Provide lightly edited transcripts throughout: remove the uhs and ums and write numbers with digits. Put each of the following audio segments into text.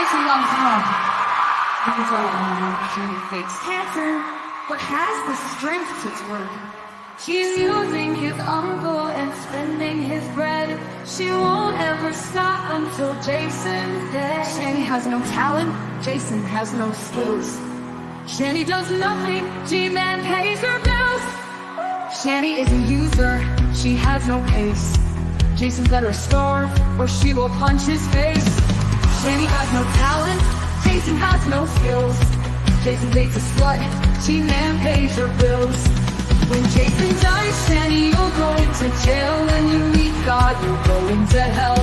Jason loves love. She fakes cancer, but has the strength to twerk. She's using his uncle and spending his bread. She won't ever stop until Jason's dead. Shani has no talent, Jason has no skills. Shani does nothing, G-Man pays her bills. Shani is a user, she has no pace. Jason better starve, or she will punch his face. Shani has no talent, Jason has no skills. Jason dates a slut, G-Man pays her bills. When Jason dies, Shani, you'll go into jail. When you meet God, you'll go into hell.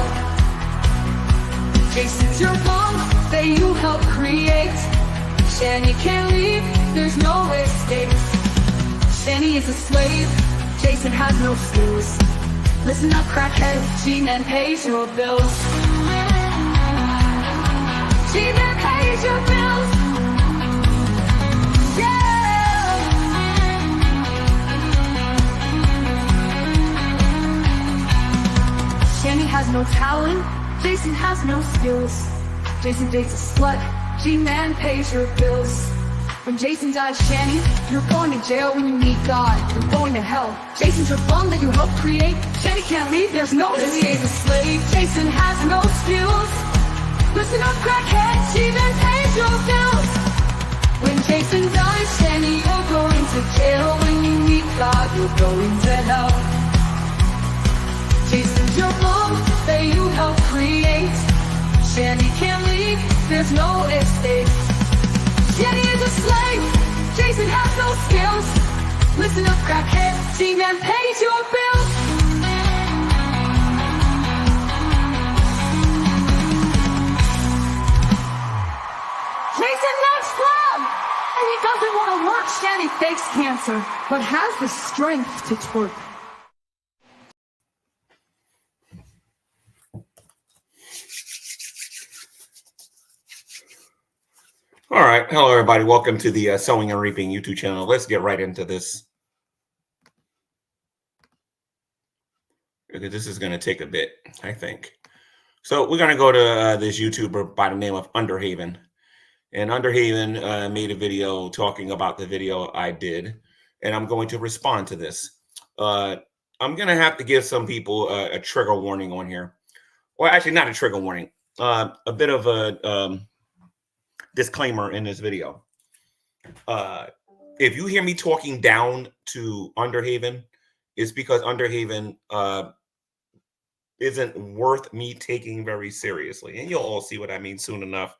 Jason's your mom, that you help create. Shani can't leave, there's no escape. Shani is a slave, Jason has no skills. Listen up, crackheads, G-Man pays your bills. G-Man pays your bills. Shani has no talent, Jason has no skills. Jason dates a slut, G-Man pays your bills. When Jason dies, Shani, you're going to jail. When you meet God, you're going to hell. Jason's your bum that you helped create. Shani can't leave, there's no escape. He's a slave, Jason has no skills. Listen up, crackhead, G-Man pays your bills. When Jason dies, Shani, you're going to jail. When you meet God, you're going to hell. Jason's your mom that you helped create. Shani can't leave, there's no escape. Shani is a slave, Jason has no skills. Listen up, crackhead, G-Man pays your bills. Jason loves love, and he doesn't want to work. Shani fakes cancer, but has the strength to twerk. All right. Hello, everybody. Welcome to the Sowing and Reaping YouTube channel. Let's get right into this. Because this is going to take a bit, I think. So we're going to go to this YouTuber by the name of Underhaven. And Underhaven made a video talking about the video I did. And I'm going to respond to this. I'm going to have to give some people a trigger warning on here. Well, actually, not a trigger warning. A bit of a... disclaimer in this video. If you hear me talking down to Underhaven, it's because Underhaven isn't worth me taking very seriously. And you'll all see what I mean soon enough.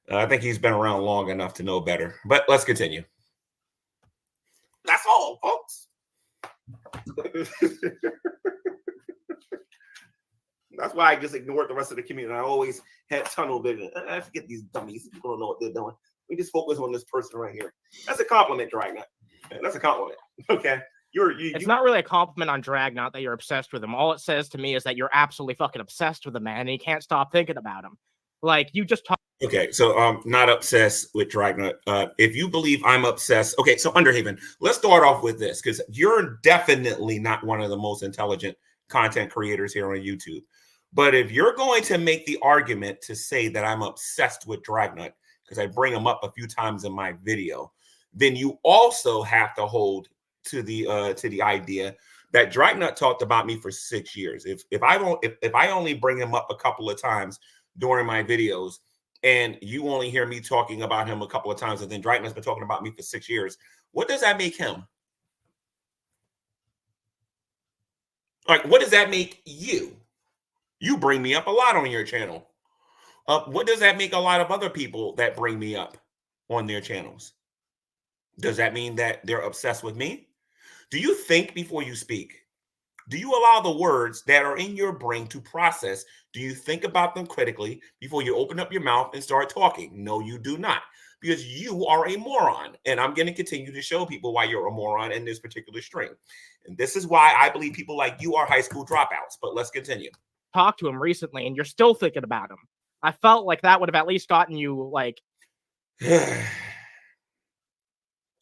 I think he's been around long enough to know better. But let's continue. That's all, folks. That's why I just ignored the rest of the community. I always had tunnel vision. I forget these dummies. People don't know what they're doing. We just focus on this person right here. That's a compliment, Dragnet. That's a compliment. Okay. It's not really a compliment on Dragnet that you're obsessed with him. All it says to me is that you're absolutely fucking obsessed with the man and you can't stop thinking about him. Like, you just talk. Okay, so I'm not obsessed with Dragnet. If you believe I'm obsessed, okay, so Underhaven, let's start off with this, because you're definitely not one of the most intelligent content creators here on YouTube. But if you're going to make the argument to say that I'm obsessed with Dragnet, because I bring him up a few times in my video, then you also have to hold to the idea that Dragnet talked about me for 6 years. If I only bring him up a couple of times during my videos, and you only hear me talking about him a couple of times, and then Dragnet's been talking about me for 6 years, what does that make him? Like, what does that make you? You bring me up a lot on your channel. What does that make a lot of other people that bring me up on their channels? Does that mean that they're obsessed with me? Do you think before you speak? Do you allow the words that are in your brain to process? Do you think about them critically before you open up your mouth and start talking? No, you do not, because you are a moron. And I'm going to continue to show people why you're a moron in this particular stream. And this is why I believe people like you are high school dropouts. But let's continue. Talked to him recently and you're still thinking about him. I felt like that would have at least gotten you, like...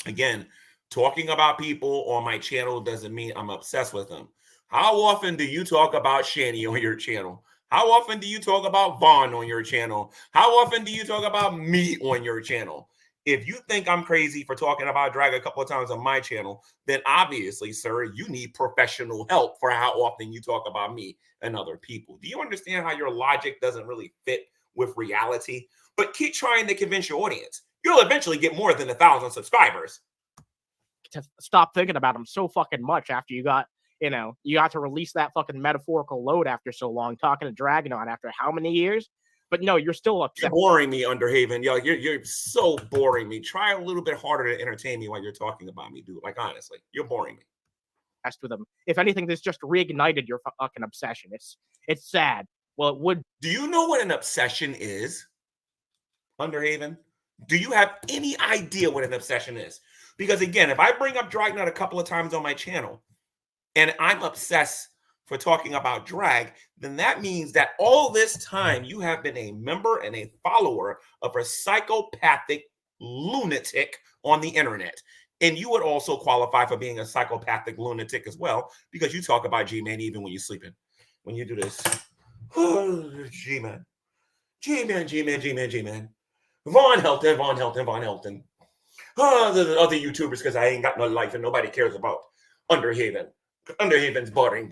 Again, talking about people on my channel doesn't mean I'm obsessed with them. How often do you talk about Shani on your channel? How often do you talk about Vaughn on your channel? How often do you talk about me on your channel? If you think I'm crazy for talking about drag a couple of times on my channel, then obviously, sir, you need professional help for how often you talk about me and other people. Do you understand how your logic doesn't really fit with reality? But keep trying to convince your audience. You'll eventually get more than 1,000 subscribers. To stop thinking about them so fucking much after you got to release that fucking metaphorical load after so long, talking to Dragonaut after how many years? But no, you're still upset. You're boring me, Underhaven. Yo, you're so boring me. Try a little bit harder to entertain me while you're talking about me, dude. Like, honestly, you're boring me. With them. If anything, this just reignited your fucking obsession. It's sad. Well, it would. Do you know what an obsession is, Underhaven? Do you have any idea what an obsession is? Because again, if I bring up Dragonaut a couple of times on my channel and I'm obsessed for talking about drag, then that means that all this time you have been a member and a follower of a psychopathic lunatic on the internet. And you would also qualify for being a psychopathic lunatic as well, because you talk about G-Man even when you're sleeping. When you do this, oh, G-Man, G-Man, G-Man, G-Man, G-Man, Von Helton, Von Helton, Von Helton. Oh, the other YouTubers, because I ain't got no life and nobody cares about Underhaven. Underhaven's boring.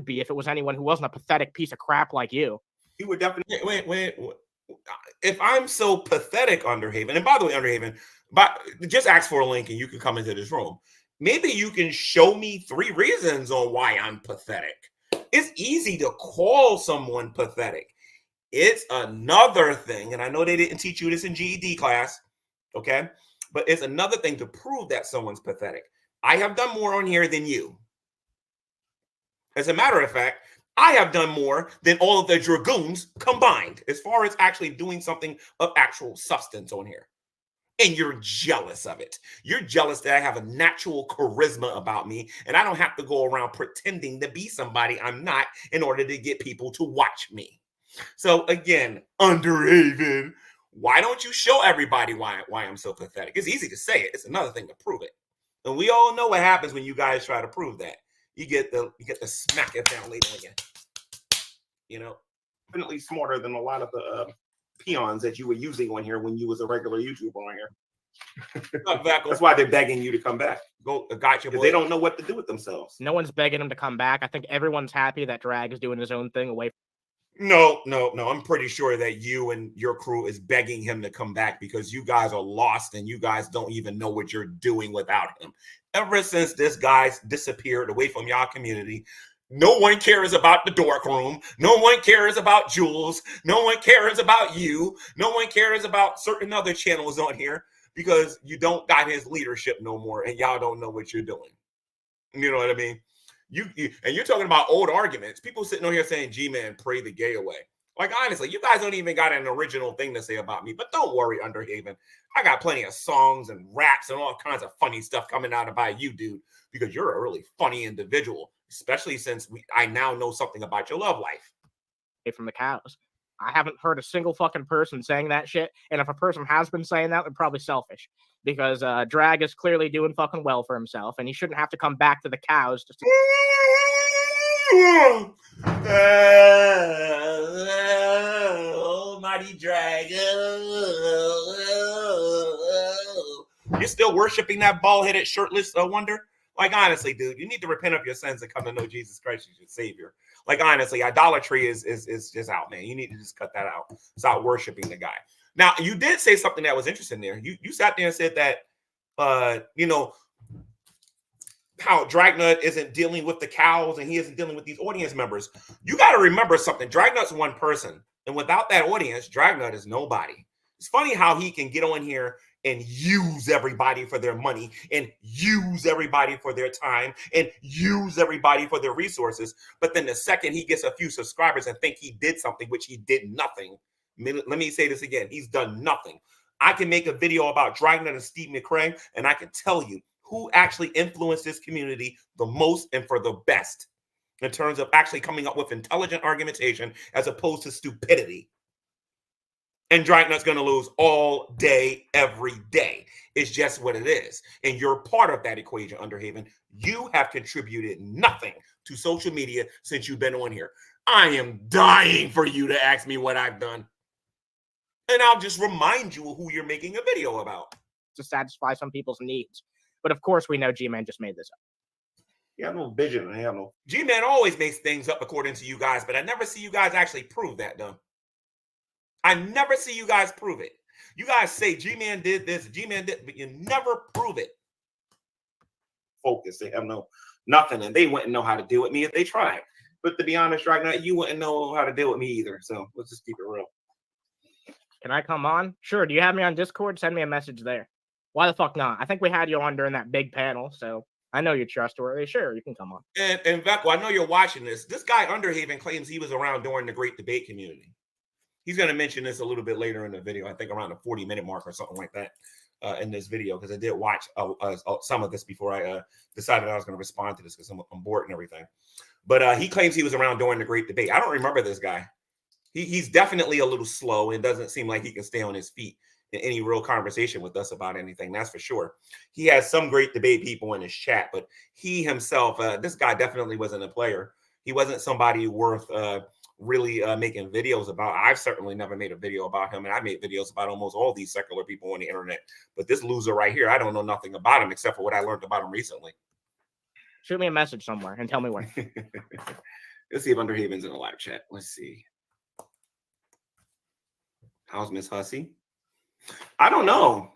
Be if it was anyone who wasn't a pathetic piece of crap like you. He would definitely wait. If I'm so pathetic, Underhaven, and by the way, Underhaven, just ask for a link and you can come into this room. Maybe you can show me 3 reasons on why I'm pathetic. It's easy to call someone pathetic. It's another thing, and I know they didn't teach you this in GED class, okay? But it's another thing to prove that someone's pathetic. I have done more on here than you. As a matter of fact, I have done more than all of the Dragoons combined as far as actually doing something of actual substance on here. And you're jealous of it. You're jealous that I have a natural charisma about me and I don't have to go around pretending to be somebody I'm not in order to get people to watch me. So again, Underhaven, why don't you show everybody why I'm so pathetic? It's easy to say it. It's another thing to prove it. And we all know what happens when you guys try to prove that. You get the smack it down later again. You know, definitely smarter than a lot of the peons that you were using on here when you was a regular YouTuber on here. That's why they're begging you to come back. Go, gotcha. Because they don't know what to do with themselves. No one's begging them to come back. I think everyone's happy that Drag is doing his own thing away. No. I'm pretty sure that you and your crew is begging him to come back because you guys are lost and you guys don't even know what you're doing without him. Ever since this guy's disappeared away from y'all community, no one cares about the dork room. No one cares about Jules. No one cares about you. No one cares about certain other channels on here because you don't got his leadership no more and y'all don't know what you're doing. You know what I mean? And you're talking about old arguments. People sitting on here saying, G-Man, pray the gay away. Like, honestly, you guys don't even got an original thing to say about me. But don't worry, Underhaven. I got plenty of songs and raps and all kinds of funny stuff coming out about you, dude, because you're a really funny individual, especially since I now know something about your love life. From the cows. I haven't heard a single fucking person saying that shit. And if a person has been saying that, they're probably selfish. Because Drag is clearly doing fucking well for himself. And he shouldn't have to come back to the cows just to... Almighty Drag. You're still worshiping that bald-headed, shirtless wonder? Like, honestly, dude, you need to repent of your sins and come to know Jesus Christ as your Savior. Like, honestly, idolatry is just out, man. You need to just cut that out. Stop worshiping the guy. Now, you did say something that was interesting there. You sat there and said that, how Dragonaut isn't dealing with the cows and he isn't dealing with these audience members. You got to remember something. Dragonaut's one person. And without that audience, Dragonaut is nobody. It's funny how he can get on here and use everybody for their money and use everybody for their time and use everybody for their resources. But then the second he gets a few subscribers and think he did something, which he did nothing. Let me say this again. He's done nothing. I can make a video about Dragonaut and Steve McCrae, and I can tell you who actually influenced this community the most and for the best in terms of actually coming up with intelligent argumentation as opposed to stupidity. And Dragnut's going to lose all day, every day. It's just what it is. And you're part of that equation, Underhaven. You have contributed nothing to social media since you've been on here. I am dying for you to ask me what I've done. And I'll just remind you who you're making a video about. To satisfy some people's needs. But of course, we know G-Man just made this up. You have no vision. I have no. G-Man always makes things up according to you guys, but I never see you guys actually prove that, though. I never see you guys prove it. You guys say G-Man did this, G-Man did, but you never prove it. Focus. They have nothing, and they wouldn't know how to deal with me if they tried. But to be honest, right now, you wouldn't know how to deal with me either. So let's just keep it real. Can I come on? Sure. Do you have me on Discord? Send me a message there. Why the fuck not? I think we had you on during that big panel, so I know you're trustworthy. Sure, you can come on. And Vecco, I know you're watching this. This guy Underhaven claims he was around during the Great Debate community. He's going to mention this a little bit later in the video. I think around the 40-minute mark or something like that in this video, because I did watch some of this before I decided I was going to respond to this because I'm bored and everything. But he claims he was around during the Great Debate. I don't remember this guy. He's definitely a little slow and doesn't seem like he can stay on his feet in any real conversation with us about anything. That's for sure. He has some great debate people in his chat, but he himself, this guy definitely wasn't a player. He wasn't somebody worth really making videos about. I've certainly never made a video about him, and I made videos about almost all these secular people on the internet. But this loser right here, I don't know nothing about him except for what I learned about him recently. Shoot me a message somewhere and tell me where. Let's see if Underhaven's in the live chat. Let's see. How's Miss Hussey? I don't know.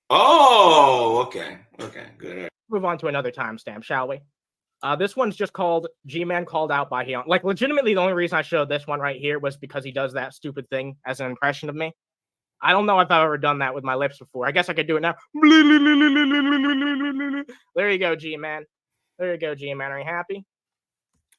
Oh, okay. Okay, good. Move on to another timestamp, shall we? This one's just called G-Man called out by Heon. Like, legitimately, the only reason I showed this one right here was because he does that stupid thing as an impression of me. I don't know if I've ever done that with my lips before. I guess I could do it now. There you go, G-Man. There you go, G-Man. Are you happy?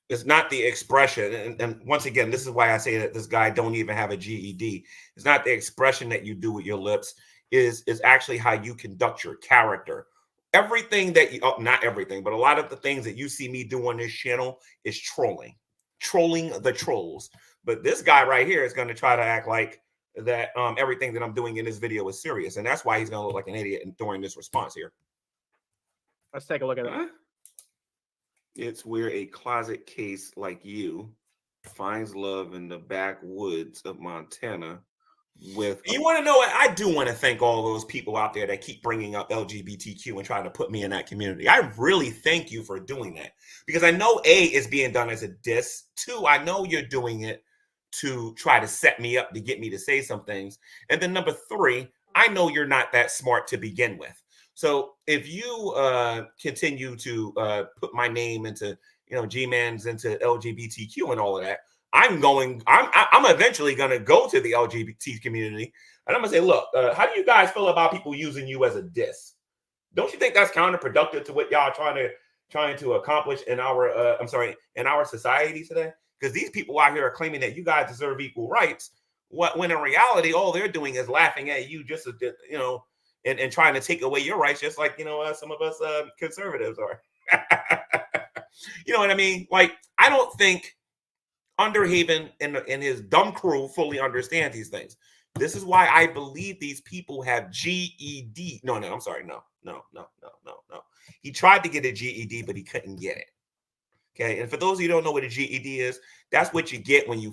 It's not the expression. And once again, this is why I say that this guy don't even have a GED. It's not the expression that you do with your lips. Is actually how you conduct your character. Everything that you, not everything, but a lot of the things that you see me do on this channel is trolling the trolls. But this guy right here is going to try to act like that everything that I'm doing in this video is serious. And that's why he's going to look like an idiot during this response here. Let's take a look at that. It's where a closet case like you finds love in the backwoods of Montana. You want to know what? I do want to thank all those people out there that keep bringing up LGBTQ and trying to put me in that community. I really thank you for doing that, because I know A, is being done as a diss. 2, I know you're doing it to try to set me up to get me to say some things. And then number 3, I know you're not that smart to begin with. So if you continue to put my name into, G-Man's into LGBTQ and all of that, I'm eventually going to go to the LGBT community and I'm going to say, look, how do you guys feel about people using you as a diss? Don't you think that's counterproductive to what y'all trying to accomplish in our, in our society today? Because these people out here are claiming that you guys deserve equal rights, when in reality, all they're doing is laughing at you just, and trying to take away your rights, just like, some of us conservatives are. You know what I mean? Like, I don't think Underhaven and his dumb crew fully understand these things. This is why I believe these people have GED. No. He tried to get a GED, but he couldn't get it. Okay, and for those of you who don't know what a GED is, that's what you get when you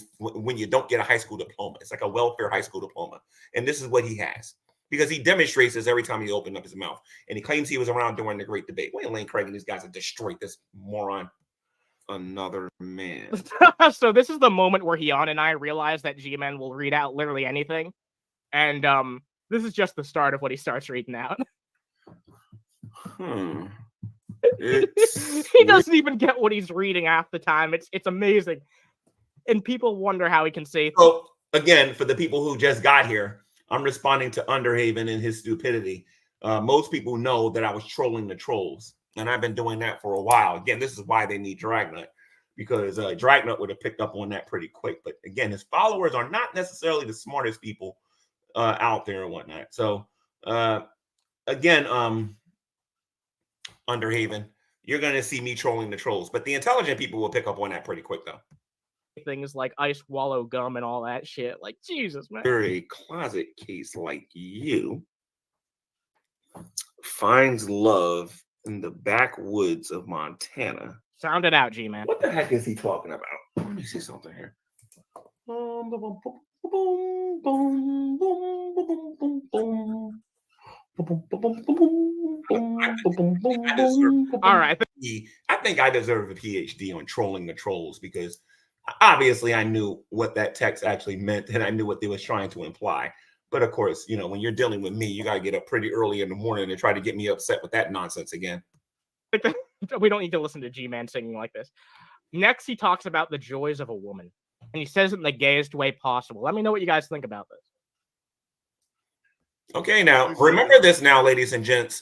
don't get a high school diploma. It's like a welfare high school diploma, and this is what he has, because he demonstrates this every time he opened up his mouth, and he claims he was around during the Great Debate. Wait, Lane Craig and these guys have destroyed this moron. Another man. So this is the moment where Heon and I realize that G-Man will read out literally anything, and this is just the start of what he starts reading out. He doesn't even get what he's reading half the time. It's amazing, and people wonder how he can say. So again, for the people who just got here, I'm responding to Underhaven and his stupidity. Most people know that I was trolling the trolls, and I've been doing that for a while. Again, this is why they need Dragnut, because Dragnut would have picked up on that pretty quick. But again, his followers are not necessarily the smartest people out there and whatnot. So again, Underhaven, you're going to see me trolling the trolls, but the intelligent people will pick up on that pretty quick, though. things like ice wallow gum and all that shit. Like, Jesus, man. You're a closet case like you finds love in the backwoods of Montana. Sound it out, G-Man. What the heck is he talking about? Let me see something here. Boom, boom, boom, boom, boom, boom, boom, boom, boom. All right. I think I deserve a PhD on trolling the trolls, because obviously I knew what that text actually meant and I knew what they was trying to imply. But of course, you know, when you're dealing with me, you got to get up pretty early in the morning to try to get me upset with that nonsense again. We don't need to listen to G-Man singing like this. Next, he talks about the joys of a woman, and he says it in the gayest way possible. Let me know what you guys think about this. Okay, now remember this now, ladies and gents.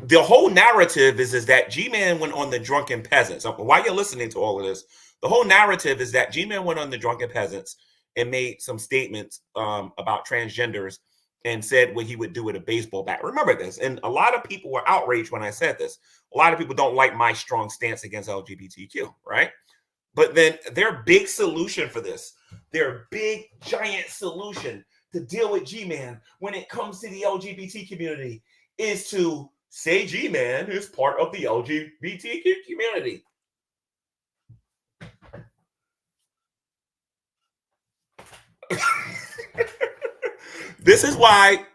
The whole narrative is that G-Man went on the Drunken Peasants. While you're listening to all of this, the whole narrative is that G-Man went on the Drunken Peasants and made some statements about transgenders and said what he would do with a baseball bat. Remember this. And a lot of people were outraged when I said this. A lot of people don't like my strong stance against LGBTQ, right? But then their big solution for this, their big giant solution to deal with G-Man when it comes to the LGBT community, is to say G-Man is part of the LGBTQ community. This is why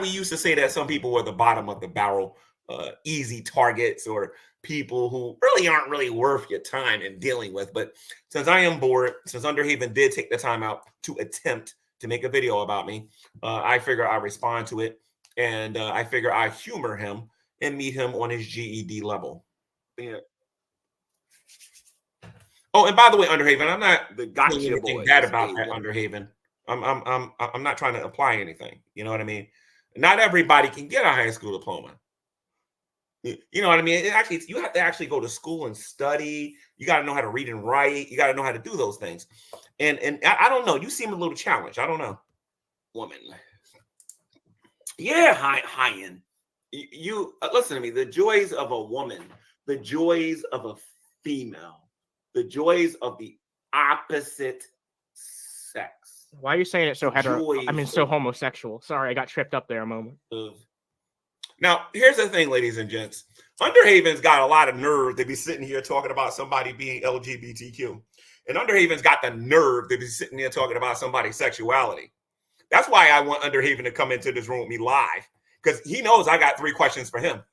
we used to say that some people were the bottom of the barrel, easy targets, or people who really aren't really worth your time in dealing with. But since I am bored, since Underhaven did take the time out to attempt to make a video about me, I figure I respond to it, and I figure I humor him and meet him on his GED level. Yeah. Oh, and by the way, Underhaven, I'm not The gotcha saying anything boy bad is about a that, woman. Underhaven. I'm not trying to apply anything. You know what I mean? Not everybody can get a high school diploma. You know what I mean? You have to actually go to school and study. You got to know how to read and write. You got to know how to do those things. And I don't know. You seem a little challenged. I don't know. Woman. Yeah, high end. You listen to me. The joys of a woman, the joys of a female, the joys of the opposite sex. Why are you saying it so Joys so of- homosexual? Sorry, I got tripped up there a moment. Now, here's the thing, ladies and gents. Underhaven's got a lot of nerve to be sitting here talking about somebody being LGBTQ. And Underhaven's got the nerve to be sitting there talking about somebody's sexuality. That's why I want Underhaven to come into this room with me live, because he knows I got 3 questions for him.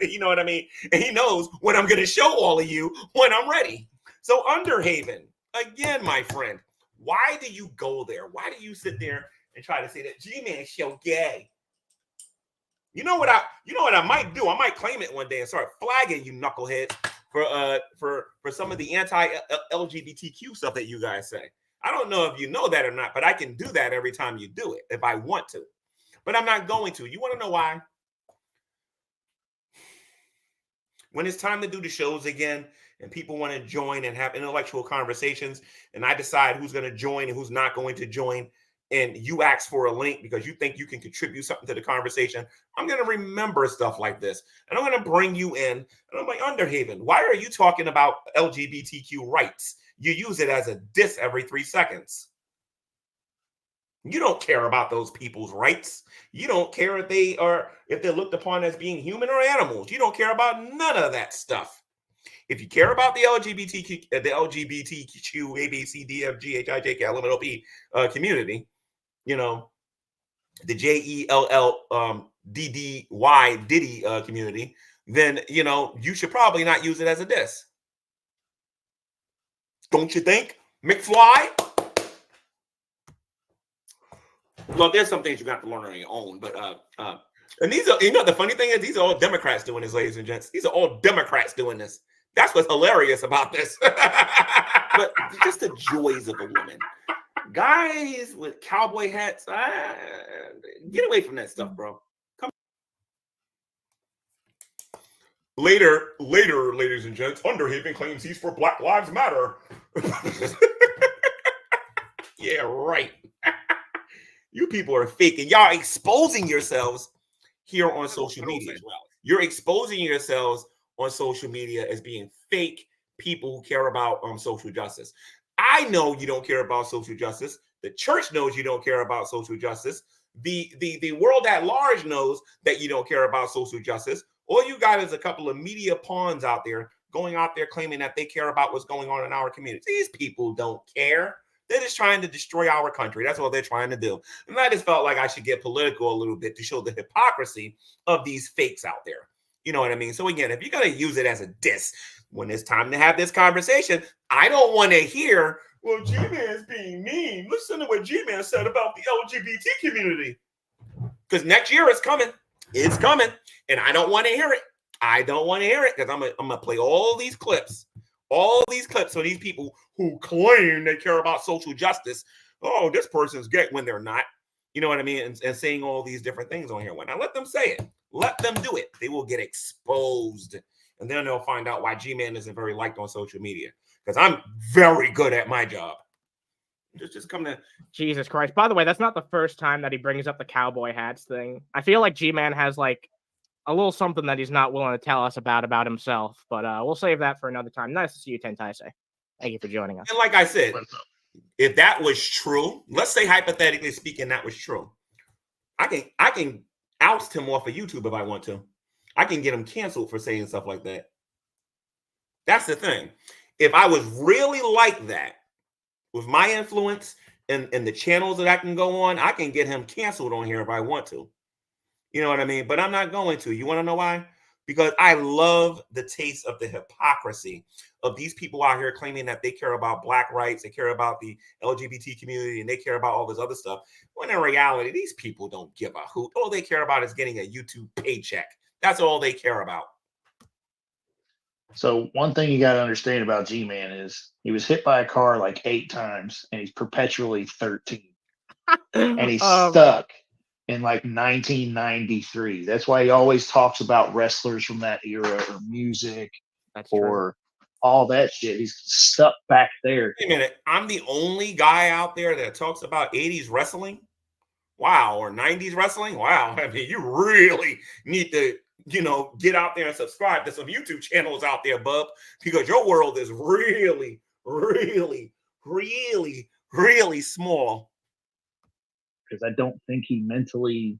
You know what I mean? And he knows when I'm going to show all of you when I'm ready. So Underhaven, again, my friend, why do you go there? Why do you sit there and try to say that G-Man show gay? You know what I might do? I might claim it one day and start flagging you knuckleheads for some of the anti-LGBTQ stuff that you guys say. I don't know if you know that or not, but I can do that every time you do it if I want to. But I'm not going to. You want to know why? When it's time to do the shows again and people want to join and have intellectual conversations, and I decide who's going to join and who's not going to join, and you ask for a link because you think you can contribute something to the conversation, I'm going to remember stuff like this. And I'm going to bring you in. And I'm like, Underhaven, why are you talking about LGBTQ rights? You use it as a diss every 3 seconds. You don't care about those people's rights. You don't care if they're looked upon as being human or animals. You don't care about none of that stuff. If you care about the LGBTQ, A, B, C, D, F, G, H, I, J, K, L, M, N, O, P community, you know, the JELLDDY Diddy community, then, you know, you should probably not use it as a diss. Don't you think, McFly? Well, there's some things you got to learn on your own, but and these are, you know, the funny thing is, these are all Democrats doing this, ladies and gents. These are all Democrats doing this. That's what's hilarious about this. but just the joys of a woman. Guys with cowboy hats, get away from that stuff, bro. Later, ladies and gents, Underhaven claims he's for Black Lives Matter. Yeah, right. You people are fake, and y'all exposing yourselves here on social media. You're exposing yourselves on social media as being fake people who care about social justice. I know you don't care about social justice. The church knows you don't care about social justice. The world at large knows that you don't care about social justice. All you got is a couple of media pawns out there going out there claiming that they care about what's going on in our community. These people don't care. They're just trying to destroy our country. That's what they're trying to do. And I just felt like I should get political a little bit to show the hypocrisy of these fakes out there. You know what I mean? So again, if you're going to use it as a diss, when it's time to have this conversation, I don't want to hear, well, G-Man's being mean. Listen to what G-Man said about the LGBT community. Because next year it's coming. It's coming. And I don't want to hear it. I don't want to hear it because I'm gonna play all these clips for these people who claim they care about social justice. Oh, this person's gay when they're not. You know what I mean? And saying all these different things on here. When I let them say it, let them do it. They will get exposed. And then they'll find out why G-Man isn't very liked on social media. Because I'm very good at my job. Just come to Jesus Christ. By the way, that's not the first time that he brings up the cowboy hats thing. I feel like G-Man has like a little something that he's not willing to tell us about himself, but we'll save that for another time. Nice to see you, Tentaise. Thank you for joining us. And like I said, if that was true, let's say hypothetically speaking, that was true. I can oust him off of YouTube if I want to. I can get him canceled for saying stuff like that. That's the thing. If I was really like that, with my influence and the channels that I can go on, I can get him canceled on here if I want to. You know what I mean? But I'm not going to. You want to know why? Because I love the taste of the hypocrisy of these people out here claiming that they care about Black rights, they care about the LGBT community, and they care about all this other stuff. When in reality, these people don't give a hoot. All they care about is getting a YouTube paycheck. That's all they care about. So one thing you got to understand about G-Man is he was hit by a car like 8 times, and he's perpetually 13. And he's stuck in like 1993. That's why he always talks about wrestlers from that era or music or all that shit. He's stuck back there. Wait a minute. I'm the only guy out there that talks about 80s wrestling? Wow. Or 90s wrestling? Wow. I mean, you really need to, get out there and subscribe to some YouTube channels out there, bub, because your world is really, really, really, really small. Because I don't think he mentally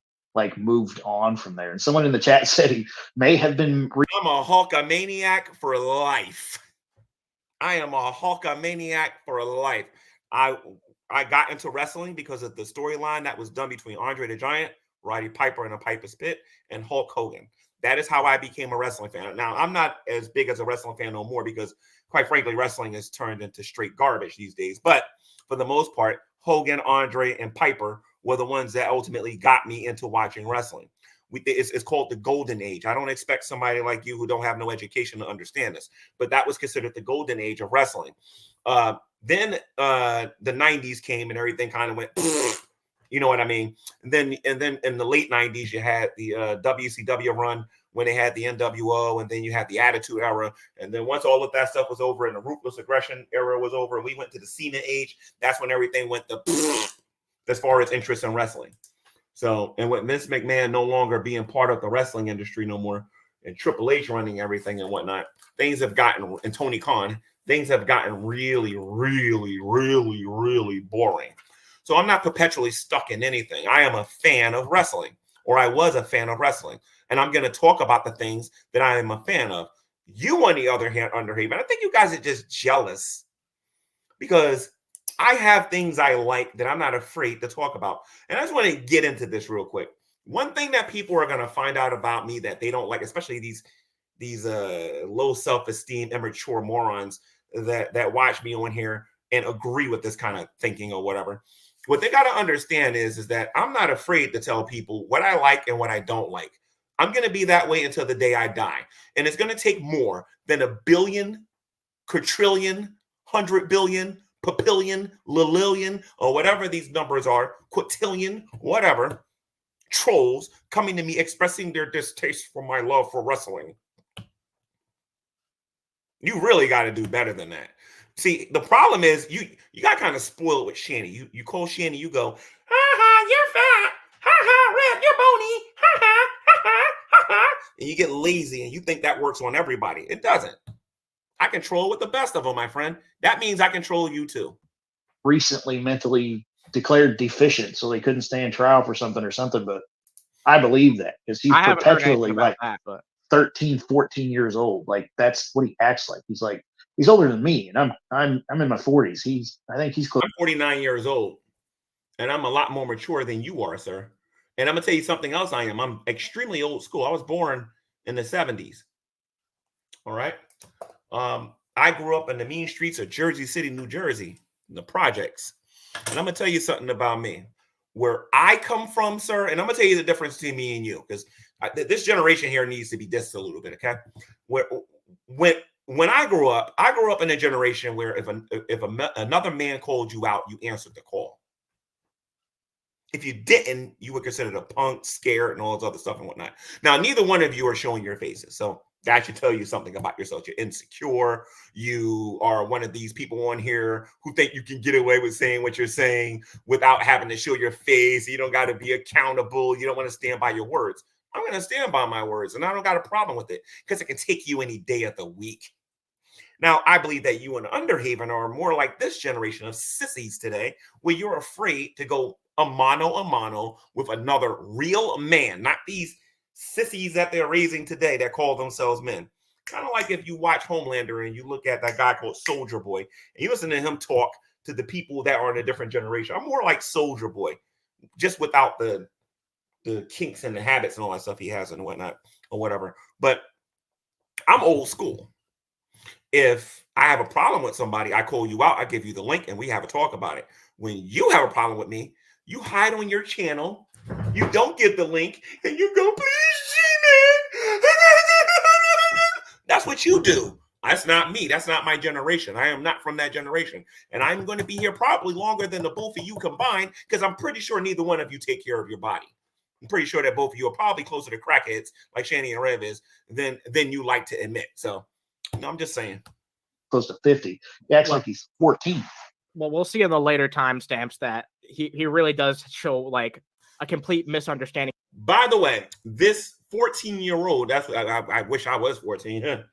moved on from there. And someone in the chat said he may have been. I'm a Hulkamaniac for life. I am a Hulkamaniac for life. I got into wrestling because of the storyline that was done between Andre the Giant, Roddy Piper in a Piper's Pit, and Hulk Hogan. That is how I became a wrestling fan. Now, I'm not as big as a wrestling fan no more because, quite frankly, wrestling is turned into straight garbage these days. But for the most part, Hogan, Andre, and Piper were the ones that ultimately got me into watching wrestling. It's called the golden age. I don't expect somebody like you who don't have no education to understand this, but that was considered the golden age of wrestling. Then the 90s came and everything kind of went, you know what I mean? And then in the late 90s, you had the WCW run when they had the NWO, and then you had the Attitude Era. And then once all of that stuff was over and the Ruthless Aggression era was over, and we went to the Cena age, that's when everything went as far as interest in wrestling. So, and with Vince McMahon no longer being part of the wrestling industry no more, and Triple H running everything and whatnot, things have gotten, and Tony Khan, things have gotten really, really, really, really boring. So I'm not perpetually stuck in anything. I am a fan of wrestling, or I was a fan of wrestling. And I'm going to talk about the things that I am a fan of. You, on the other hand, Underhaven, I think you guys are just jealous because I have things I like that I'm not afraid to talk about. And I just want to get into this real quick. One thing that people are going to find out about me that they don't like, especially these low self-esteem, immature morons that watch me on here and agree with this kind of thinking or whatever. What they got to understand is that I'm not afraid to tell people what I like and what I don't like. I'm going to be that way until the day I die. And it's going to take more than a billion, quadrillion, 100 billion, papillion, lillion, or whatever these numbers are, quintillion, whatever, trolls coming to me expressing their distaste for my love for wrestling. You really got to do better than that. See, the problem is you got kind of spoiled with Shanny. You call Shanny, you go, ha, you're fat. Ha, Red, you're bony. Ha, and you get lazy and you think that works on everybody. It doesn't. I control with the best of them, my friend. That means I control you too. Recently mentally declared deficient, so they couldn't stand trial for something or something. But I believe that because he's I haven't heard anything perpetually about like that, but 13, 14 years old. Like that's what he acts like. He's older than me, and I'm in my 40s. I think he's close. I'm 49 years old, and I'm a lot more mature than you are, sir. And I'm gonna tell you something else. I'm extremely old school. I was born in the 70s. All right. I grew up in the mean streets of Jersey City, New Jersey, in the projects. And I'm gonna tell you something about me. Where I come from, sir, and I'm gonna tell you the difference between me and you, because this generation here needs to be dissed a little bit, okay? When I grew up in a generation where if another man called you out, you answered the call. If you didn't, you were considered a punk, scared, and all this other stuff and whatnot. Now, neither one of you are showing your faces, so that should tell you something about yourself. You're insecure. You are one of these people on here who think you can get away with saying what you're saying without having to show your face. You don't got to be accountable. You don't want to stand by your words. I'm going to stand by my words, and I don't got a problem with it because it can take you any day of the week. Now, I believe that you and Underhaven are more like this generation of sissies today, where you're afraid to go a mano with another real man, not these sissies that they're raising today that call themselves men. Kind of like if you watch Homelander and you look at that guy called Soldier Boy and you listen to him talk to the people that are in a different generation. I'm more like Soldier Boy, just without the kinks and the habits and all that stuff he has and whatnot or whatever. But I'm old school. If I have a problem with somebody, I call you out, I give you the link, and we have a talk about it. When you have a problem with me, you hide on your channel, you don't give the link, and you go, please, G-Man. That's what you do. That's not me. That's not my generation. I am not from that generation. And I'm going to be here probably longer than the both of you combined because I'm pretty sure neither one of you take care of your body. I'm pretty sure that both of you are probably closer to crackheads like Shani and Rev is than you like to admit. So, no, I'm just saying. Close to 50. He acts like he's 14. Well, we'll see in the later timestamps that he really does show like a complete misunderstanding. By the way, this 14-year-old, that's I wish I was 14.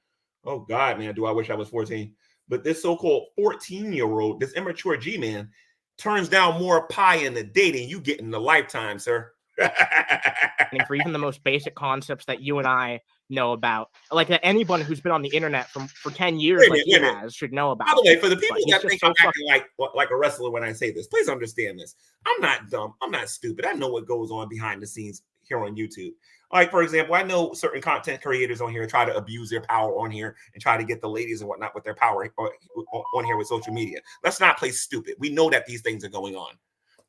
Oh God, man, do I wish I was 14. But this so-called 14-year-old, this immature G-man, turns down more pie in the day than you get in the lifetime, sir. For even the most basic concepts that you and I know about, like that anyone who's been on the internet for 10 years like he has should know about. By the way, for the people that think I'm acting like a wrestler when I say this, please understand this. I'm not dumb. I'm not stupid. I know what goes on behind the scenes here on YouTube. Like, for example, I know certain content creators on here try to abuse their power on here and try to get the ladies and whatnot with their power on here with social media. Let's not play stupid. We know that these things are going on.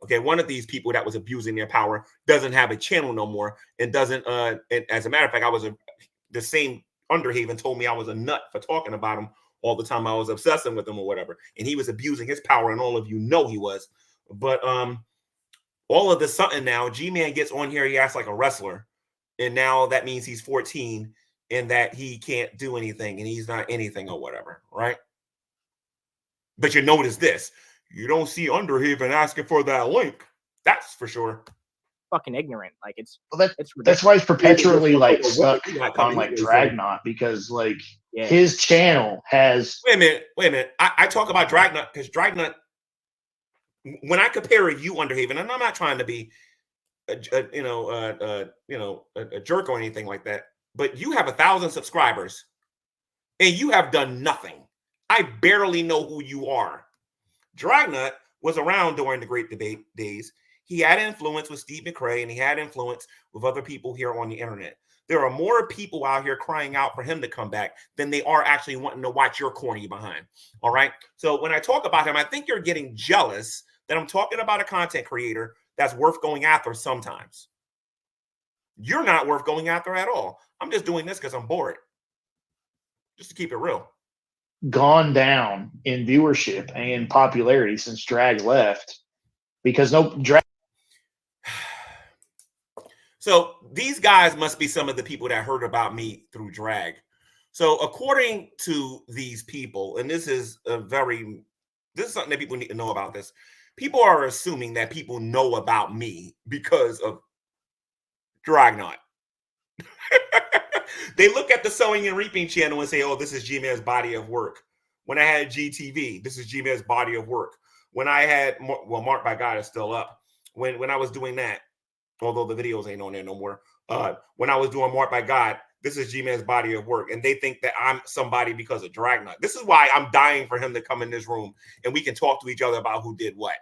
Okay, one of these people that was abusing their power doesn't have a channel no more and doesn't. And as a matter of fact, the same Underhaven told me I was a nut for talking about him all the time. I was obsessing with him or whatever, and he was abusing his power, and all of you know he was. But all of a sudden now, G-Man gets on here, he acts like a wrestler, and now that means he's 14 and that he can't do anything and he's not anything or whatever, right? But you notice this. You don't see Underhaven asking for that link. That's for sure. Fucking ignorant. Like it's that's why he's perpetually like stuck on like Dragnot because like his channel has. Wait a minute. I talk about Dragnot because Dragnot. When I compare you, Underhaven, and I'm not trying to be, a jerk or anything like that, but you have 1,000 subscribers, and you have done nothing. I barely know who you are. Dragnot was around during the Great Debate days. He had influence with Steve McRae, and he had influence with other people here on the internet. There are more people out here crying out for him to come back than they are actually wanting to watch your corny behind. All right. So when I talk about him, I think you're getting jealous that I'm talking about a content creator that's worth going after sometimes. You're not worth going after at all. I'm just doing this because I'm bored. Just to keep it real. Gone down in viewership and popularity since Drag left because no Drag. So these guys must be some of the people that heard about me through Drag. So according to these people, and this is something that people need to know about this. People are assuming that people know about me because of Dragnot. They look at the Sowing and Reaping channel and say, oh, this is G-Man's body of work. When I had GTV, this is G-Man's body of work. When I had, well, Marked by God is still up. When I was doing that, although the videos ain't on there no more. When I was doing Marked by God, this is G-Man's body of work. And they think that I'm somebody because of Dragnut. This is why I'm dying for him to come in this room and we can talk to each other about who did what.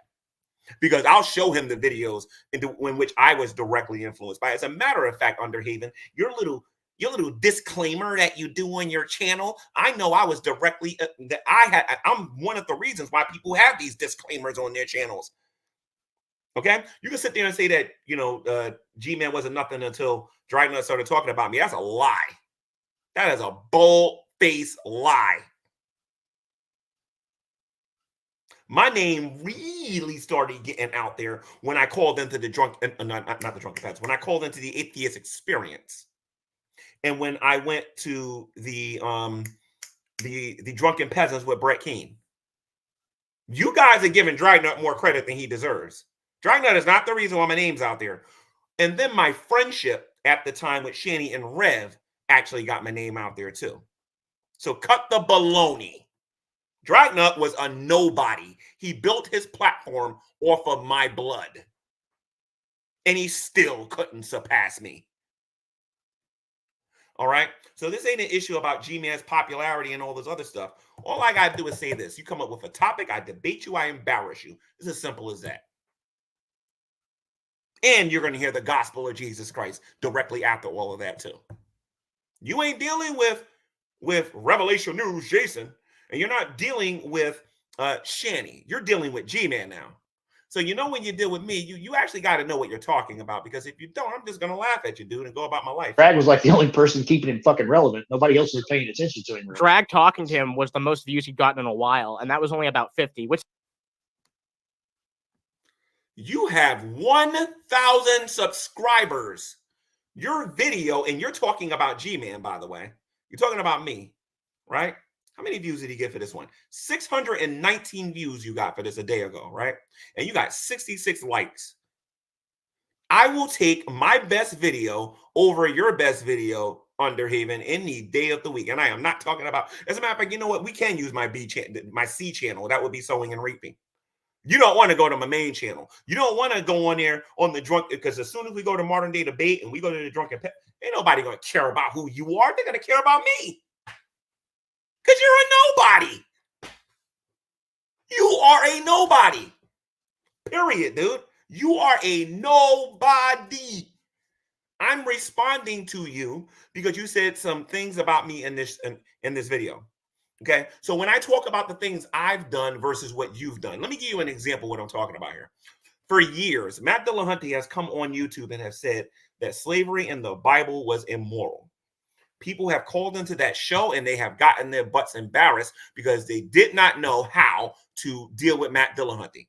Because I'll show him the videos in which I was directly influenced by. As a matter of fact, Underhaven, your little disclaimer that you do on your channel, I know I was directly I'm one of the reasons why people have these disclaimers on their channels. Okay, you can sit there and say that G-Man wasn't nothing until Dragnut started talking about me. That's a lie. That is a bold-faced lie. My name really started getting out there when I called into the not the Drunken Pets, when I called into the Atheist Experience. And when I went to the Drunken Peasants with Brett Keane. You guys are giving Dragnut more credit than he deserves. Dragnut is not the reason why my name's out there. And then my friendship at the time with Shani and Rev actually got my name out there too. So cut the baloney. Dragnut was a nobody. He built his platform off of my blood. And he still couldn't surpass me. All right? So this ain't an issue about G-Man's popularity and all this other stuff. All I got to do is say this. You come up with a topic, I debate you, I embarrass you. It's as simple as that. And you're going to hear the gospel of Jesus Christ directly after all of that too. You ain't dealing with Revelation News, Jason. And you're not dealing with Shani. You're dealing with G-Man now. So when you deal with me, you actually got to know what you're talking about. Because if you don't, I'm just going to laugh at you, dude, and go about my life. Drag was like the only person keeping him fucking relevant. Nobody else was paying attention to him. Really. Drag talking to him was the most views he'd gotten in a while. And that was only about 50, which... You have 1,000 subscribers. Your video, and you're talking about G-Man, by the way. You're talking about me, right? How many views did he get for this one? 619 views you got for this a day ago, right? And you got 66 likes. I will take my best video over your best video, Underhaven, any day of the week. And I am not talking about, as a matter of fact, you know what? We can use my C channel. That would be Sowing and Reaping. You don't want to go to my main channel. You don't want to go on there on the drunk, because as soon as we go to Modern Day Debate and we go to the Drunken Pet, ain't nobody going to care about who you are. They're going to care about me. Because you're a nobody. You are a nobody. Period, dude. You are a nobody. I'm responding to you because you said some things about me in this video. Okay, so when I talk about the things I've done versus what you've done, let me give you an example of what I'm talking about here. For years, Matt Dillahunty has come on YouTube and has said that slavery in the Bible was immoral. People have called into that show and they have gotten their butts embarrassed because they did not know how to deal with Matt Dillahunty.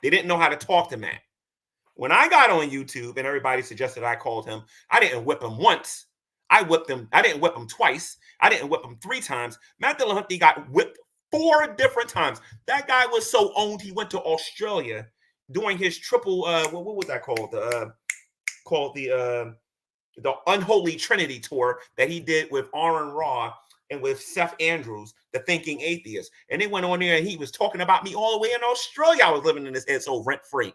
They didn't know how to talk to Matt. When I got on YouTube and everybody suggested I called him, I didn't whip him once. I didn't whip him twice. I didn't whip him 3 times. Matt Dillahunty got whipped 4 different times. That guy was so owned, he went to Australia doing his triple, what was that called? The Unholy Trinity tour that he did with Aaron Ra and with Seth Andrews, the Thinking Atheist. And they went on there and he was talking about me all the way in Australia. I was living in his head so rent-free.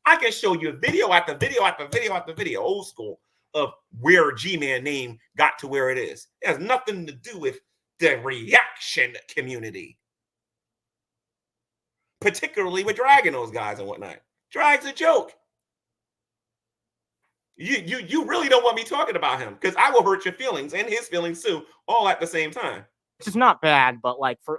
I can show you video after video after video after video, old school, of where G-Man name got to where it is. It has nothing to do with the reaction community. Particularly with dragging those guys and whatnot. Drag's a joke. You really don't want me talking about him because I will hurt your feelings and his feelings too, all at the same time. Which is not bad, but like for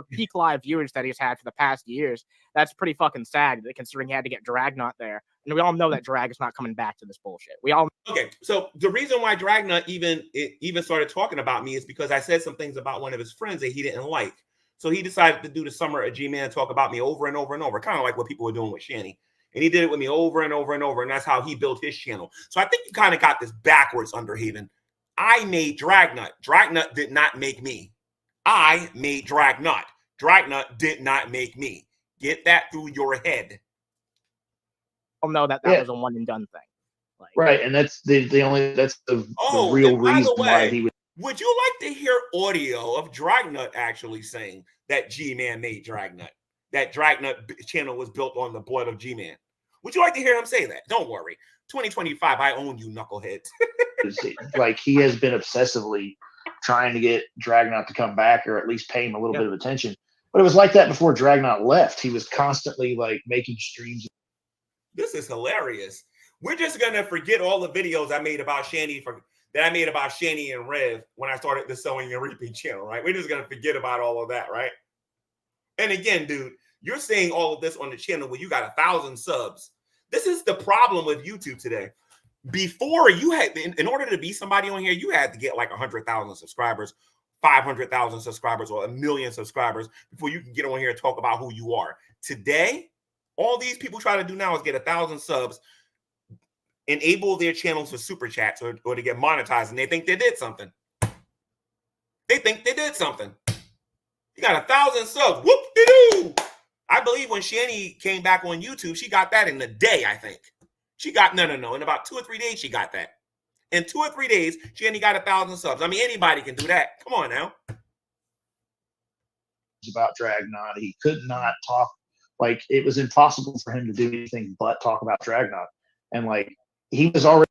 peak live viewers that he's had for the past years, that's pretty fucking sad considering he had to get Dragnut there. And we all know that Drag is not coming back to this bullshit. We all okay. So the reason why Dragnut even started talking about me is because I said some things about one of his friends that he didn't like. So he decided to do the Summer of G-Man and talk about me over and over and over, kind of like what people were doing with Shani. And he did it with me over and over and over. And that's how he built his channel. So I think you kind of got this backwards, Underhaven. I made Dragnut. Dragnut did not make me. I made Dragnut. Dragnut did not make me. Get that through your head. know that was a one and done thing. Like, right, and that's the Oh, real and by reason the why way, he was. would you like to hear audio of Dragnut actually saying that G-Man made Dragnut? That Dragnut channel was built on the blood of G-Man. Would you like to hear him say that? Don't worry. 2025, I own you, knuckleheads. Like, he has been obsessively trying to get Dragnot to come back, or at least pay him a little Yeah. bit of attention. But it was like that before Dragnot left. He was constantly like making streams. This is hilarious. We're just gonna forget all the videos I made about Shanny and Rev when I started the Sewing and Reaping channel, right? We're just gonna forget about all of that, right? And again, dude, you're saying all of this on the channel when you got 1,000 subs. This is the problem with YouTube today. Before, you had, in order to be somebody on here, you had to get like 100,000 subscribers, 500,000 subscribers, or 1 million subscribers before you can get on here and talk about who you are. Today, all these people try to do now is get 1,000 subs, enable their channels for super chats or to get monetized, and they think they did something. They think they did something. You got 1,000 subs. Whoop-de-doo. I believe when Shanny came back on YouTube, she got that in a day, I think. She got, no. In about 2 or 3 days, she got that. In 2 or 3 days, Shanny got 1,000 subs. I mean, anybody can do that. Come on now. About Dragnot. He could not talk. Like, it was impossible for him to do anything but talk about Dragnot. And like, he was already.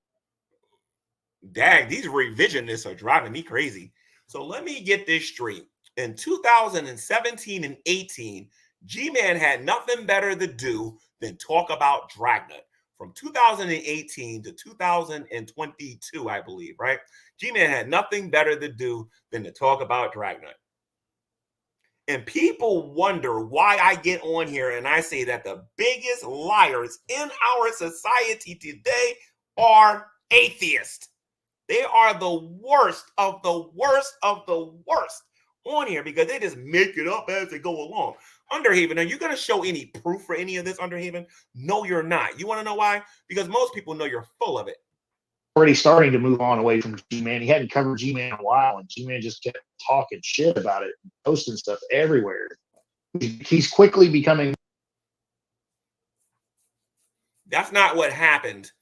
Dang, these revisionists are driving me crazy. So let me get this straight. In 2017 and 18, G-Man had nothing better to do than talk about Dragnut. From 2018 to 2022, I believe, right? G-Man had nothing better to do than to talk about Dragnut. And people wonder why I get on here and I say that the biggest liars in our society today are atheists. They are the worst of the worst of the worst on here because they just make it up as they go along. Underhaven, are you going to show any proof for any of this, Underhaven? No, you're not. You want to know why? Because most people know you're full of it. Already starting to move on away from G-Man. He hadn't covered G-Man in a while, and G-Man just kept talking shit about it, posting stuff everywhere. He's quickly becoming. That's not what happened.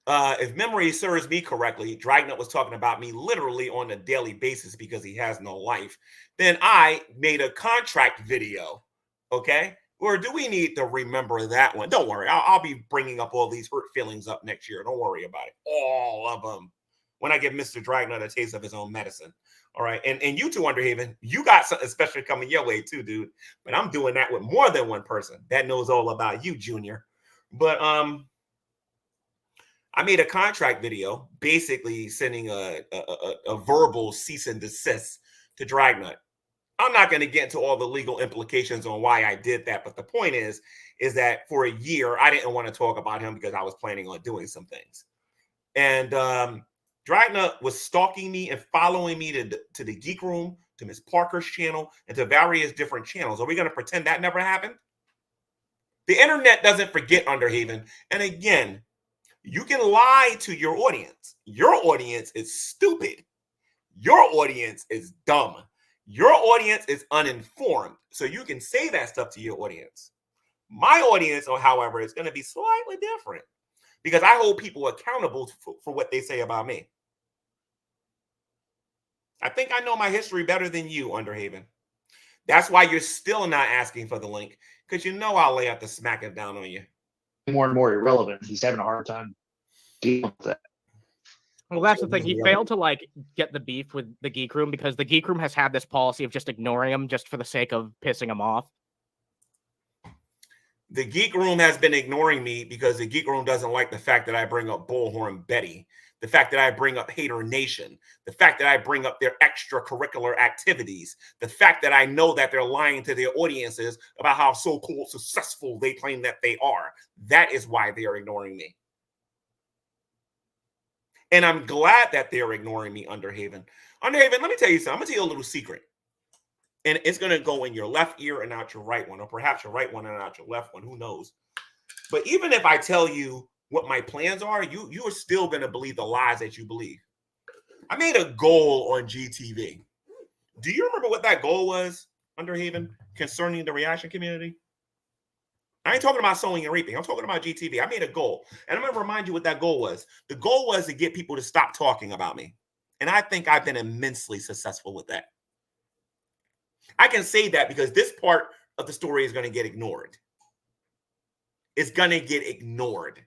If memory serves me correctly, Dragnut was talking about me literally on a daily basis because he has no life. Then I made a contract video, okay? Or do we need to remember that one? Don't worry. I'll be bringing up all these hurt feelings up next year. Don't worry about it. All of them. When I give Mr. Dragnut a taste of his own medicine. All right. And you too, Underhaven, you got something special coming your way too, dude. But I'm doing that with more than one person that knows all about you, Junior. But I made a contract video basically sending a verbal cease and desist to Dragnut. I'm not going to get into all the legal implications on why I did that, but the point is that for a year, I didn't want to talk about him because I was planning on doing some things. And Dragnut was stalking me and following me to the Geek Room, to Miss Parker's channel, and to various different channels. Are we going to pretend that never happened? The internet doesn't forget, Underhaven. And again, you can lie to your audience. Your audience is stupid. Your audience is dumb. Your audience is uninformed. So you can say that stuff to your audience. My audience, however, is going to be slightly different because I hold people accountable for what they say about me. I think I know my history better than you, Underhaven. That's why you're still not asking for the link, because you know I'll lay out the smack it down on you. More and more irrelevant. He's having a hard time dealing with that. Well, that's the thing. He failed to like get the beef with the Geek Room because the Geek Room has had this policy of just ignoring him just for the sake of pissing him off. The Geek Room has been ignoring me because the Geek Room doesn't like the fact that I bring up Bullhorn Betty, the fact that I bring up Hater Nation, the fact that I bring up their extracurricular activities, the fact that I know that they're lying to their audiences about how so-called successful they claim that they are. That is why they are ignoring me. And I'm glad that they're ignoring me, Underhaven. Underhaven, let me tell you something. I'm going to tell you a little secret. And it's going to go in your left ear and out your right one, or perhaps your right one and out your left one. Who knows? But even if I tell you what my plans are, you are still going to believe the lies that you believe. I made a goal on GTV. Do you remember what that goal was, Underhaven, concerning the reaction community? I ain't talking about sewing and reaping. I'm talking about GTV. I made a goal. And I'm going to remind you what that goal was. The goal was to get people to stop talking about me. And I think I've been immensely successful with that. I can say that because this part of the story is going to get ignored. It's going to get ignored.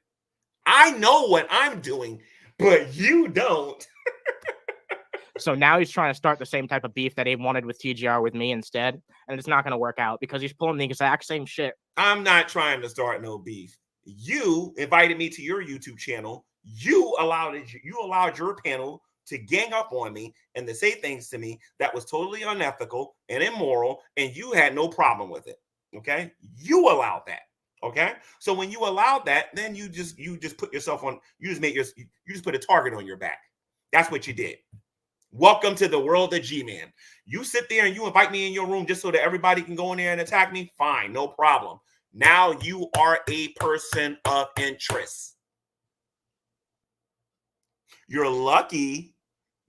I know what I'm doing, but you don't. So now he's trying to start the same type of beef that he wanted with TGR with me instead. And it's not going to work out because he's pulling the exact same shit. I'm not trying to start no beef. You invited me to your YouTube channel. You allowed your panel to gang up on me and to say things to me that was totally unethical and immoral, and you had no problem with it. Okay? You allowed that. Okay? So when you allowed that, then you just put yourself on, you just put a target on your back. That's what you did. Welcome to the world of G-Man. You sit there and you invite me in your room just so that everybody can go in there and attack me. Fine, no problem. Now you are a person of interest. You're lucky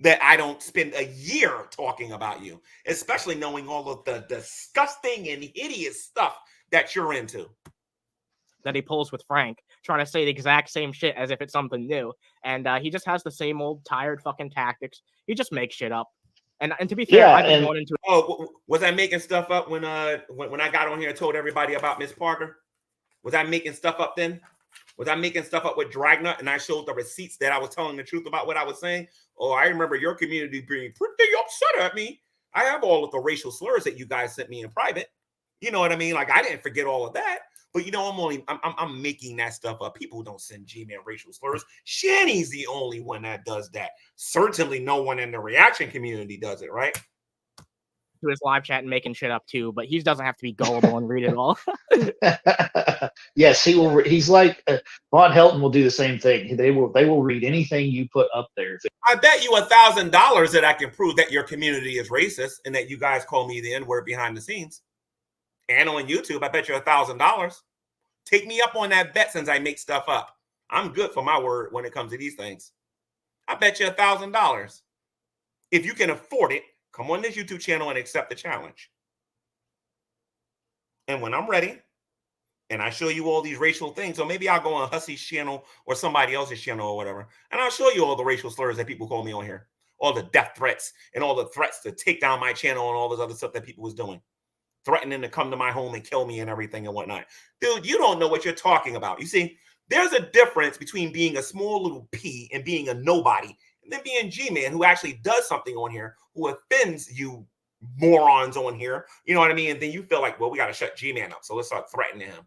that I don't spend a year talking about you, especially knowing all of the disgusting and hideous stuff that you're into. That he pulls with Frank, trying to say the exact same shit as if it's something new. And he just has the same old tired fucking tactics. He just makes shit up. And to be fair, I've been going into it. Oh, was I making stuff up when I got on here and told everybody about Miss Parker? Was I making stuff up then? Was I making stuff up with Dragnet and I showed the receipts that I was telling the truth about what I was saying? Oh, I remember your community being pretty upset at me. I have all of the racial slurs that you guys sent me in private. You know what I mean? Like, I didn't forget all of that. But, you know, I'm making that stuff up. People don't send G-Man racial slurs. Shanny's the only one that does that. Certainly no one in the reaction community does it, right? To his live chat and making shit up too, but he doesn't have to be gullible and read it all. Yes, he will. He's like Von Helton will do the same thing. They will read anything you put up there. I bet you $1,000 that I can prove that your community is racist and that you guys call me the N-word behind the scenes. And on YouTube, I bet you $1,000. Take me up on that bet since I make stuff up. I'm good for my word when it comes to these things. I bet you $1,000. If you can afford it, come on this YouTube channel and accept the challenge. And when I'm ready, and I show you all these racial things, so maybe I'll go on Hussey's channel or somebody else's channel or whatever, and I'll show you all the racial slurs that people call me on here, all the death threats and all the threats to take down my channel and all this other stuff that people was doing, threatening to come to my home and kill me and everything and whatnot. Dude, you don't know what you're talking about. You see, there's a difference between being a small little P and being a nobody, and then being G-Man who actually does something on here, who offends you morons on here. You know what I mean? And then you feel like, well, we got to shut G-Man up, so let's start threatening him.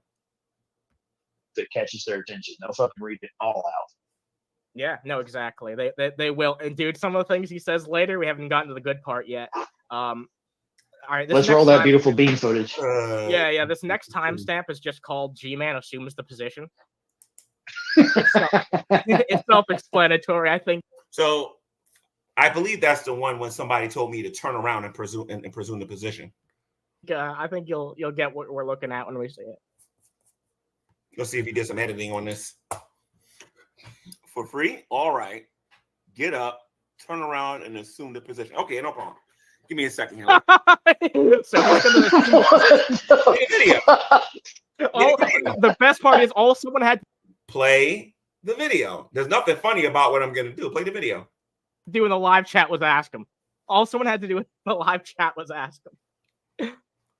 That catches their attention. They'll fucking read it all out. Yeah, no, exactly. They will. And dude, some of the things he says later, we haven't gotten to the good part yet. All right, let's roll that beautiful bean footage. Yeah. This next timestamp is just called G-Man assumes the position. It's self-explanatory, I think. So I believe that's the one when somebody told me to turn around and presume the position. Yeah, I think you'll get what we're looking at when we see it. Let's see if he did some editing on this. For free? All right. Get up, turn around, and assume the position. Okay, no problem. Give me a second here. So video. The best part is all someone had to play the video. There's nothing funny about what I'm going to do. Play the video. Do in the live chat was ask him. All someone had to do in the live chat was ask him.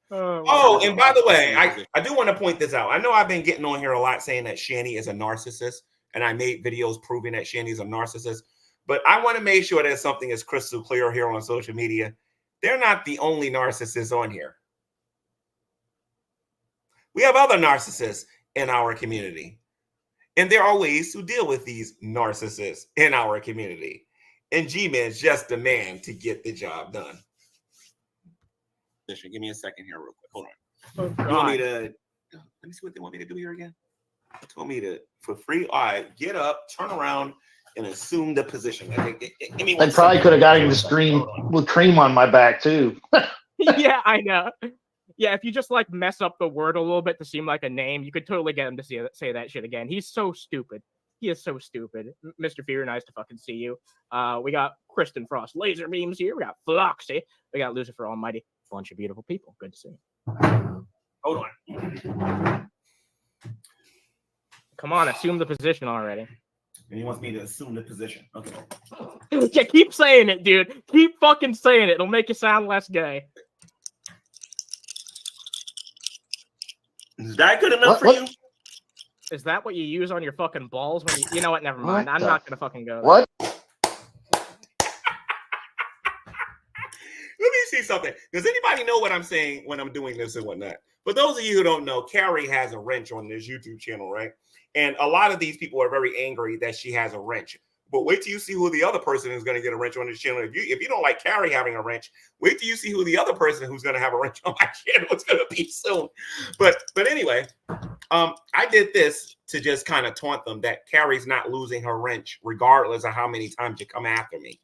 Oh, and by the way, I do want to point this out. I know I've been getting on here a lot saying that Shanny is a narcissist, and I made videos proving that Shanny's a narcissist. But I want to make sure that something is crystal clear here on social media. They're not the only narcissists on here. We have other narcissists in our community. And there are ways to deal with these narcissists in our community. And G-Man's just the man to get the job done. Give me a second here real quick. Hold on. Oh, you want me to, let me see what they want me to do here again. They told me to, for free, all right, get up, turn around, and assume the position. I probably could have got him to scream with cream on my back, too. Yeah, I know. Yeah, if you just like mess up the word a little bit to seem like a name, you could totally get him to say that shit again. He's so stupid. He is so stupid. Mr. Fear, nice to fucking see you. We got Kristen Frost laser beams here. We got Floxy. We got Lucifer Almighty. Bunch of beautiful people. Good to see you. Hold on. Come on, assume the position already. And he wants me to assume the position. Okay. Yeah, keep saying it, dude. Keep fucking saying it. It'll make you sound less gay. Is that good enough for you? Is that what you use on your fucking balls when you know what? Never mind. I'm not gonna fucking go there. What? Let me see something. Does anybody know what I'm saying when I'm doing this and whatnot? For those of you who don't know, Carrie has a wrench on this YouTube channel, right? And a lot of these people are very angry that she has a wrench. But wait till you see who the other person is going to get a wrench on this channel. If you don't like Carrie having a wrench, wait till you see who the other person who's going to have a wrench on my channel is going to be soon. But anyway, I did this to just kind of taunt them that Carrie's not losing her wrench regardless of how many times you come after me.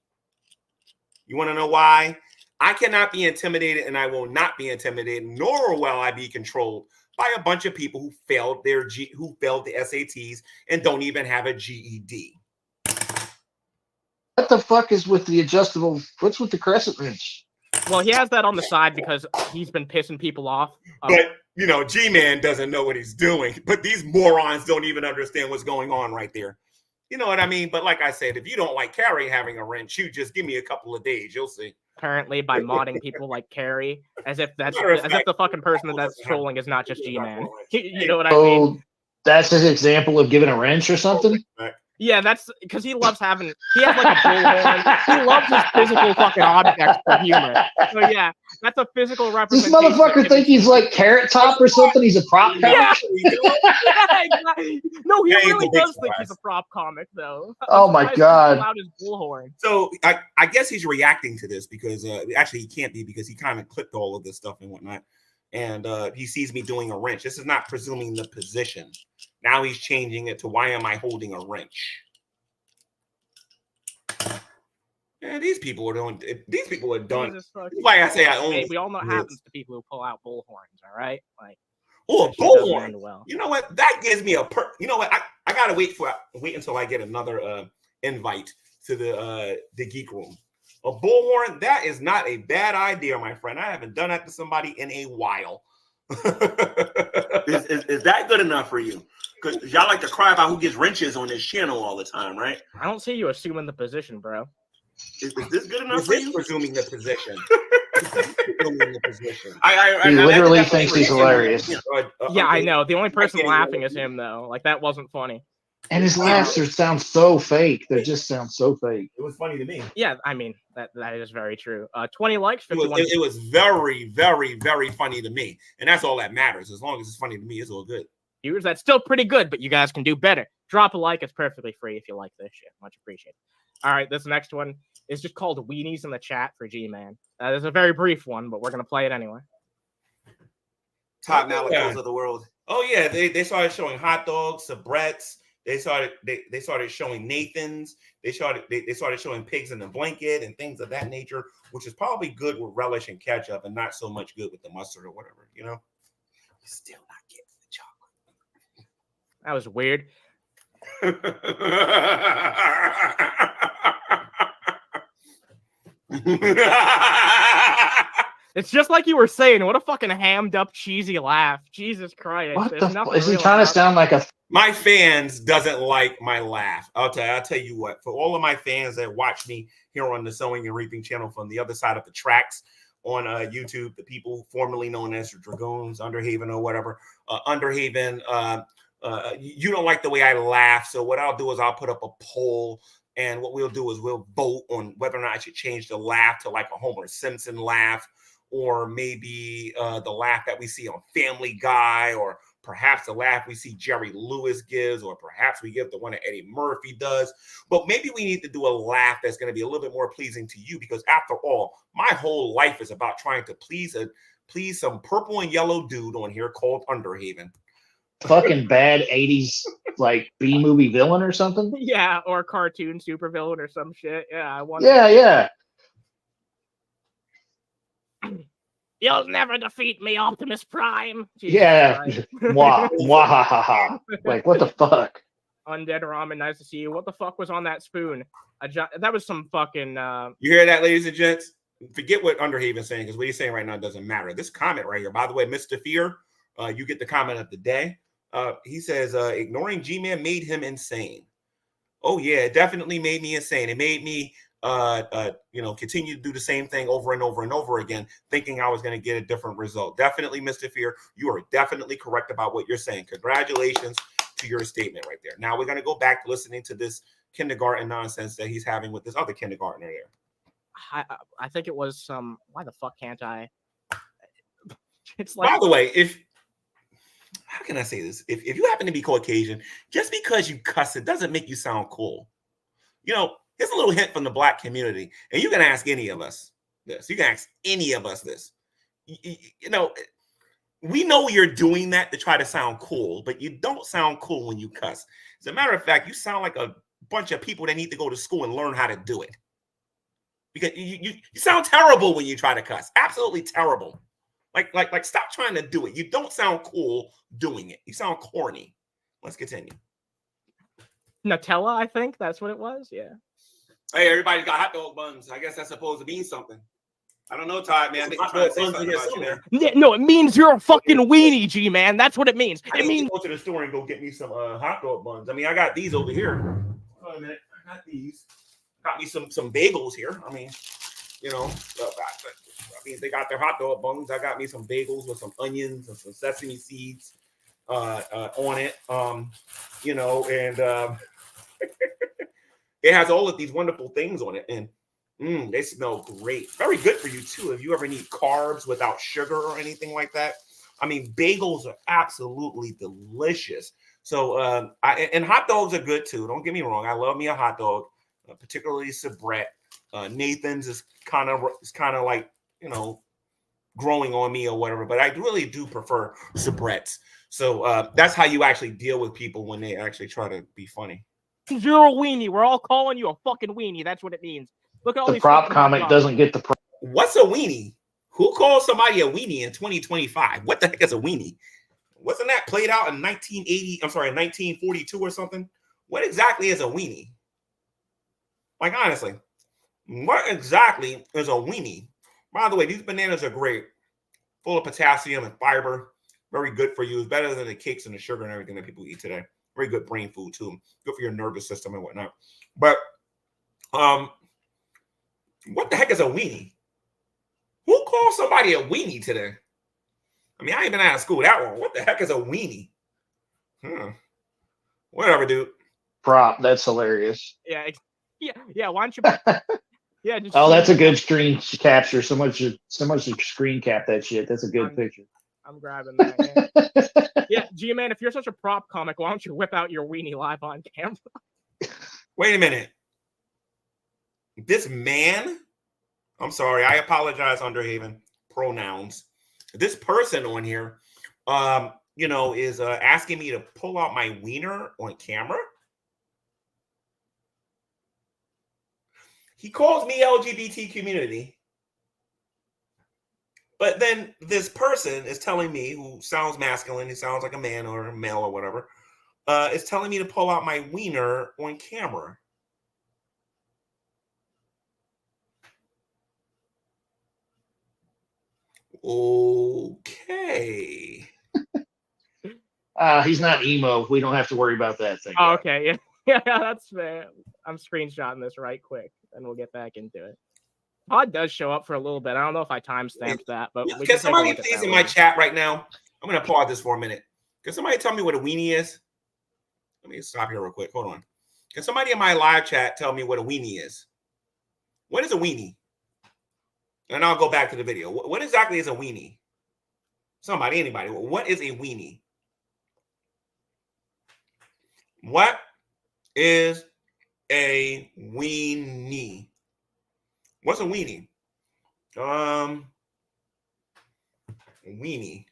You want to know why? I cannot be intimidated, and I will not be intimidated, nor will I be controlled by a bunch of people who failed the SATs and don't even have a GED. What the fuck is with the adjustable? What's with the crescent wrench? Well, he has that on the side because he's been pissing people off. But, G-Man doesn't know what he's doing. But these morons don't even understand what's going on right there. You know what I mean? But like I said, if you don't like Carrie having a wrench, you just give me a couple of days. You'll see. Apparently, by modding people like Carrie, as if the fucking person that's trolling is not just G-Man. You know what I mean? That's his example of giving a wrench or something? Yeah, that's because he loves having. He has like a bullhorn. He loves his physical fucking objects for humor. So yeah, that's a physical This representation. motherfucker think he's like Carrot Top or something? He's a prop comic? Yeah, exactly. No, he really does think he's a prop comic, though. Oh my god! Out his bullhorn. So I guess he's reacting to this because actually he can't be because he kind of clipped all of this stuff and whatnot, and he sees me doing a wrench. This is not presuming the position. Now he's changing it to why am I holding a wrench? Yeah, these people are doing. These people are done. That's why I say I only. Hey, we all know what happens to people who pull out bullhorns. All right, like. Oh, a bullhorn. Well. You know what? That gives me a You know what? I gotta wait until I get another invite to the geek room. A bullhorn. That is not a bad idea, my friend. I haven't done that to somebody in a while. Is that good enough for you? Because y'all like to cry about who gets wrenches on this channel all the time, right? I don't see you assuming the position, bro. Is this good enough for you? Presuming the position. He literally thinks he's hilarious. Yeah, I know. The only person laughing is him, though. Like, that wasn't funny. And his laughs sound so fake. They just sound so fake. It was funny to me. Yeah, I mean, that is very true. 20 likes, 51. It was very, very, very funny to me. And that's all that matters. As long as it's funny to me, it's all good. Viewers, that's still pretty good, but you guys can do better. Drop a like. It's perfectly free if you like this shit. Much appreciated. All right, this next one is just called Weenies in the Chat for G-Man. It's a very brief one, but we're going to play it anyway. Top Malicos of the world. Oh, yeah. They started showing hot dogs, sabrettes. They started showing Nathans. They started showing pigs in the blanket and things of that nature, which is probably good with relish and ketchup and not so much good with the mustard or whatever, you know? Still not getting the chocolate. That was weird. It's just like you were saying. What a fucking hammed up, cheesy laugh. Jesus Christ. What the fuck? Is he trying to sound like a... My fans doesn't like my laugh. I'll tell you what. For all of my fans that watch me here on the Sowing and Reaping channel from the other side of the tracks on YouTube, the people formerly known as the Dragoons, Underhaven or whatever, Underhaven, you don't like the way I laugh. So what I'll do is I'll put up a poll. And what we'll do is we'll vote on whether or not I should change the laugh to like a Homer Simpson laugh, or maybe the laugh that we see on Family Guy, or perhaps the laugh we see Jerry Lewis gives, or perhaps we give the one that Eddie Murphy does. But maybe we need to do a laugh that's going to be a little bit more pleasing to you, because after all, my whole life is about trying to please some purple and yellow dude on here called Underhaven. Fucking bad 80s like B-movie villain or something? Yeah, or a cartoon supervillain or some shit. Yeah, I want. Yeah. You'll never defeat me, Optimus Prime. Jesus ha ha. Like, what the fuck? Undead Ramen, nice to see you. What the fuck was on that spoon? That was some fucking... You hear that, ladies and gents? Forget what Underhaven's saying, because what he's saying right now doesn't matter. This comment right here, by the way, Mr. Fear, you get the comment of the day. He says, ignoring G-Man made him insane. Oh yeah, it definitely made me insane. It made me continue to do the same thing over and over and over again, thinking I was going to get a different result. Definitely, Mr. Fear, you are definitely correct about what you're saying. Congratulations to your statement right there. Now we're going to go back to listening to this kindergarten nonsense that he's having with this other kindergartner there. I think it was some. Why the fuck can't I? It's By the way, how can I say this? If you happen to be Caucasian, just because you cuss, it doesn't make you sound cool. You know, here's a little hint from the Black community, and you can ask any of us this. You can ask any of us this. You know, we know you're doing that to try to sound cool, but you don't sound cool when you cuss. As a matter of fact, you sound like a bunch of people that need to go to school and learn how to do it. Because you sound terrible when you try to cuss. Absolutely terrible. Like, stop trying to do it. You don't sound cool doing it. You sound corny. Let's continue. Nutella, I think that's what it was. Yeah. Hey, everybody got hot dog buns. I guess that's supposed to mean something. I don't know, Todd, man. I think you're trying to say something about you, man. No, it means you're a fucking weenie, G-Man. That's what it means. It means go to the store and go get me some hot dog buns. I mean, I got these over here. Wait a minute. I got these. Got me some bagels here. I mean, you know, they got their hot dog buns. I got me some bagels with some onions and some sesame seeds on it. You know, and it has all of these wonderful things on it, and they smell great. Very good for you too. If you ever need carbs without sugar or anything like that. I mean, bagels are absolutely delicious. So, and hot dogs are good too. Don't get me wrong. I love me a hot dog, particularly Sabrett. Nathan's is kind of like, you know, growing on me or whatever. But I really do prefer Sabretts. So that's how you actually deal with people when they actually try to be funny. You're a weenie. We're all calling you a fucking weenie. That's what it means. Look at all the these prop comic doesn't get the prop. What's a weenie? Who calls somebody a weenie in 2025? What the heck is a weenie? Wasn't that played out in 1942 or something? What exactly is a weenie? Like, honestly, what exactly is a weenie? By the way, these bananas are great, full of potassium and fiber. Very good for you. It's better than the cakes and the sugar and everything that people eat today. Very good brain food too. Good for your nervous system and whatnot. But what the heck is a weenie? Who calls somebody a weenie today? I mean, I ain't been out of school that long. What the heck is a weenie? Whatever, dude. Prop. That's hilarious. Yeah. Why don't you? Yeah. That's a good screen capture. So much to screen cap that shit. That's a good picture. I'm grabbing that. Yeah, G-Man, if you're such a prop comic, why don't you whip out your weenie live on camera? Wait a minute. This man, I'm sorry, I apologize, Underhaven, pronouns. This person on here, is asking me to pull out my wiener on camera. He calls me LGBT community. But then this person is telling me, who sounds masculine, he sounds like a man or a male or whatever, is telling me to pull out my wiener on camera. Okay. He's not emo. We don't have to worry about that thing. Oh, okay. Yeah, that's fair. I'm screenshotting this right quick, and we'll get back into it. Todd does show up for a little bit. I don't know if I timestamped that, but yeah, can somebody please in my chat right now? I'm going to pause this for a minute. Can somebody tell me what a weenie is? Let me stop here real quick. Hold on. Can somebody in my live chat tell me what a weenie is? What is a weenie? And I'll go back to the video. What exactly is a weenie? Somebody, anybody. What is a weenie? What is a weenie? What's a weenie? Weenie.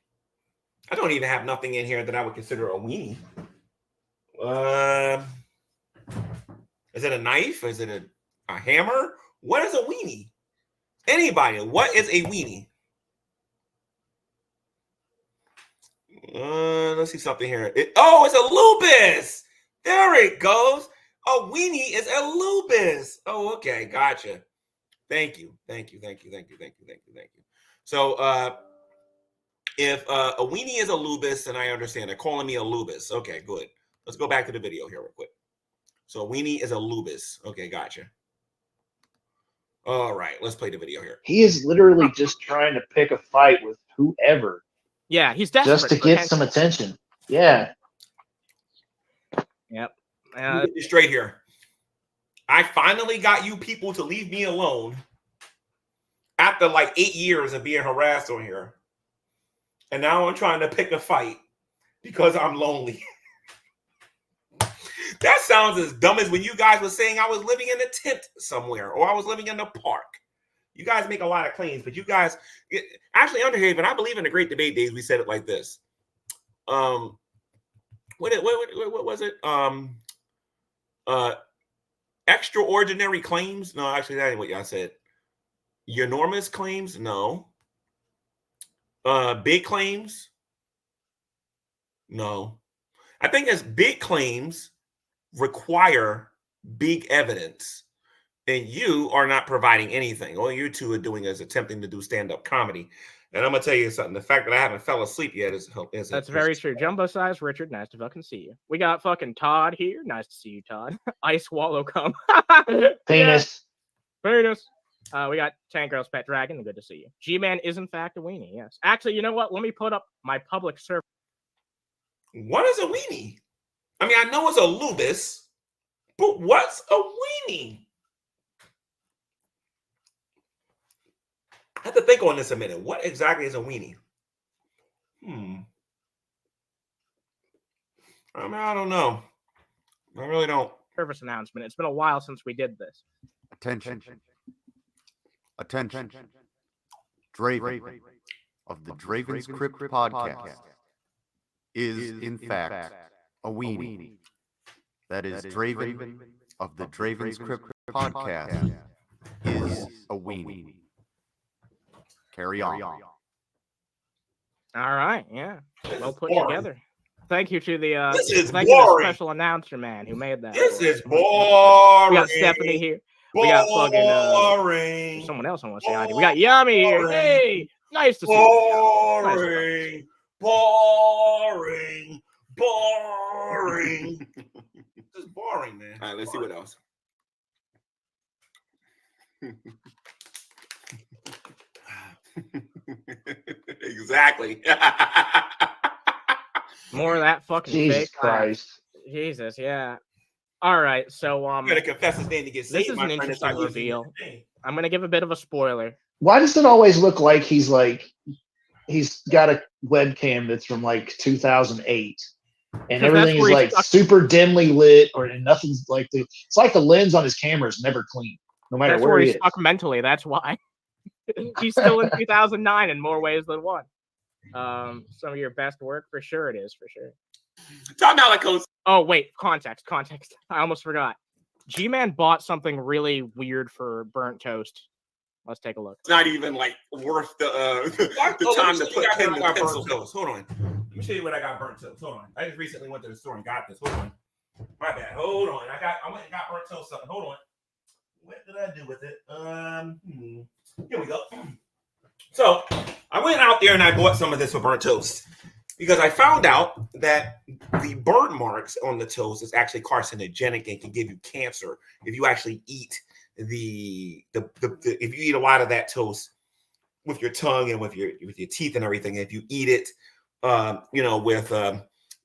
I don't even have nothing in here that I would consider a weenie. Is it a knife? Is it a hammer? What is a weenie? Anybody, what is a weenie? Let's see something here. It's a lupus. There it goes. A weenie is a lupus. Oh, okay, gotcha. Thank you. So, If a weenie is a lubus, and I understand they're calling me a lubus. Okay, good. Let's go back to the video here real quick. So a weenie is a lubus. Okay, gotcha. All right, let's play the video here. He is literally just trying to pick a fight with whoever. Yeah, he's desperate just to for get some attention. Yeah. Yep. Let me get this straight here. I finally got you people to leave me alone after like 8 years of being harassed on here. And now I'm trying to pick a fight because I'm lonely. That sounds as dumb as when you guys were saying I was living in a tent somewhere or I was living in the park. You guys make a lot of claims, but you guys actually, Underhaven, I believe in the Great Debate Days, we said it like this. What was it? Extraordinary claims? No, actually, that ain't what y'all said. Enormous claims? No. Big claims? No. I think as big claims require big evidence, and you are not providing anything. All you two are doing is attempting to do stand-up comedy. And I'm gonna tell you something. The fact that I haven't fell asleep yet is that's very true. Jumbo size Richard, nice to fucking see you. We got fucking Todd here. Nice to see you, Todd. Ice Wallow come. Penis. Yeah. Penis. We got Tank Girl's Pet Dragon. Good to see you. G-Man is in fact a weenie. Yes. Actually, you know what? Let me put up my public server. What is a weenie? I mean, I know it's a lubus, but what's a weenie? I have to think on this a minute. What exactly is a weenie? I mean, I don't know. I really don't. Service announcement. It's been a while since we did this. Attention. Draven of the Draven's Crypt podcast is in fact a weenie. That is Draven of the Draven's Crypt podcast is a weenie. Carry on. All right, yeah. Well put together. Thank you to the special announcer man who made that. This is boring. We got Stephanie here. We got fucking someone else I want to say hi to. We got Yummy here. Hey, nice to see you. Boring. Boring. Boring. This is boring, man. All right, let's see what else. Exactly. More of that fucking Jesus fake Christ. Jesus, yeah. All right, so I'm gonna confess his name to get saved. This is an interesting reveal. I'm gonna give a bit of a spoiler. Why does it always look like he's got a webcam that's from like 2008 and everything is like super dimly lit and nothing's like it's like the lens on his camera is never clean, no matter where he's stuck mentally. That's why. He's still in 2009 in more ways than one. Some of your best work for sure. It is for sure. Tom Malikos. Oh wait, context. I almost forgot. G-Man bought something really weird for burnt toast. Let's take a look. It's not even like worth the time to put pen to pencil toast. Hold on. Let me show you what I got burnt toast. Hold on. I just recently went to the store and got this. Hold on. My bad. Hold on. I went and got burnt toast something. Hold on. What did I do with it? Here we go. So I went out there and I bought some of this for burnt toast because I found out that the burn marks on the toast is actually carcinogenic and can give you cancer if you actually eat the if you eat a lot of that toast with your tongue and with your teeth and everything. If you eat it, and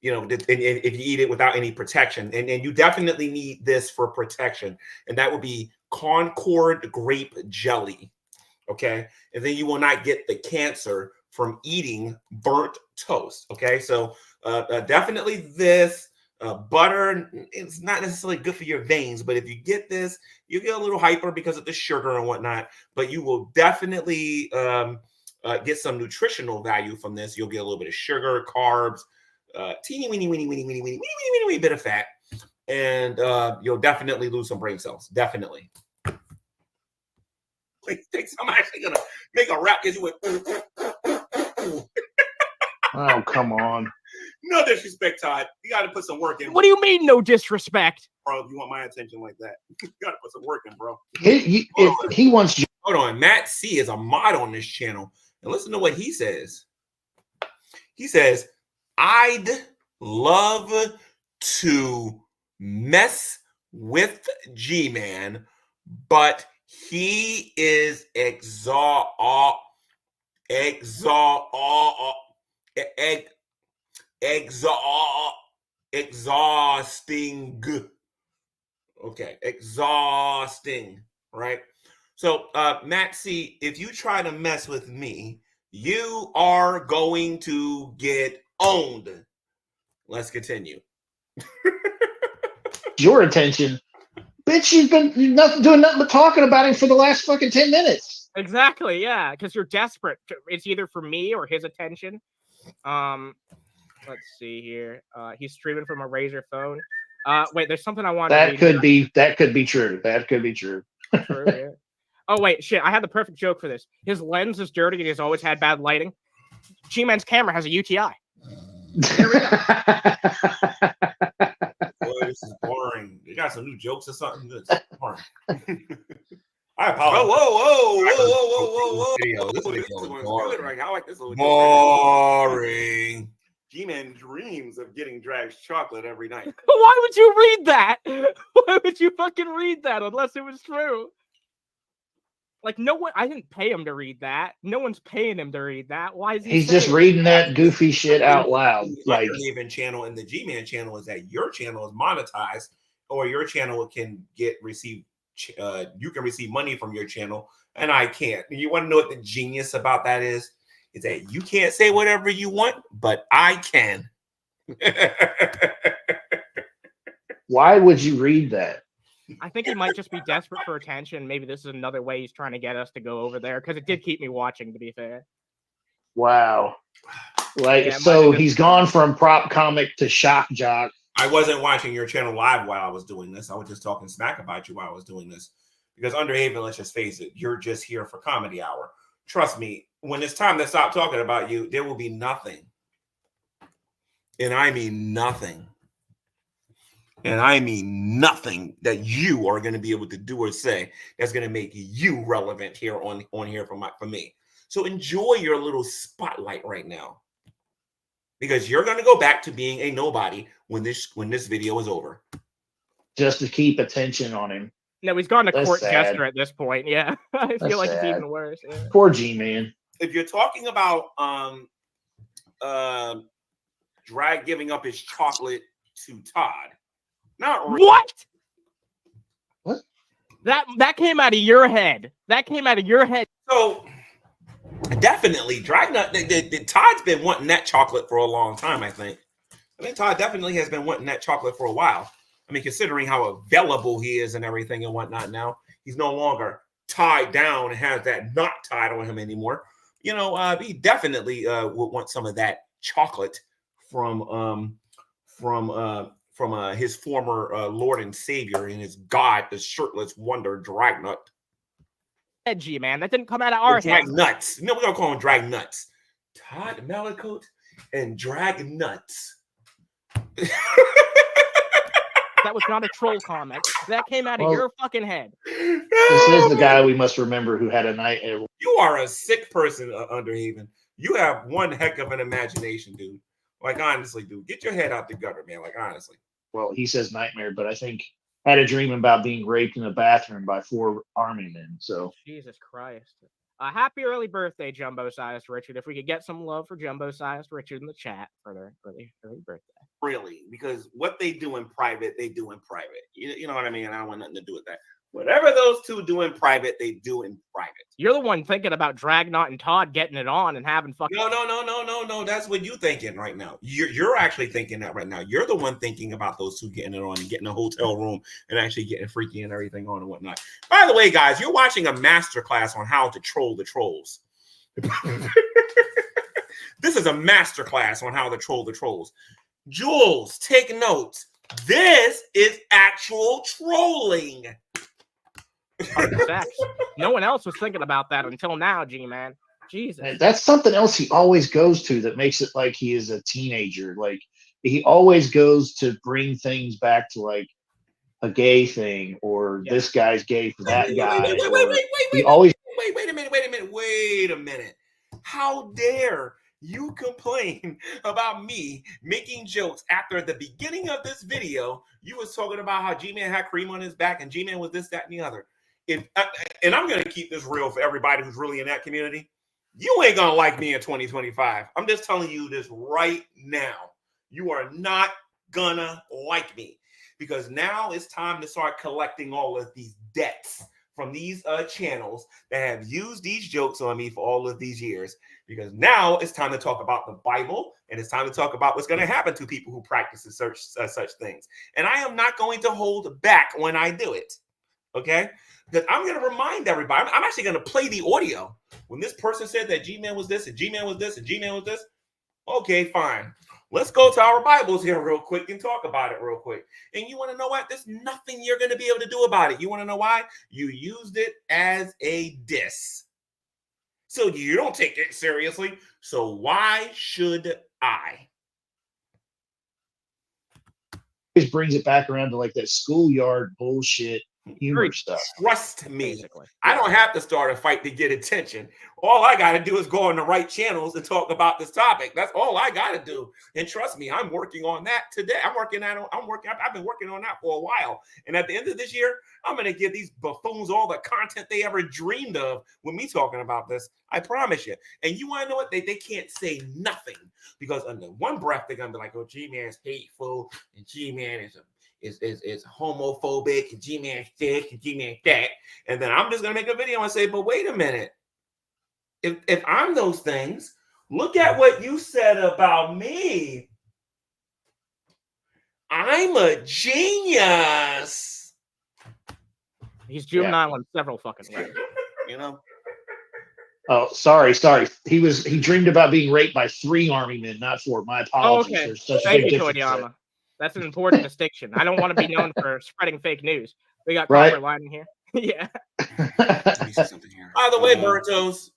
if you eat it without any protection, and you definitely need this for protection, and that would be Concord grape jelly. Okay, and then you will not get the cancer from eating burnt toast. Okay, so definitely this butter. It's not necessarily good for your veins, but if you get this, you get a little hyper because of the sugar and whatnot. But you will definitely get some nutritional value from this. You'll get a little bit of sugar, carbs, teeny weeny bit of fat, and you'll definitely lose some brain cells. Definitely. I'm actually gonna make a rap because you went. Oh, come on. No disrespect, Todd. You got to put some work in. What do you mean, no disrespect? Bro, if you want my attention like that, you got to put some work in, bro. If he wants... Hold on. Matt C is a mod on this channel. And listen to what he says. He says, I'd love to mess with G-Man, but he is exhausting. Okay, exhausting, right? So, Matt C, if you try to mess with me, you are going to get owned. Let's continue. Your attention. Bitch, you've been doing nothing but talking about him for the last fucking 10 minutes. Exactly, yeah, because you're desperate. It's either for me or his attention. Let's see here. He's streaming from a Razer phone. Wait, there's something I wanted to read. That could be true. That could be true. True, yeah. Oh, wait, shit. I had the perfect joke for this. His lens is dirty and he's always had bad lighting. G-Man's camera has a UTI. There we go. Boy, this is boring. You got some new jokes or something? This is boring. I apologize. Whoa. This This video is one's boring. good right now. I like this little Boring. G-Man dreams of getting Drag's chocolate every night. Why would you read that? Why would you fucking read that unless it was true? Like, no one, I didn't pay him to read that. No one's paying him to read that. Why is he He's just reading that goofy shit out loud. The Like, Underhaven channel and the G-Man channel is that your channel is monetized, or your channel can receive money from your channel, and I can't. And you want to know what the genius about that is? Is that you can't say whatever you want, but I can. why would you read that? I think he might just be desperate for attention. Maybe this is another way he's trying to get us to go over there, because it did keep me watching, to be fair. Wow. Like, Yeah, so he's gone from prop comic to shock jock. I wasn't watching your channel live while I was doing this. I was just talking smack about you while I was doing this. Because Underhaven, let's just face it, you're just here for comedy hour. Trust me, when it's time to stop talking about you, there will be nothing. And I mean nothing. And I mean nothing that you are going to be able to do or say that's going to make you relevant here on here for me. So enjoy your little spotlight right now, because you're going to go back to being a nobody when this video is over. Just to keep attention on him. No, he's gone to That's court sad. jester at this point. Yeah, I feel like sad. it's even worse. Yeah. Poor G-Man. If you're talking about Drag giving up his chocolate to Todd, not really. What? That came out of your head. That came out of your head. So definitely, Dragnut. Todd's been wanting that chocolate for a long time. I think Todd definitely has been wanting that chocolate for a while. I mean, considering how available he is and everything and whatnot now, he's no longer tied down and has that knot tied on him anymore. You know, he definitely would want some of that chocolate from his former Lord and Savior and his God, the shirtless wonder Dragnut. Edgy, man. That didn't come out of our head. Dragnuts. No, we're gonna call him Dragnuts. Todd Malicote and Dragnuts. That was not a troll comment. That came out of your fucking head. This is the guy we must remember who had a night. You are a sick person, Underhaven. You have one heck of an imagination, dude. Like, honestly, dude, get your head out the gutter, man. Like, honestly. Well, he says nightmare, but I think had a dream about being raped in a bathroom by 4 army men. So Jesus Christ. Happy early birthday, Jumbo-sized Richard. If we could get some love for Jumbo-sized Richard in the chat for their early birthday. Really, because what they do in private, they do in private. You know what I mean? I don't want nothing to do with that. Whatever those two do in private, they do in private. You're the one thinking about Dragnut and Todd getting it on and having fucking. No. That's what you're thinking right now. You're actually thinking that right now. You're the one thinking about those two getting it on and getting a hotel room and actually getting freaky and everything on and whatnot. By the way, guys, you're watching a masterclass on how to troll the trolls. This is a masterclass on how to troll the trolls. Jules, take notes. This is actual trolling. No one else was thinking about that until now, G-Man. Jesus. That's something else he always goes to that makes it like he is a teenager. Like, he always goes to bring things back to like a gay thing, or this guy's gay for that guy. Wait a minute. How dare you complain about me making jokes after the beginning of this video. You was talking about how G-Man had cream on his back and G-Man was this, that, and the other. And I'm going to keep this real for everybody who's really in that community. You ain't going to like me in 2025. I'm just telling you this right now. You are not going to like me, because now it's time to start collecting all of these debts from these channels that have used these jokes on me for all of these years. Because now it's time to talk about the Bible, and it's time to talk about what's going to happen to people who practice such things. And I am not going to hold back when I do it. Okay? Because I'm going to remind everybody. I'm actually going to play the audio. When this person said that G-Man was this, and G-Man was this, and G-Man was this, okay, fine. Let's go to our Bibles here real quick and talk about it real quick. And you want to know what? There's nothing you're going to be able to do about it. You want to know why? You used it as a diss. So you don't take it seriously. So why should I? It brings it back around to like that schoolyard bullshit humor stuff. Trust me, Basically. I don't have to start a fight to get attention. All I got to do is go on the right channels and talk about this topic. That's all I got to do. And trust me, I'm working on that today. I've been working on that for a while. And at the end of this year, I'm going to give these buffoons all the content they ever dreamed of with me talking about this. I promise you. And you want to know what? They can't say nothing, because under one breath, they're going to be like, oh, G-Man's hateful, and G-Man is homophobic, and G-Man's this, and G-Man's that. And then I'm just going to make a video and say, but wait a minute. If I'm those things, look at what you said about me. I'm a genius. He's juvenile in several fucking ways. You know? Oh, sorry. He dreamed about being raped by 3 army men, not 4. My apologies. Okay. There's such a Thank big you, difference there. Toyama. That's an important distinction. I don't want to be known for spreading fake news. We got Right. Copper lining here. Yeah. Let me see something here. By the way, Burritos.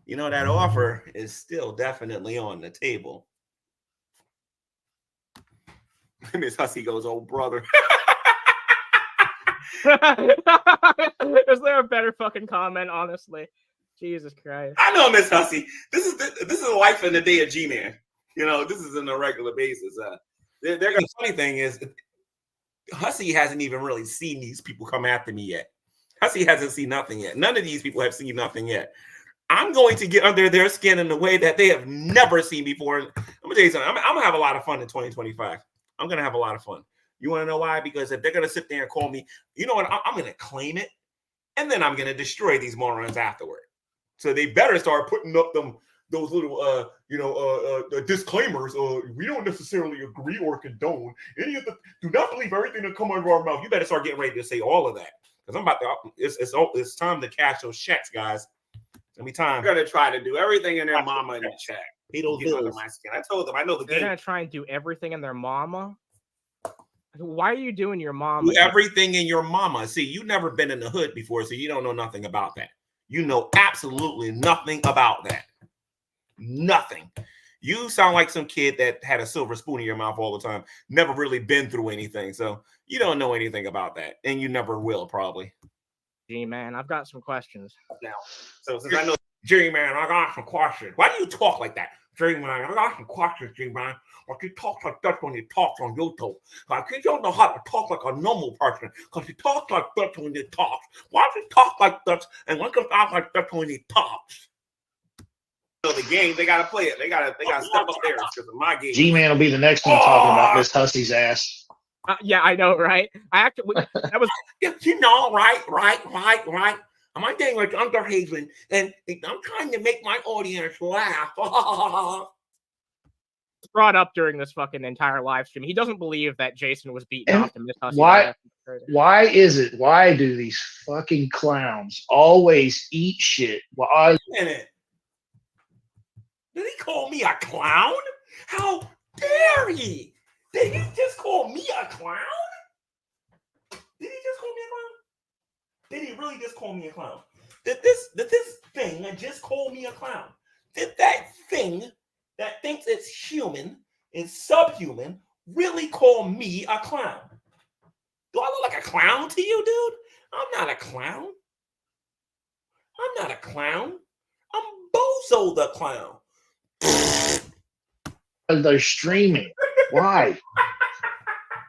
You know, that offer is still definitely on the table. Miss Hussey goes, oh, brother. Is there a better fucking comment, honestly? Jesus Christ. I know, Miss Hussey. This is the life in the day of G-Man. You know, this is on a regular basis. The funny thing is, Hussey hasn't even really seen these people come after me yet. Hussey hasn't seen nothing yet. None of these people have seen nothing yet. I'm going to get under their skin in a way that they have never seen before. I'm going to tell you something. I'm going to have a lot of fun in 2025. I'm going to have a lot of fun. You want to know why? Because if they're going to sit there and call me, you know what? I'm going to claim it, and then I'm going to destroy these morons afterward. So they better start putting up those little disclaimers. We don't necessarily agree or condone any of the. Do not believe everything that comes out of our mouth. You better start getting ready to say all of that, because I'm about to. It's time to cash those checks, guys. Let me time. They're gonna try to do everything in their mama in the chat. Pay those Get under bills. my skin. I told them I know the They're game. gonna try and do everything in their mama. Why are you doing your mama? Do everything in your mama. See, you've never been in the hood before, so you don't know nothing about that. You know absolutely nothing about that. Nothing. You sound like some kid that had a silver spoon in your mouth all the time. Never really been through anything, so you don't know anything about that, and you never will probably. G-Man, I've got some questions. Now, so since I know G-Man, I got some questions. Why do you talk like that? G-Man, I got some questions, G-Man. Like you talk like that when you talk on YouTube. Like you don't know how to talk like a normal person, because you talk like that when you talk. Why do you talk like that and when you talk like that when you talk? So the game, they gotta play it. They gotta step up theirs because of my game. G-Man will be the next one talking about Miss Hussey's ass. Yeah, I know, right? That was You know, right. I'm getting like Underhaven, and I'm trying to make my audience laugh. brought up during this fucking entire live stream. He doesn't believe that Jason was beaten And off to Miss Hussey. Why do these fucking clowns always eat shit? Wait a minute. Did he call me a clown? How dare he? Did he just call me a clown? Did he just call me a clown? Did he really just call me a clown? Did this thing just call me a clown? Did that thing that thinks it's human, is subhuman, really call me a clown? Do I look like a clown to you, dude? I'm not a clown. I'm not a clown. I'm also the clown. They're streaming. Why?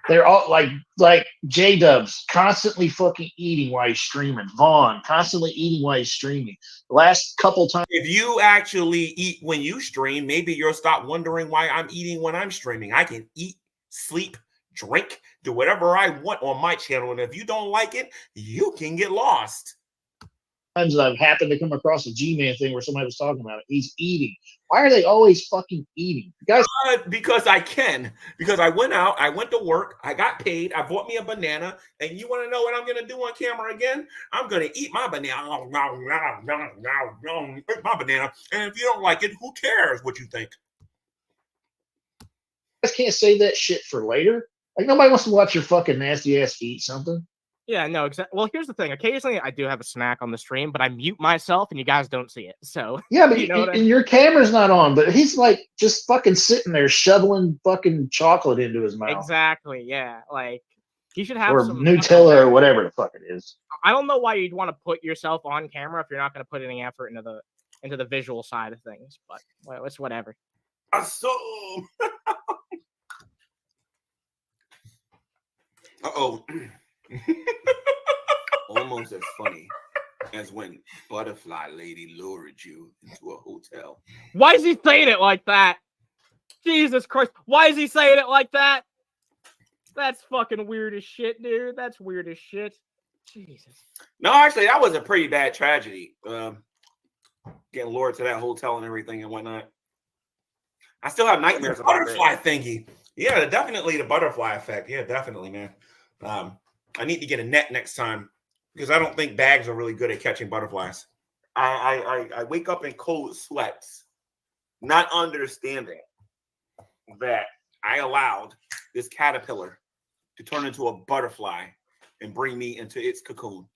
They're all like J-Dubs constantly fucking eating while he's streaming. Vaughn constantly eating while he's streaming. The last couple times. If you actually eat when you stream, maybe you'll stop wondering why I'm eating when I'm streaming. I can eat, sleep, drink, do whatever I want on my channel. And if you don't like it, you can get lost. Times that I've happened to come across a G-Man thing where somebody was talking about it. He's eating. Why are they always fucking eating? Guys, because I can. Because I went out, I went to work, I got paid, I bought me a banana, and you want to know what I'm going to do on camera again? I'm going to eat my banana. Eat my banana. And if you don't like it, who cares what you think? guys can't save that shit for later. Like nobody wants to watch your fucking nasty ass eat something. Yeah, no, exactly. Well, here's the thing. Occasionally, I do have a snack on the stream, but I mute myself, and you guys don't see it. So Yeah, but you know what I and mean? your camera's not on. But he's like just fucking sitting there shoveling fucking chocolate into his mouth. Exactly. Yeah, like he should have Or some Nutella or whatever the fuck it is. I don't know why you'd want to put yourself on camera if you're not going to put any effort into the visual side of things. But well, it's whatever. So, uh-oh. Almost as funny as when Butterfly Lady lured you into a hotel. Why is he saying it like that? Jesus Christ. Why is he saying it like that? That's fucking weird as shit, dude. That's weird as shit. Jesus. No, actually, that was a pretty bad tragedy. Getting lured to that hotel and everything and whatnot. I still have nightmares about butterfly thingy. Yeah, definitely the butterfly effect. Yeah, definitely, man. I need to get a net next time because I don't think bags are really good at catching butterflies. I wake up in cold sweats, not understanding that I allowed this caterpillar to turn into a butterfly and bring me into its cocoon.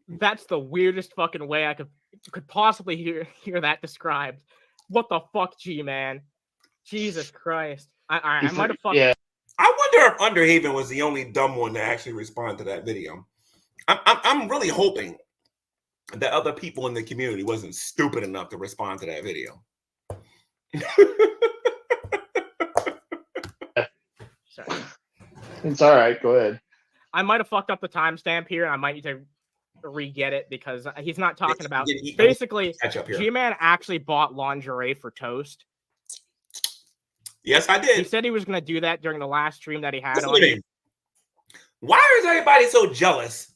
That's the weirdest fucking way I could possibly hear that described. What the fuck, G-Man? Jesus Christ. I might have fucking... Yeah. I wonder if Underhaven was the only dumb one to actually respond to that video. I'm really hoping that other people in the community wasn't stupid enough to respond to that video. Sorry. It's all right. Go ahead. I might have fucked up the timestamp here. I might need to re-get it because he's not talking about... Basically, G-Man actually bought lingerie for Toast. Yes, I did. He said he was going to do that during the last stream that he had on. Why is everybody so jealous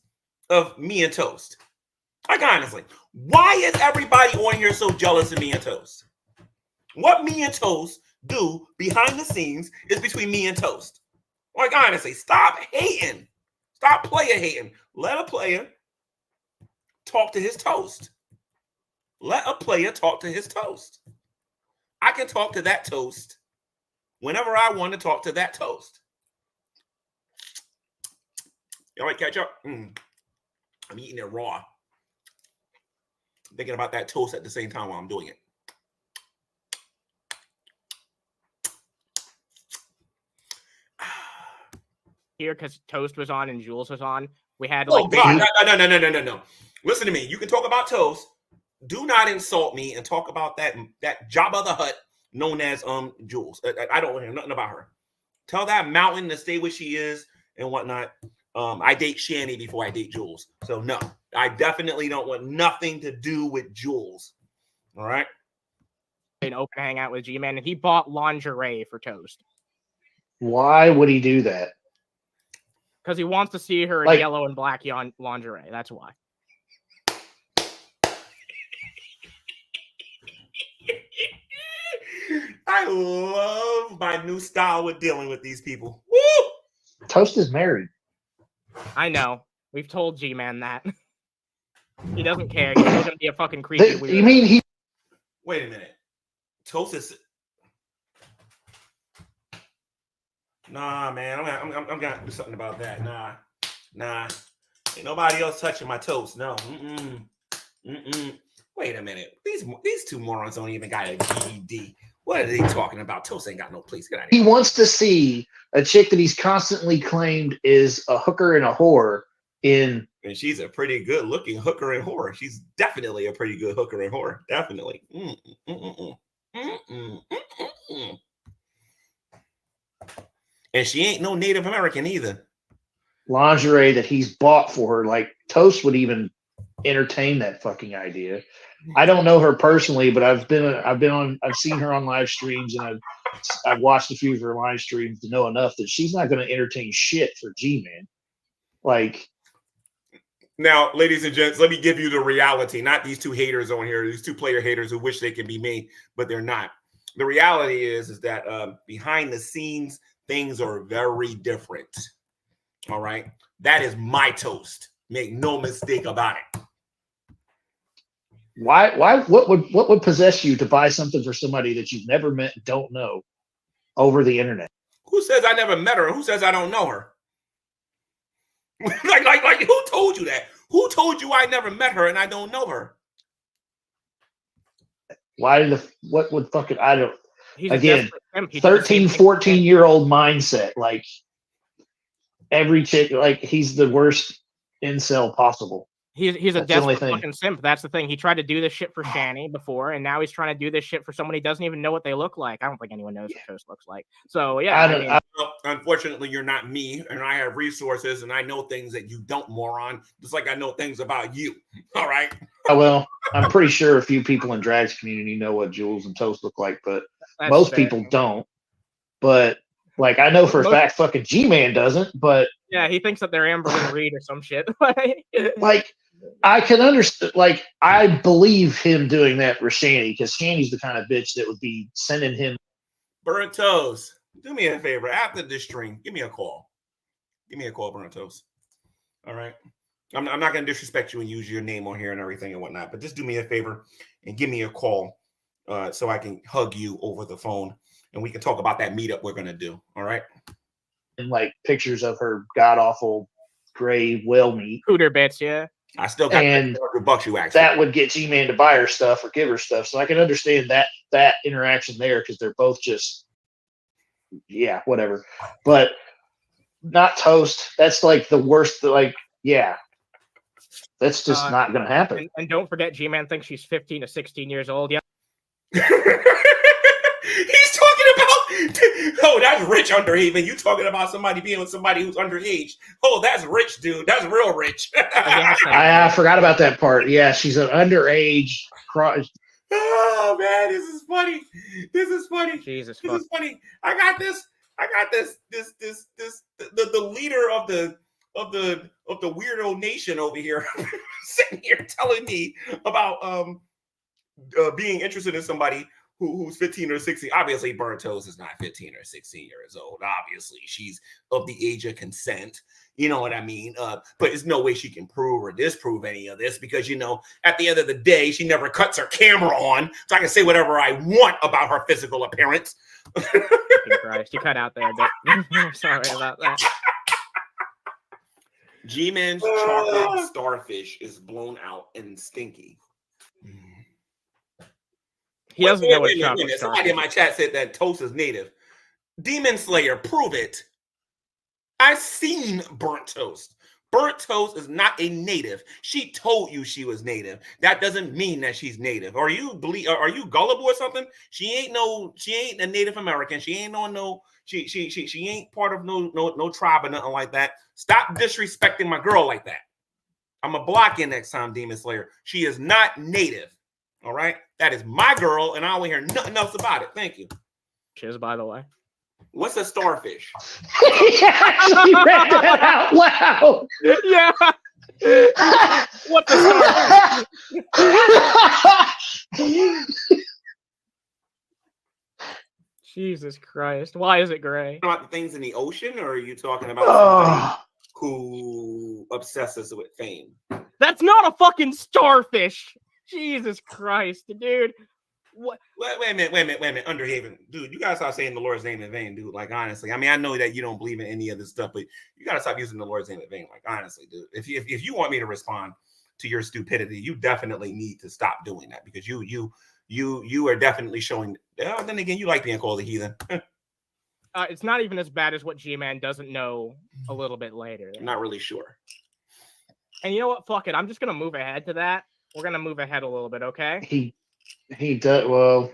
of me and Toast? Like, honestly, why is everybody on here so jealous of me and Toast? What me and Toast do behind the scenes is between me and Toast. Like, honestly, stop hating. Stop player hating. Let a player talk to his toast. Let a player talk to his toast. I can talk to that toast whenever I want to talk to that toast. All right, catch up. I'm eating it raw. I'm thinking about that toast at the same time while I'm doing it. Here, because Toast was on and Jules was on, we had like... No. Listen to me. You can talk about Toast. Do not insult me and talk about that Jabba the Hutt known as Jules. I don't want to hear nothing about her. Tell that mountain to stay where she is and whatnot. I date Shani before I date Jules. So no, I definitely don't want nothing to do with Jules. All right. An open hangout with G-Man, and he bought lingerie for Toast. Why would he do that? Because he wants to see her in yellow and black lingerie. That's why. I love my new style with dealing with these people. Woo! Toast is married. I know. We've told G-Man that. He doesn't care. He's still gonna be a fucking creepy weirdo. You mean he... Wait a minute. Toast is... Nah, man. I'm gonna do something about that. Nah. Ain't nobody else touching my toast. No. Wait a minute. These two morons don't even got a GED. What are they talking about? Toast ain't got no place. Get out of here. He wants to see a chick that he's constantly claimed is a hooker and a whore in. And she's a pretty good looking hooker in horror. She's definitely a pretty good hooker in horror. Definitely. And she ain't no Native American either. Lingerie that he's bought for her. Like Toast would even entertain that fucking idea. I don't know her personally, but I've seen her on live streams, and I've watched a few of her live streams to know enough that she's not going to entertain shit for G-Man. Like, now, ladies and gents, let me give you the reality. Not these two haters on here, these two player haters who wish they could be me, but they're not. The reality is that behind the scenes, things are very different. All right, that is my Toast. Make no mistake about it. Why? What would possess you to buy something for somebody that you've never met, and don't know, over the internet? Who says I never met her? Who says I don't know her? like, who told you that? Who told you I never met her and I don't know her? What would fucking, I don't, He's again, 13, 14-year-old mindset. Like, every chick, like, he's the worst incel possible. He's a desperate fucking simp. That's the thing. He tried to do this shit for Shani before, and now he's trying to do this shit for someone he doesn't even know what they look like. I don't think anyone knows what Toast looks like. So yeah, well, unfortunately, you're not me, and I have resources, and I know things that you don't, moron. Just like I know things about you. All right. Well, I'm pretty sure a few people in Drag's community know what Jules and Toast look like, but most people don't. But like, I know for a fact, fucking G-Man doesn't. But yeah, he thinks that they're Amber and Reed or some shit. Like, I can understand. Like, I believe him doing that for Shani, because Shani's the kind of bitch that would be sending him. Burnt Toast, do me a favor. After this stream, give me a call. Give me a call, Burnt Toast. All right. I'm not going to disrespect you and use your name on here and everything and whatnot, but just do me a favor and give me a call so I can hug you over the phone and we can talk about that meetup we're going to do. All right. And like pictures of her god awful gray whale meat. Hooter bits, yeah. I still got $100 you actually. That would get G-Man to buy her stuff or give her stuff. So I can understand that interaction there, because they're both just, yeah, whatever. But not Toast. That's like the worst. Like, yeah. That's just not going to happen. And don't forget, G-Man thinks she's 15 to 16 years old. Yeah. He's talking about, oh, that's rich, Underhaven. You talking about somebody being with somebody who's underage. Oh, that's rich, dude. That's real rich. I forgot about that part. Yeah, she's an underage. Oh, man, this is funny. This is funny. Jesus, this is funny. I got this. The leader of the weirdo nation over here sitting here telling me about being interested in somebody who's 15 or 16. Obviously, Burnt Toast is not 15 or 16 years old. Obviously, she's of the age of consent. You know what I mean? But there's no way she can prove or disprove any of this, because, you know, at the end of the day, she never cuts her camera on, so I can say whatever I want about her physical appearance. Christ, you cut out there, but sorry about that. G-Man's chocolate starfish is blown out and stinky. He doesn't know what chocolate starfish. Somebody in my chat said that Toast is native. Demon Slayer, prove it. I've seen Burnt Toast. Burnt Toast is not a native. She told you she was native. That doesn't mean that she's native. Are you gullible or something? She ain't a Native American. She ain't she ain't part of no tribe or nothing like that. Stop disrespecting my girl like that. I'm gonna block you next time, Demon Slayer. She is not native. All right, that is my girl, and I don't want to hear nothing else about it. Thank you. Cheers, by the way. What's a starfish? He actually read that out loud. Yeah. What's a starfish? Jesus Christ. Why is it gray? About the things in the ocean, or are you talking about somebody who obsesses with fame? That's not a fucking starfish. Jesus Christ, dude. What? Wait a minute, Underhaven, dude. You gotta stop saying the Lord's name in vain, dude. Like, honestly, I mean, I know that you don't believe in any of this stuff, but you gotta stop using the Lord's name in vain. Like, honestly, dude. If you want me to respond to your stupidity, you definitely need to stop doing that, because you are definitely showing. Then again, you like being called a heathen. It's not even as bad as what G-Man doesn't know a little bit later. I'm not really sure. And you know what? Fuck it. I'm just gonna move ahead to that. We're gonna move ahead a little bit, okay? He does well.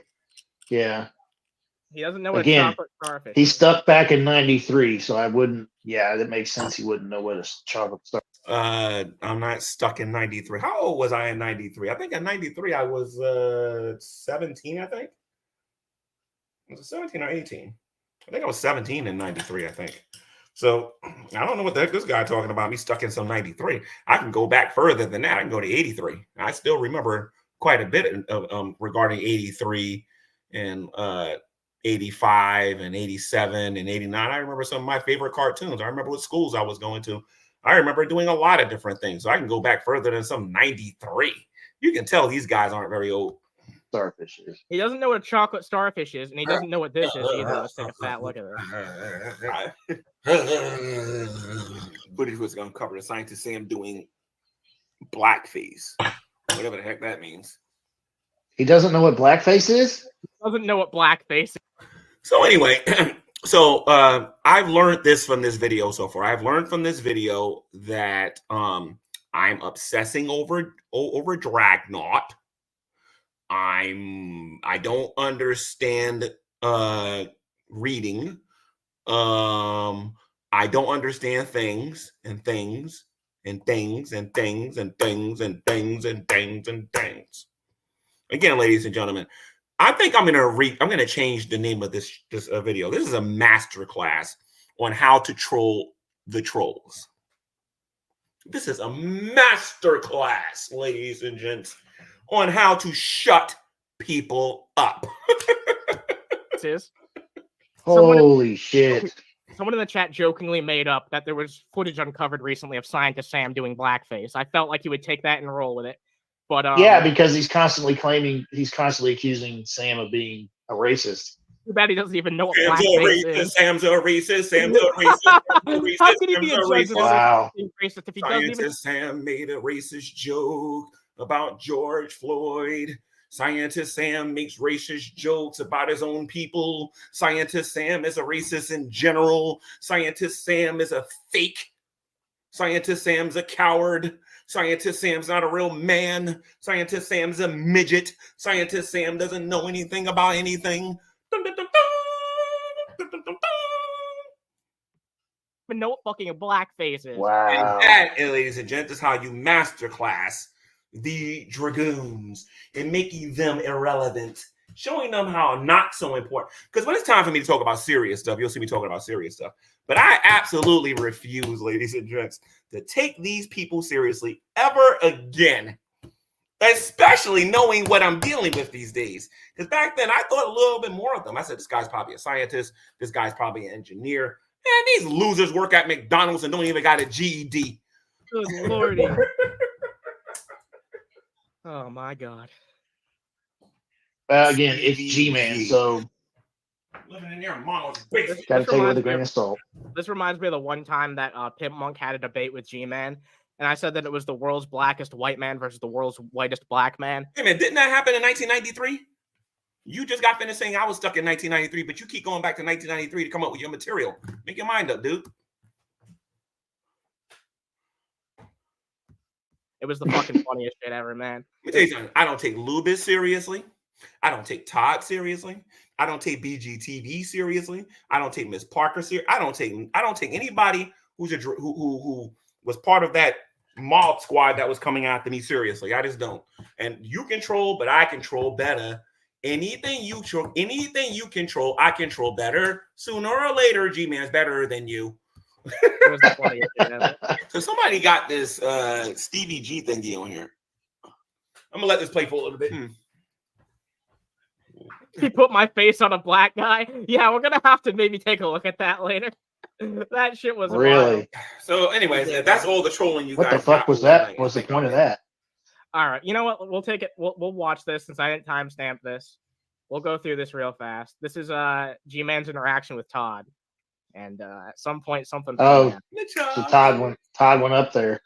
Yeah. He doesn't know what Again, a chocolate starfish he's is. stuck back in '93, so I wouldn't. Yeah, that makes sense. He wouldn't know what a chocolate star. I'm not stuck in 93. How old was I in 93? I think in 93 I was 17, I think. Was it 17 or 18? I think I was 17 in 93, I think. So I don't know what the heck this guy talking about, me stuck in some 93. I can go back further than that. I can go to 83. I still remember quite a bit of regarding 83 and 85 and 87 and 89. I remember some of my favorite cartoons. I remember what schools I was going to. I remember doing a lot of different things. So I can go back further than some 93. You can tell these guys aren't very old. Starfish is. He doesn't know what a chocolate starfish is, and he doesn't know what this is either. Let's take a fat look at this. Footage was going to cover the scientist Sam doing blackface, whatever the heck that means. He doesn't know what blackface is? He doesn't know what blackface is. So anyway, so I've learned this from this video so far. I've learned from this video that I'm obsessing over Dragnaut. I don't understand reading. I don't understand things and things and things and things and things and things and things and things. Again, ladies and gentlemen, I think I'm gonna change the name of this video. This is a master class on how to troll the trolls. This is a master class, ladies and gents, on how to shut people up. Holy shit. Someone in the chat jokingly made up that there was footage uncovered recently of Scientist Sam doing blackface. I felt like he would take that and roll with it. But yeah, because he's constantly accusing Sam of being a racist. Too bad he doesn't even know what Sam's blackface a racist, is. Sam's a racist, Sam's a racist. How can he be a judge of Wow. racist if he doesn't even... Scientist Sam made a racist joke about George Floyd. Scientist Sam makes racist jokes about his own people. Scientist Sam is a racist in general. Scientist Sam is a fake. Scientist Sam's a coward. Scientist Sam's not a real man. Scientist Sam's a midget. Scientist Sam doesn't know anything about anything. Dun, dun, dun, dun. Dun, dun, dun, dun. But know what fucking a blackface is. Wow. And that, ladies and gents, is how you masterclass the dragoons and making them irrelevant, showing them how not so important. Because when it's time for me to talk about serious stuff, you'll see me talking about serious stuff. But I absolutely refuse, ladies and gents, to take these people seriously ever again, especially knowing what I'm dealing with these days. Because back then, I thought a little bit more of them. I said, this guy's probably a scientist. This guy's probably an engineer. Man, these losers work at McDonald's and don't even got a GED. Good lordy. Oh, my God. Again, it's G-Man, so Living in your mom's basement. gotta take it with a grain of salt. This reminds me of the one time that Pimp Monk had a debate with G-Man, and I said that it was the world's blackest white man versus the world's whitest black man. Hey, man, didn't that happen in 1993? You just got finished saying I was stuck in 1993, but you keep going back to 1993 to come up with your material. Make your mind up, dude. It was the fucking funniest shit ever, man. Let me tell you something. I don't take Lubis seriously. I don't take Todd seriously. I don't take BGTV seriously. I don't take Miss Parker seriously. I don't take anybody who was part of that mob squad that was coming after me seriously. I just don't. And you control, but I control better. Anything you control, I control better. Sooner or later, G-Man's better than you. It was the funniest shit ever. So somebody got this Stevie G thingy on here. I'm gonna let this play for a little bit. He put my face on a black guy. Yeah, we're gonna have to maybe take a look at that later. That shit was Really? wild. So, anyways, that's all the trolling you What guys the fuck got was for that? tonight. What's the point of that? All right, you know what? We'll take it. We'll watch this since I didn't timestamp this. We'll go through this real fast. This is G-Man's interaction with Todd, and at some point something. Oh, so Todd went up there.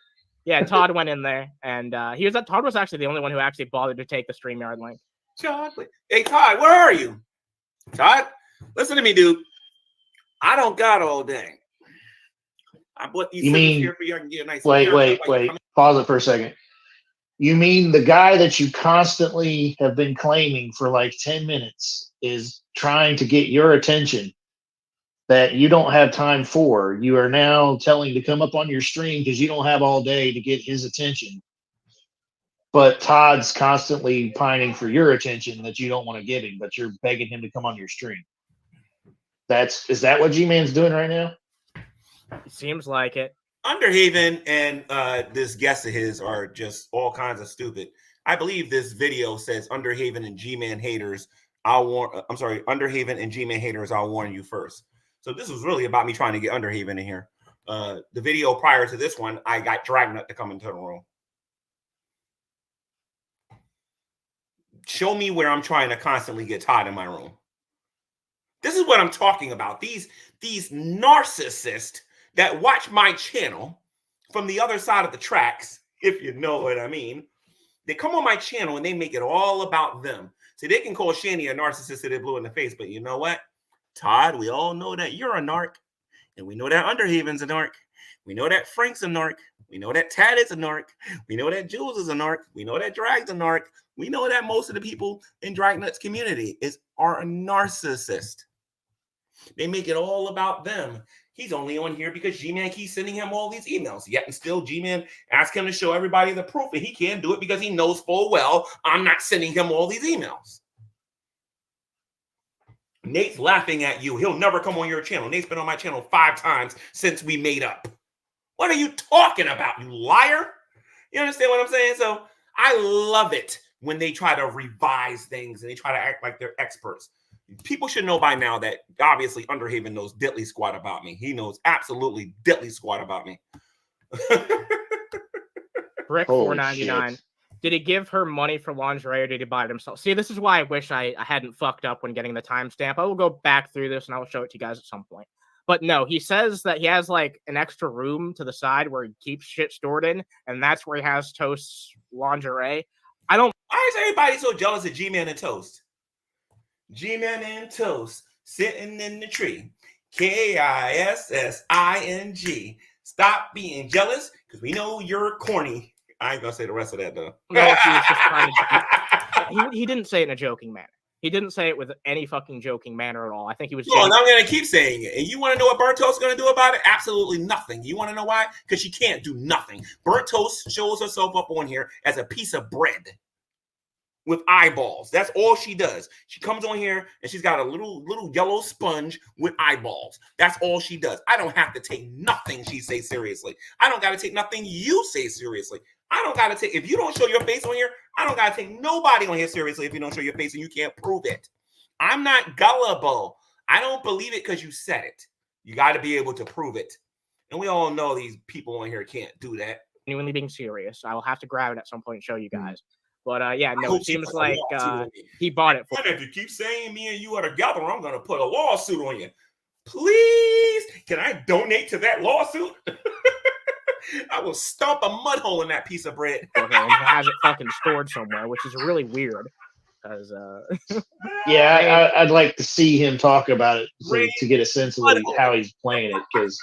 Yeah, Todd went in there, and Todd was actually the only one who actually bothered to take the StreamYard link. Chocolate. Hey, Todd, where are you? Todd, listen to me, dude. I don't got all day. I bought these You scissors mean- here for you. I can get a nice. Wait. Pause it for a second. You mean the guy that you constantly have been claiming for like 10 minutes is trying to get your attention that you don't have time for? You are now telling to come up on your stream because you don't have all day to get his attention. But Todd's constantly pining for your attention that you don't want to give him, but you're begging him to come on your stream. Is that what G-Man's doing right now? It seems like it. Underhaven and this guest of his are just all kinds of stupid. I believe this video says Underhaven and G-Man haters, Underhaven and G-Man haters, I'll warn you first. So this was really about me trying to get Underhaven in here. The video prior to this one, I got Dragnut to come into the room. Show me where I'm trying to constantly get Todd in my room. This is what I'm talking about. These narcissists that watch my channel from the other side of the tracks, if you know what I mean. They come on my channel and they make it all about them. So they can call Shani a narcissist to their blue in the face, but you know what? Todd, we all know that you're a narc. And we know that Underhaven's a narc. We know that Frank's a narc. We know that Tad is a narc. We know that Jules is a narc. We know that Drag's a narc. We know that most of the people in Dragnut's community are a narcissist. They make it all about them. He's only on here because G-Man keeps sending him all these emails. Yet and still G-Man asks him to show everybody the proof, and he can't do it because he knows full well I'm not sending him all these emails. Nate's laughing at you. He'll never come on your channel. Nate's been on my channel 5 times since we made up. What are you talking about, you liar? You understand what I'm saying? So I love it when they try to revise things and they try to act like they're experts. People should know by now that obviously Underhaven knows diddly squat about me. He knows absolutely diddly squat about me. Brick $4.99. Did he give her money for lingerie or did he buy it himself? See, this is why I wish I hadn't fucked up when getting the timestamp. I will go back through this and I will show it to you guys at some point. But no, he says that he has like an extra room to the side where he keeps shit stored in, and that's where he has Toast's lingerie. Why is everybody so jealous of G-Man and Toast? G-Man and Toast sitting in the tree. Kissing. Stop being jealous because we know you're corny. I ain't gonna say the rest of that though. No, he was just trying to. He didn't say it in a joking manner. He didn't say it with any fucking joking manner at all. I think he was. No, and I'm gonna keep saying it. And you want to know what Burnt Toast is gonna do about it? Absolutely nothing. You want to know why? Because she can't do nothing. Burnt Toast shows herself up on here as a piece of bread with eyeballs. That's all she does. She comes on here and she's got a little yellow sponge with eyeballs. That's all she does. I don't have to take nothing she says seriously. I don't got to take nothing you say seriously. I don't got to take, if you don't show your face on here, I don't got to take nobody on here seriously if you don't show your face and you can't prove it. I'm not gullible. I don't believe it because you said it. You got to be able to prove it. And we all know these people on here can't do that. Genuinely being serious. I will have to grab it at some point and show you guys. But yeah, no, it seems like he bought it for me. If you keep saying me and you are together, I'm going to put a lawsuit on you. Please, can I donate to that lawsuit? I will stomp a mud hole in that piece of bread. And he has it fucking stored somewhere, which is really weird. Because yeah, I'd like to see him talk about it to get a sense of how he's playing it. Because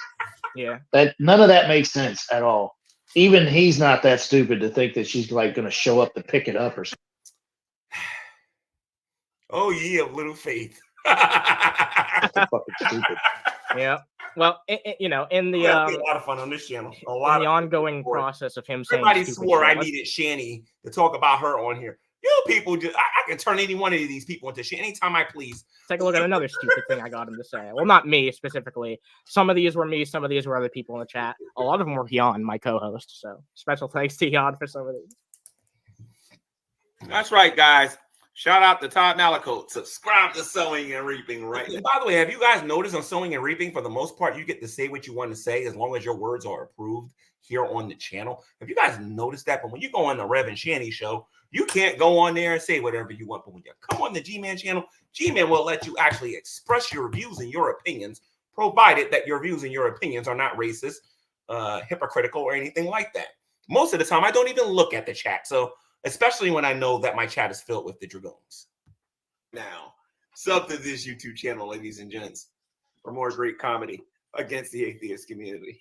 none of that makes sense at all. Even he's not that stupid to think that she's like going to show up to pick it up or something. Oh, ye of little faith. That's fucking stupid. Yeah. Well, in the a lot of fun on this channel. A lot in the ongoing process of him saying, everybody swore I needed Shani to talk about her on here. You people just, I can turn any one of these people into shit anytime I please. Take a look at another stupid thing I got him to say. Well, not me specifically. Some of these were me. Some of these were other people in the chat. A lot of them were Jan, my co-host. So special thanks to Jan for some of these. That's right, guys. Shout out to Todd Malacote. Subscribe to Sowing and Reaping, right? And by the way, have you guys noticed on Sowing and Reaping, for the most part, you get to say what you want to say as long as your words are approved here on the channel. Have you guys noticed that? But when you go on the Rev and Shani show, you can't go on there and say whatever you want. But when you come on the G-Man channel, G-Man will let you actually express your views and your opinions, provided that your views and your opinions are not racist, hypocritical, or anything like that. Most of the time, I don't even look at the chat. So especially when I know that my chat is filled with the Dragoons. Now, sub to this YouTube channel, ladies and gents, for more great comedy against the atheist community.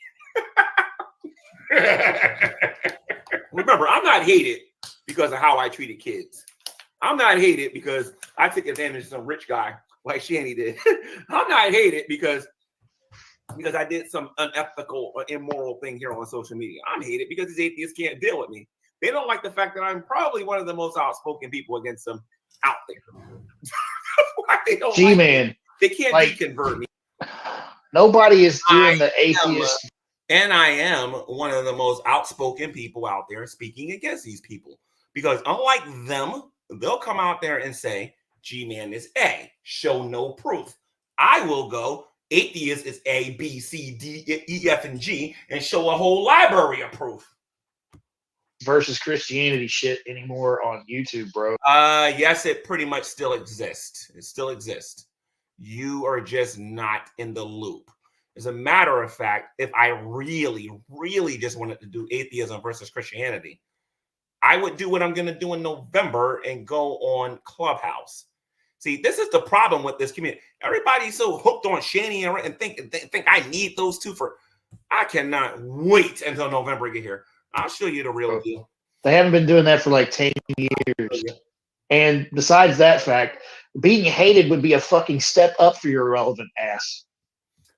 Remember, I'm not hated because of how I treated kids. I'm not hated because I took advantage of some rich guy like Shanny did. I'm not hated because I did some unethical or immoral thing here on social media. I'm hated because these atheists can't deal with me. They don't like the fact that I'm probably one of the most outspoken people against them out there. Why they don't G-Man, like me. They can't like, deconvert me. Nobody is doing the atheist. And I am one of the most outspoken people out there speaking against these people. Because unlike them, they'll come out there and say, G-Man is A, show no proof. I will go, atheist is A, B, C, D, E, F, and G, and show a whole library of proof. Versus Christianity shit anymore on YouTube, bro. Yes, it pretty much still exists. It still exists. You are just not in the loop. As a matter of fact, if I really, really just wanted to do atheism versus Christianity, I would do what I'm going to do in November and go on Clubhouse. See, this is the problem with this community. Everybody's so hooked on Shanny and think I need those two for. I cannot wait until November to get here. I'll show you the real deal. They haven't been doing that for like 10 years. And besides that fact, being hated would be a fucking step up for your irrelevant ass.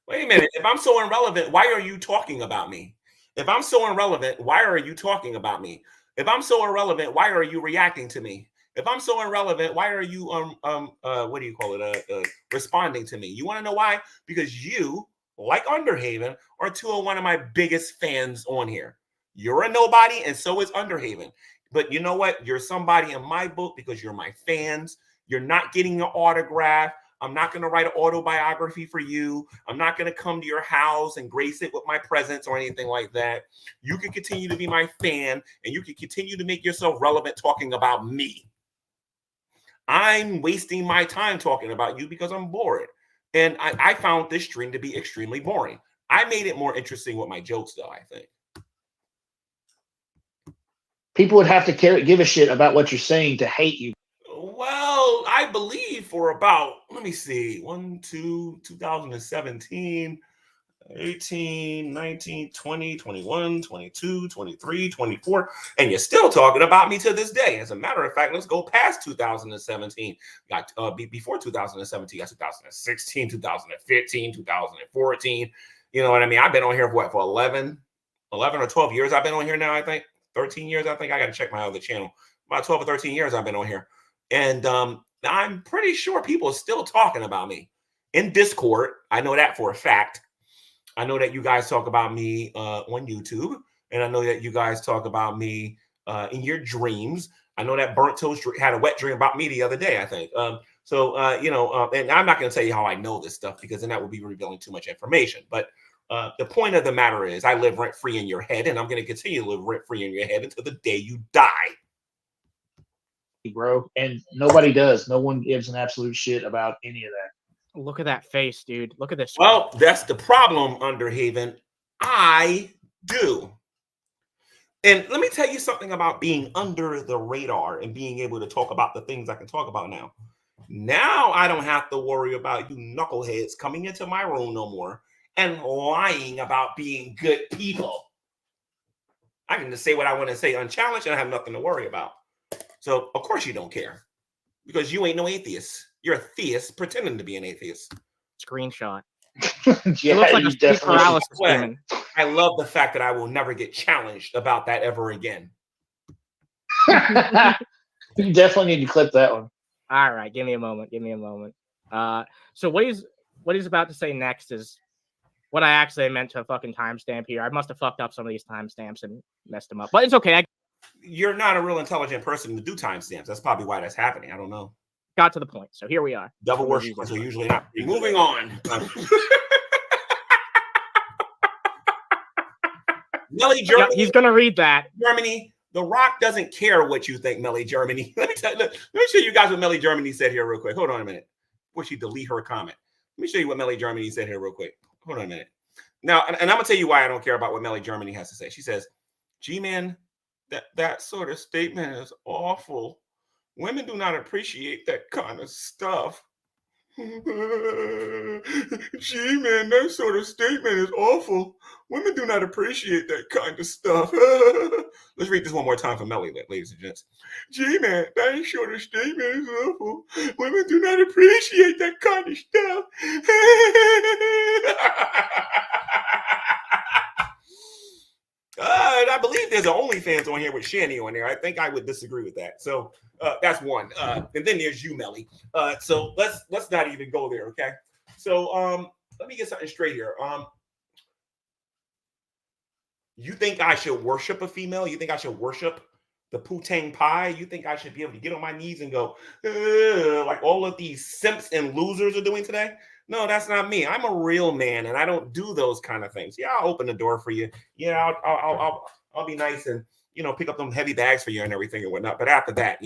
Wait a minute. If I'm so irrelevant, why are you talking about me? If I'm so irrelevant, why are you talking about me? If I'm so irrelevant, why are you reacting to me? If I'm so irrelevant, why are you what do you call it? Responding to me? You want to know why? Because you, like Underhaven, are two of one of my biggest fans on here. You're a nobody, and so is Underhaven. But you know what? You're somebody in my book because you're my fans. You're not getting an autograph. I'm not going to write an autobiography for you. I'm not going to come to your house and grace it with my presence or anything like that. You can continue to be my fan, and you can continue to make yourself relevant talking about me. I'm wasting my time talking about you because I'm bored. And I found this stream to be extremely boring. I made it more interesting with my jokes, though, I think. People would have to give a shit about what you're saying to hate you. Well, I believe for about, let me see, 2017, 18, 19, 20, 21, 22, 23, 24, and you're still talking about me to this day. As a matter of fact, let's go past 2017. Got before 2017, got 2016, 2015, 2014. You know what I mean? I've been on here for 11 or 12 years. I've been on here now, I think. 13 years, I think. I got to check my other channel. About 12 or 13 years I've been on here. And I'm pretty sure people are still talking about me in Discord. I know that for a fact. I know that you guys talk about me on YouTube, and I know that you guys talk about me in your dreams. I know that Burnt Toast had a wet dream about me the other day, I think. And I'm not going to tell you how I know this stuff because then that would be revealing too much information. But the point of the matter is I live rent-free in your head, and I'm going to continue to live rent-free in your head until the day you die. Bro, and nobody does. No one gives an absolute shit about any of that. Look at that face, dude. Look at this. Well, that's the problem, Underhaven. I do. And let me tell you something about being under the radar and being able to talk about the things I can talk about now. Now I don't have to worry about you knuckleheads coming into my room no more and lying about being good people. I can just say what I want to say unchallenged and I have nothing to worry about. So, of course you don't care because you ain't no atheist. You're a theist pretending to be an atheist. Screenshot. Yeah, it looks like a sleep definitely paralysis Well, demon. I love the fact that I will never get challenged about that ever again. You definitely need to clip that one. All right, give me a moment. So what he's about to say next is what I actually meant to fucking timestamp here. I must have fucked up some of these timestamps and messed them up, but it's okay. You're not a real intelligent person to do timestamps. That's probably why that's happening. I don't know. Got to the point. So here we are. Double worshippers are usually not. Moving on. Melly Germany. Yeah, he's gonna read that. Germany. The Rock doesn't care what you think, Melly Germany. Let me show you guys what Melly Germany said here real quick. Hold on a minute. Before she delete her comment. Let me show you what Melly Germany said here real quick. Hold on a minute. Now, and I'm gonna tell you why I don't care about what Melly Germany has to say. She says, G-Man, that sort of statement is awful. Women do not appreciate that kind of stuff. Gee, man, that sort of statement is awful. Women do not appreciate that kind of stuff. Let's read this one more time for Melly, ladies and gents. Gee, man, that sort of statement is awful. Women do not appreciate that kind of stuff. And I believe there's an OnlyFans on here with Shanny on there. I think I would disagree with that. So that's one. And then there's you, Melly. So let's not even go there, okay? So let me get something straight here. You think I should worship a female? You think I should worship the Poo-Tang Pie? You think I should be able to get on my knees and go, like all of these simps and losers are doing today? No, that's not me. I'm a real man, and I don't do those kind of things. Yeah, I'll open the door for you. Yeah, I'll be nice and pick up them heavy bags for you and everything and whatnot. But after that,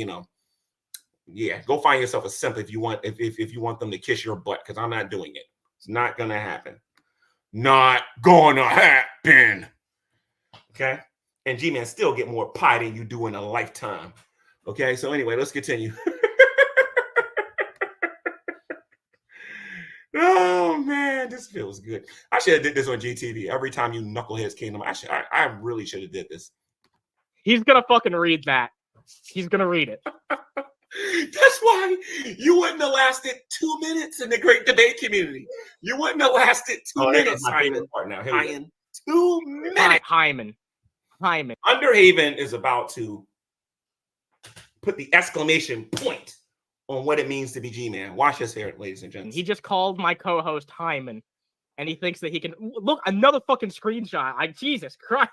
yeah, go find yourself a simp if you want if you want them to kiss your butt, because I'm not doing it. It's not gonna happen. Not gonna happen. Okay, and G-Man still get more pie than you do in a lifetime. Okay, so anyway, let's continue. Oh man, this feels good. I should have did this on GTV. Every time you knuckleheads came to me, I really should have did this. He's gonna fucking read that. He's gonna read it. That's why you wouldn't have lasted 2 minutes in the great debate community. You wouldn't have lasted 2 minutes. My favorite part now. 2 minutes. Hyman. Underhaven is about to put the exclamation point on what it means to be G-Man. Watch this here, ladies and gentlemen. He just called my co-host Hyman, and he thinks that he can look another fucking screenshot. Jesus Christ.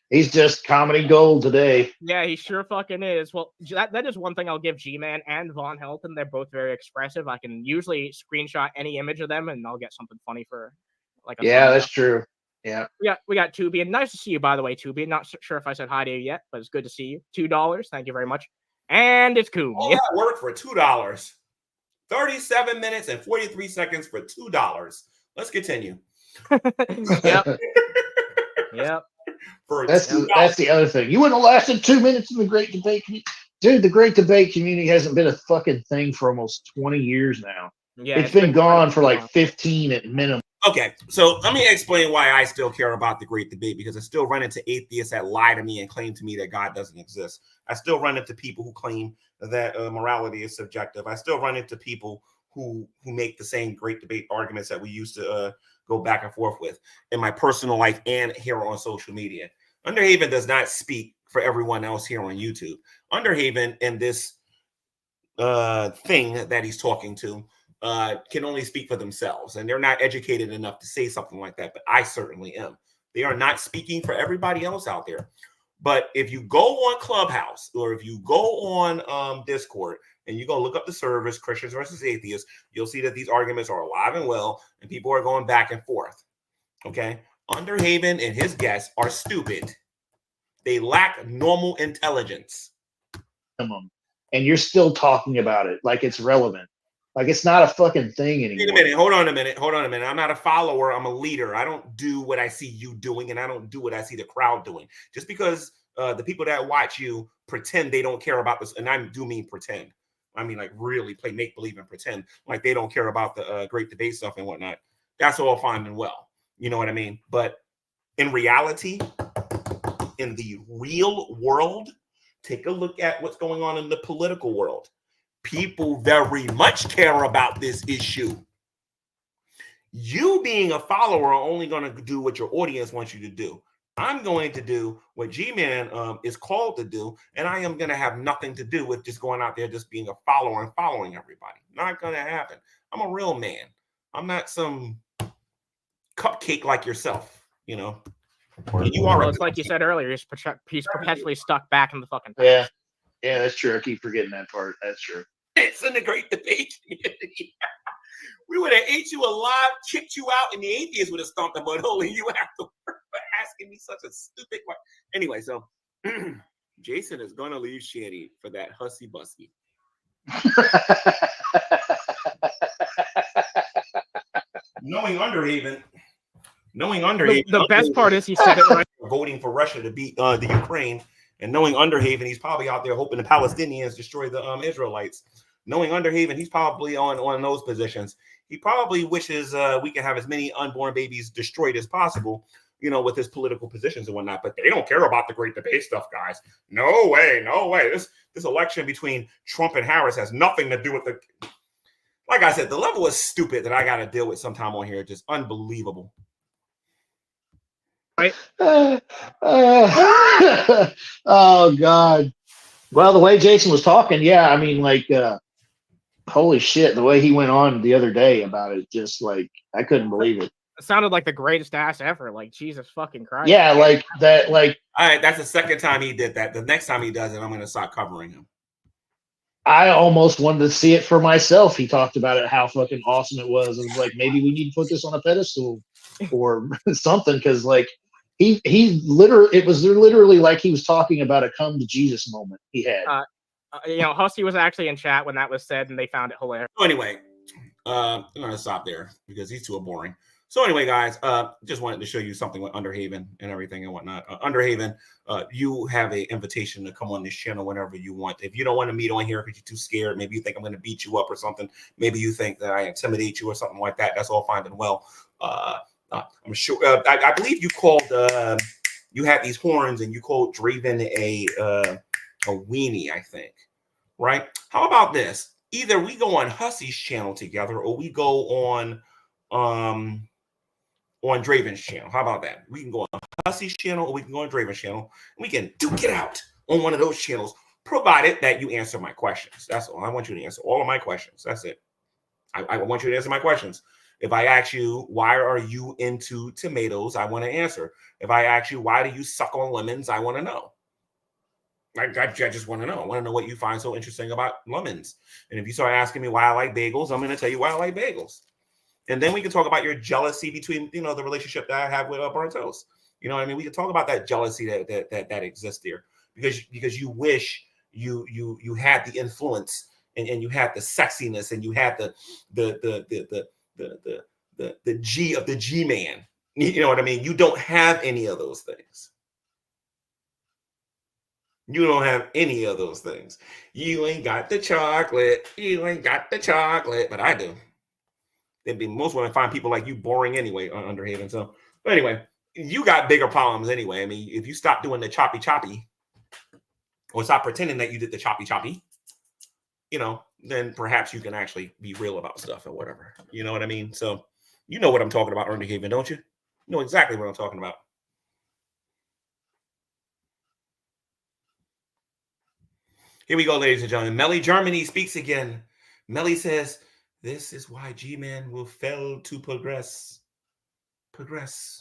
He's just comedy gold today. Yeah, he sure fucking is. Well, that is one thing I'll give G-Man and Von Helton. They're both very expressive. I can usually screenshot any image of them, and I'll get something funny for like a that's true. Yeah. We got Tubi, and nice to see you, by the way, Tubi. Not sure if I said hi to you yet, but it's good to see you. $2. Thank you very much. And it's cool. All that work for $2. 37 minutes and 43 seconds for $2. Let's continue. Yep. Yep. That's the other thing. You wouldn't have lasted 2 minutes in the great debate community. Dude, the great debate community hasn't been a fucking thing for almost 20 years now. Yeah, it's been gone for like 15 at minimum. Okay, so let me explain why I still care about the great debate, because I still run into atheists that lie to me and claim to me that God doesn't exist. I still run into people who claim that morality is subjective. I still run into people who make the same great debate arguments that we used to go back and forth with in my personal life and here on social media. Underhaven does not speak for everyone else here on YouTube. Underhaven and this thing that he's talking to can only speak for themselves, and they're not educated enough to say something like that, but I certainly am. They are not speaking for everybody else out there. But if you go on Clubhouse or if you go on Discord and you go look up the servers, Christians versus atheists, you'll see that these arguments are alive and well, and people are going back and forth. Okay? Underhaven and his guests are stupid. They lack normal intelligence. And you're still talking about it like it's relevant. Like it's not a fucking thing anymore. Wait a minute. Hold on a minute. I'm not a follower. I'm a leader. I don't do what I see you doing, and I don't do what I see the crowd doing. Just because the people that watch you pretend they don't care about this, and I do mean pretend. I mean like really play make believe and pretend like they don't care about the great debate stuff and whatnot. That's all fine and well. You know what I mean? But in reality, in the real world, take a look at what's going on in the political world. People very much care about this issue. You being a follower are only going to do what your audience wants you to do. I'm going to do what G-Man is called to do, and I am going to have nothing to do with just going out there just being a follower and following everybody. Not going to happen. I'm a real man. I'm not some cupcake like yourself, you know. You are. Well, it's like you said earlier. He's perpetually stuck back in the fucking past. Yeah, that's true. I keep forgetting that part. That's true. It's in the great debate community. We would have ate you alive, kicked you out, and the atheists would have stomped the butthole in you afterwards for asking me such a stupid question. Anyway, so Jason is going to leave Shanny for that hussy busky. Knowing Underhaven. The best part is he said it right. Voting for Russia to beat the Ukraine. And knowing Underhaven, he's probably out there hoping the Palestinians destroy the Israelites. knowing Underhaven, he's probably on those positions. He probably wishes we can have as many unborn babies destroyed as possible, with his political positions and whatnot. But they don't care about the great debate stuff, guys. No way, no way. This election between Trump and Harris has nothing to do with the. Like I said, the level is stupid that I got to deal with sometime on here. Just unbelievable. Right. Oh God. Well, the way Jason was talking, yeah, I mean, like, holy shit, the way he went on the other day about it, just like I couldn't believe it. It sounded like the greatest ass ever. Like, Jesus fucking Christ. Yeah, like that, like. All right, that's the second time he did that. The next time he does it, I'm going to start covering him. I almost wanted to see it for myself. He talked about it, how fucking awesome it was. It was like, maybe we need to put this on a pedestal or something, because like he literally, it was literally like he was talking about a come to Jesus moment he had. Hussey was actually in chat when that was said, and they found it hilarious. So anyway, I'm going to stop there because he's too boring. So anyway, guys, just wanted to show you something with Underhaven and everything and whatnot. Underhaven, you have an invitation to come on this channel whenever you want. If you don't want to meet on here because you're too scared, maybe you think I'm going to beat you up or something. Maybe you think that I intimidate you or something like that. That's all fine and well. I'm sure. I believe you called. You had these horns and you called Draven a weenie, I think. Right? How about this? Either we go on Hussey's channel together, or we go on Draven's channel. How about that? We can go on Hussey's channel, or we can go on Draven's channel. And we can duke it out on one of those channels, provided that you answer my questions. That's all. I want you to answer all of my questions. That's it. I want you to answer my questions. If I ask you, why are you into tomatoes? I want to answer. If I ask you, why do you suck on lemons? I want to know. I just want to know. I want to know what you find so interesting about lemons. And if you start asking me why I like bagels, I'm going to tell you why I like bagels. And then we can talk about your jealousy between, the relationship that I have with burnt toast. You know what I mean? We can talk about that jealousy that exists there because you wish you had the influence and you had the sexiness and you had the G of the G man. You know what I mean? You don't have any of those things. You don't have any of those things. You ain't got the chocolate. You ain't got the chocolate, but I do. Most women find people like you boring anyway on Underhaven. So, but anyway, you got bigger problems anyway. I mean, if you stop doing the choppy, or stop pretending that you did the choppy, then perhaps you can actually be real about stuff or whatever. You know what I mean? So, you know what I'm talking about, Underhaven, don't you? You know exactly what I'm talking about. Here we go, ladies and gentlemen. Melly Germany speaks again. Melly says, this is why G-Man will fail to progress. Progress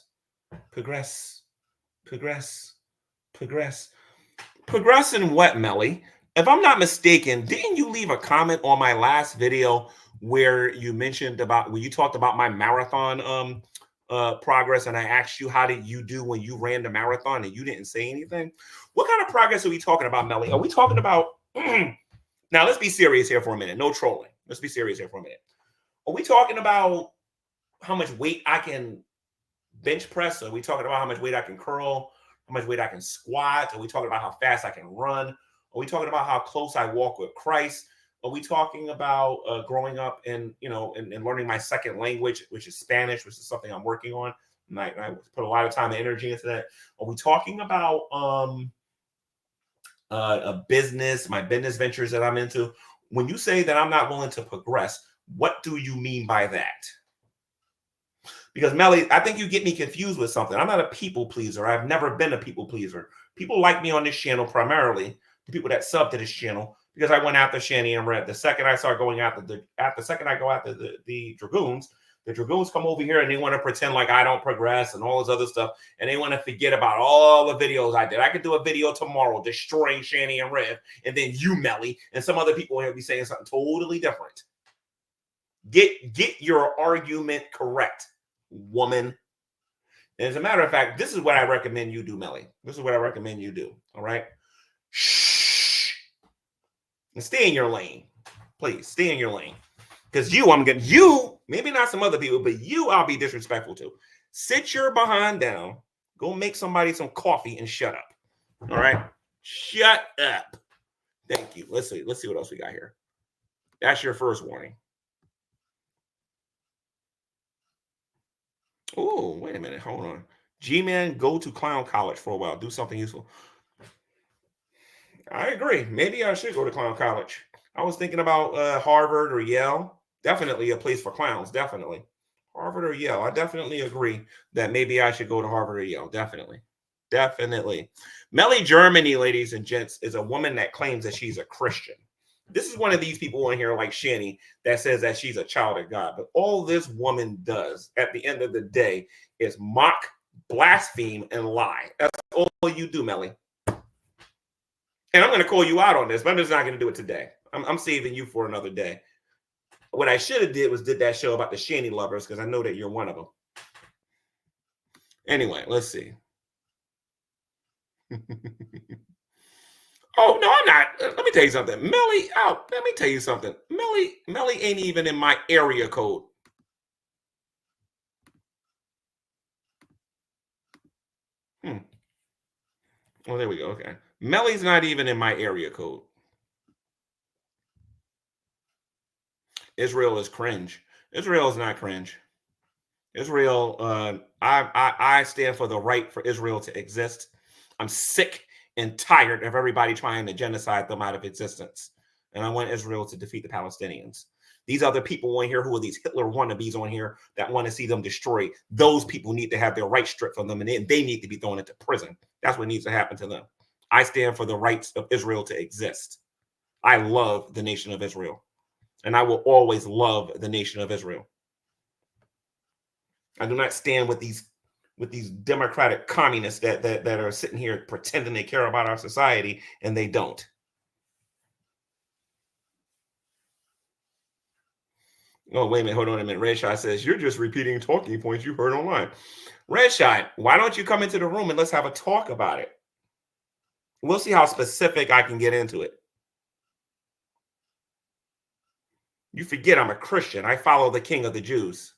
in what, Melly? If I'm not mistaken, didn't you leave a comment on my last video where you mentioned when you talked about my marathon progress, and I asked you how did you do when you ran the marathon, and you didn't say anything? What kind of progress are we talking about, Melly? Are we talking about now? Let's be serious here for a minute. No trolling. Let's be serious here for a minute. Are we talking about how much weight I can bench press? Are we talking about how much weight I can curl? How much weight I can squat? Are we talking about how fast I can run? Are we talking about how close I walk with Christ? Are we talking about growing up and learning my second language, which is Spanish, which is something I'm working on? And I put a lot of time and energy into that. Are we talking about a business, my business ventures that I'm into? When you say that I'm not willing to progress, what do you mean by that? Because Melly, I think you get me confused with something. I'm not a people pleaser. I've never been a people pleaser. People like me on this channel primarily, the people that sub to this channel, because I went after Shanny and Red. The second I start going after the Dragoons, the Dragoons come over here and they want to pretend like I don't progress and all this other stuff. And they want to forget about all the videos I did. I could do a video tomorrow destroying Shanny and Red, and then you, Melly, and some other people will be saying something totally different. Get your argument correct, woman. And as a matter of fact, this is what I recommend you do, Melly. This is what I recommend you do. All right. Shh. And stay in your lane. Please stay in your lane. Because maybe not some other people, but I'll be disrespectful to. Sit your behind down. Go make somebody some coffee and shut up. All right. Shut up. Thank you. Let's see what else we got here. That's your first warning. Oh, wait a minute. Hold on. G-Man, go to clown college for a while. Do something useful. I agree. Maybe I should go to clown college. I was thinking about Harvard or Yale. Definitely a place for clowns. Definitely. Harvard or Yale. I definitely agree that maybe I should go to Harvard or Yale. Definitely. Definitely. Melly Germany, ladies and gents, is a woman that claims that she's a Christian. This is one of these people on here like Shani that says that she's a child of God. But all this woman does at the end of the day is mock, blaspheme, and lie. That's all you do, Melly. And I'm going to call you out on this, but I'm just not going to do it today. I'm saving you for another day. What I should have did was did that show about the Shani lovers because I know that you're one of them. Anyway, let's see. Oh, no, I'm not. Let me tell you something. Melly, let me tell you something. Melly ain't even in my area code. Well, there we go. Okay. Melly's not even in my area code. Israel is cringe. Israel is not cringe. Israel, I stand for the right for Israel to exist. I'm sick and tired of everybody trying to genocide them out of existence. And I want Israel to defeat the Palestinians. These other people on here who are these Hitler wannabes on here that want to see them destroyed, those people need to have their rights stripped from them, and they need to be thrown into prison. That's what needs to happen to them. I stand for the rights of Israel to exist. I love the nation of Israel, and I will always love the nation of Israel. I do not stand with these democratic communists that are sitting here pretending they care about our society, and they don't. Oh, wait a minute. Hold on a minute. Redshot says, you're just repeating talking points you heard online. Redshot, why don't you come into the room and let's have a talk about it? We'll see how specific I can get into it. You forget I'm a Christian. I follow the King of the Jews.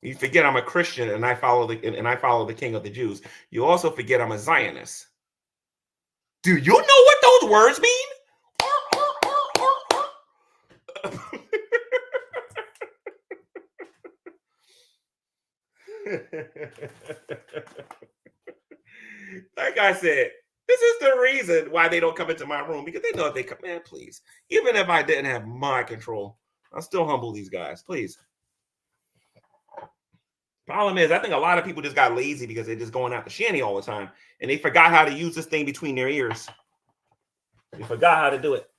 You forget I'm a Christian and I follow the King of the Jews. You also forget I'm a Zionist. Do you know what those words mean? Like I said, this is the reason why they don't come into my room, because they know if they come, man, please. Even if I didn't have mind control, I'll still humble these guys, please. Problem is, I think a lot of people just got lazy because they're just going after Shani all the time, and they forgot how to use this thing between their ears. They forgot how to do it.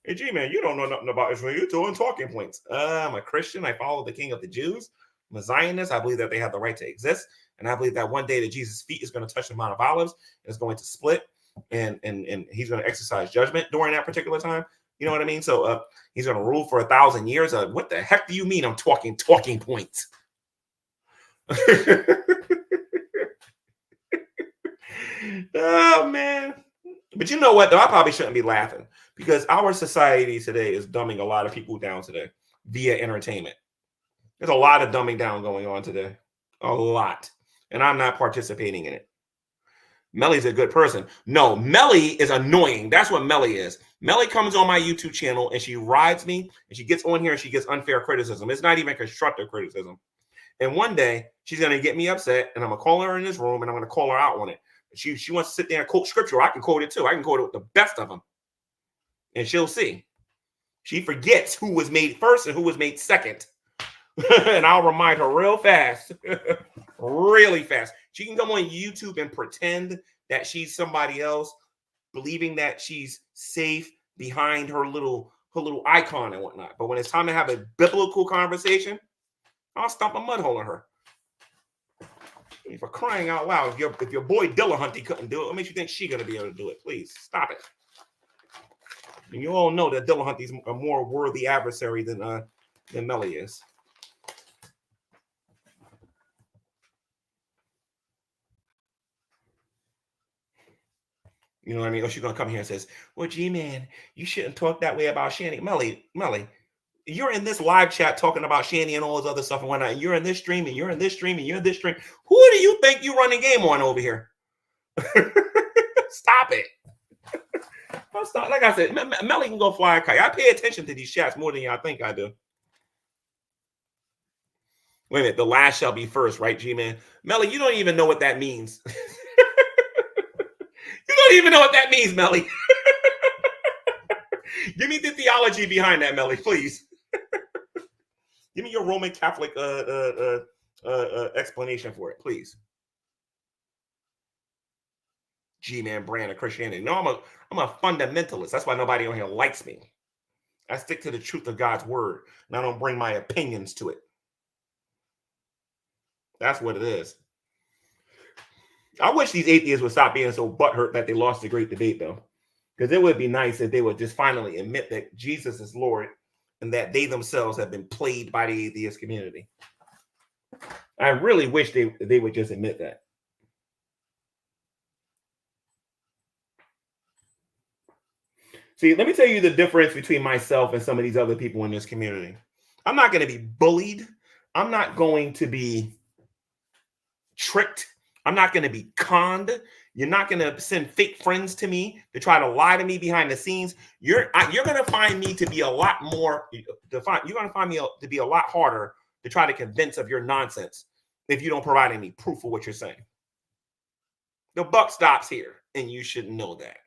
Hey, G-Man, you don't know nothing about Israel. You're doing talking points. I'm a Christian. I follow the King of the Jews. I'm a Zionist. I believe that they have the right to exist. And I believe that one day that Jesus' feet is going to touch the Mount of Olives, and it's going to split, and he's going to exercise judgment during that particular time. You know what I mean? So he's going to rule for 1,000 years. What the heck do you mean I'm talking points? Oh, man. But you know what, though? I probably shouldn't be laughing, because our society today is dumbing a lot of people down today via entertainment. There's a lot of dumbing down going on today. A lot. And I'm not participating in it. Melly's a good person. No, Melly is annoying. That's what Melly is. Melly comes on my YouTube channel and she rides me, and she gets on here and she gets unfair criticism. It's not even constructive criticism. And one day she's going to get me upset, and I'm going to call her in this room and I'm going to call her out on it. She wants to sit there and quote scripture. I can quote it too. I can quote it with the best of them. And she'll see. She forgets who was made first and who was made second. And I'll remind her real fast. Really fast. She can come on YouTube and pretend that she's somebody else, believing that she's safe behind her little icon and whatnot. But when it's time to have a biblical conversation, I'll stomp a mud hole in her. For crying out loud, if your boy Dillahunty couldn't do it, what makes you think she's going to be able to do it? Please stop it. And you all know that Dillahunty's a more worthy adversary than Melly is. You know what I mean? Or she's going to come here and says, well, G-Man, you shouldn't talk that way about Shani. Melly, you're in this live chat talking about Shani and all this other stuff and whatnot. And you're in this stream, and you're in this stream, and you're in this stream. Who do you think you running game on over here? Stop it. I'm sorry. Like I said, Melly can go fly a kite. I pay attention to these chats more than y'all think I do. Wait a minute. The last shall be first, right, G-Man? Melly, you don't even know what that means. You don't even know what that means, Melly. Give me the theology behind that, Melly, please. Give me your Roman Catholic explanation for it, please. G-Man brand of Christianity. No, I'm a fundamentalist. That's why nobody on here likes me. I stick to the truth of God's word, and I don't bring my opinions to it. That's what it is. I wish these atheists would stop being so butthurt that they lost the great debate, though. Because it would be nice if they would just finally admit that Jesus is Lord and that they themselves have been played by the atheist community. I really wish they would just admit that. See, let me tell you the difference between myself and some of these other people in this community. I'm not going to be bullied. I'm not going to be tricked. I'm not going to be conned. You're not going to send fake friends to me to try to lie to me behind the scenes. You're going to find me to be a lot more. You're going to find me to be a lot harder to try to convince of your nonsense if you don't provide any proof of what you're saying. The buck stops here, and you should know that.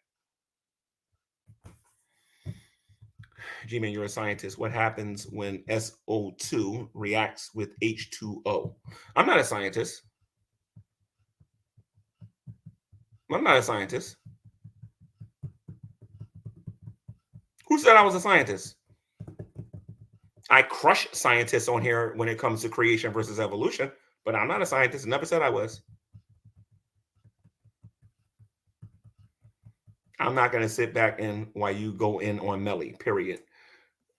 G-Man, you're a scientist. What happens when SO2 reacts with H2O? I'm not a scientist. I'm not a scientist. Who said I was a scientist? I crush scientists on here when it comes to creation versus evolution, but I'm not a scientist. Never said I was. I'm not going to sit back and while you go in on Melly, period.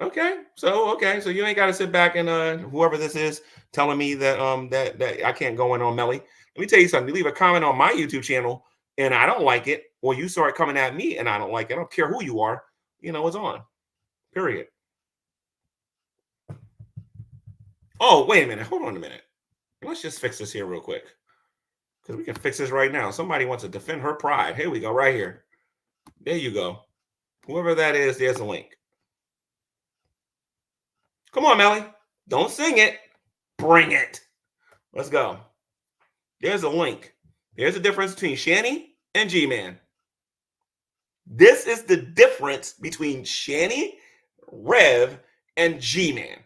Okay, so you ain't got to sit back and whoever this is telling me that that I can't go in on Melly. Let me tell you something. You leave a comment on my YouTube channel and I don't like it, or you start coming at me and I don't like it. I don't care who you are. You know, it's on. Period. Oh, wait a minute. Hold on a minute. Let's just fix this here real quick, because we can fix this right now. Somebody wants to defend her pride. Here we go, right here. There you go. Whoever that is, there's a link. Come on, Melly. Don't sing it. Bring it. Let's go. There's a link. There's a difference between Shani and G-Man. This is the difference between Shani, Rev, and G-Man.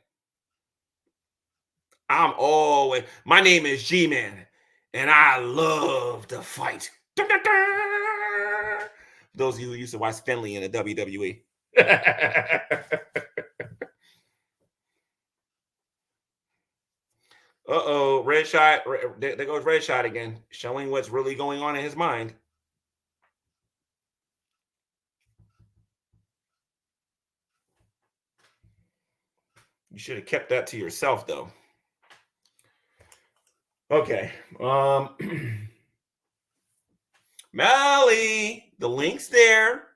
My name is G-Man, and I love to fight. Dun, dun, dun. Those of you who used to watch Finley in the WWE. Uh-oh, red shot. There goes red shot again, showing what's really going on in his mind. You should have kept that to yourself, though. Okay. Melly, the link's there.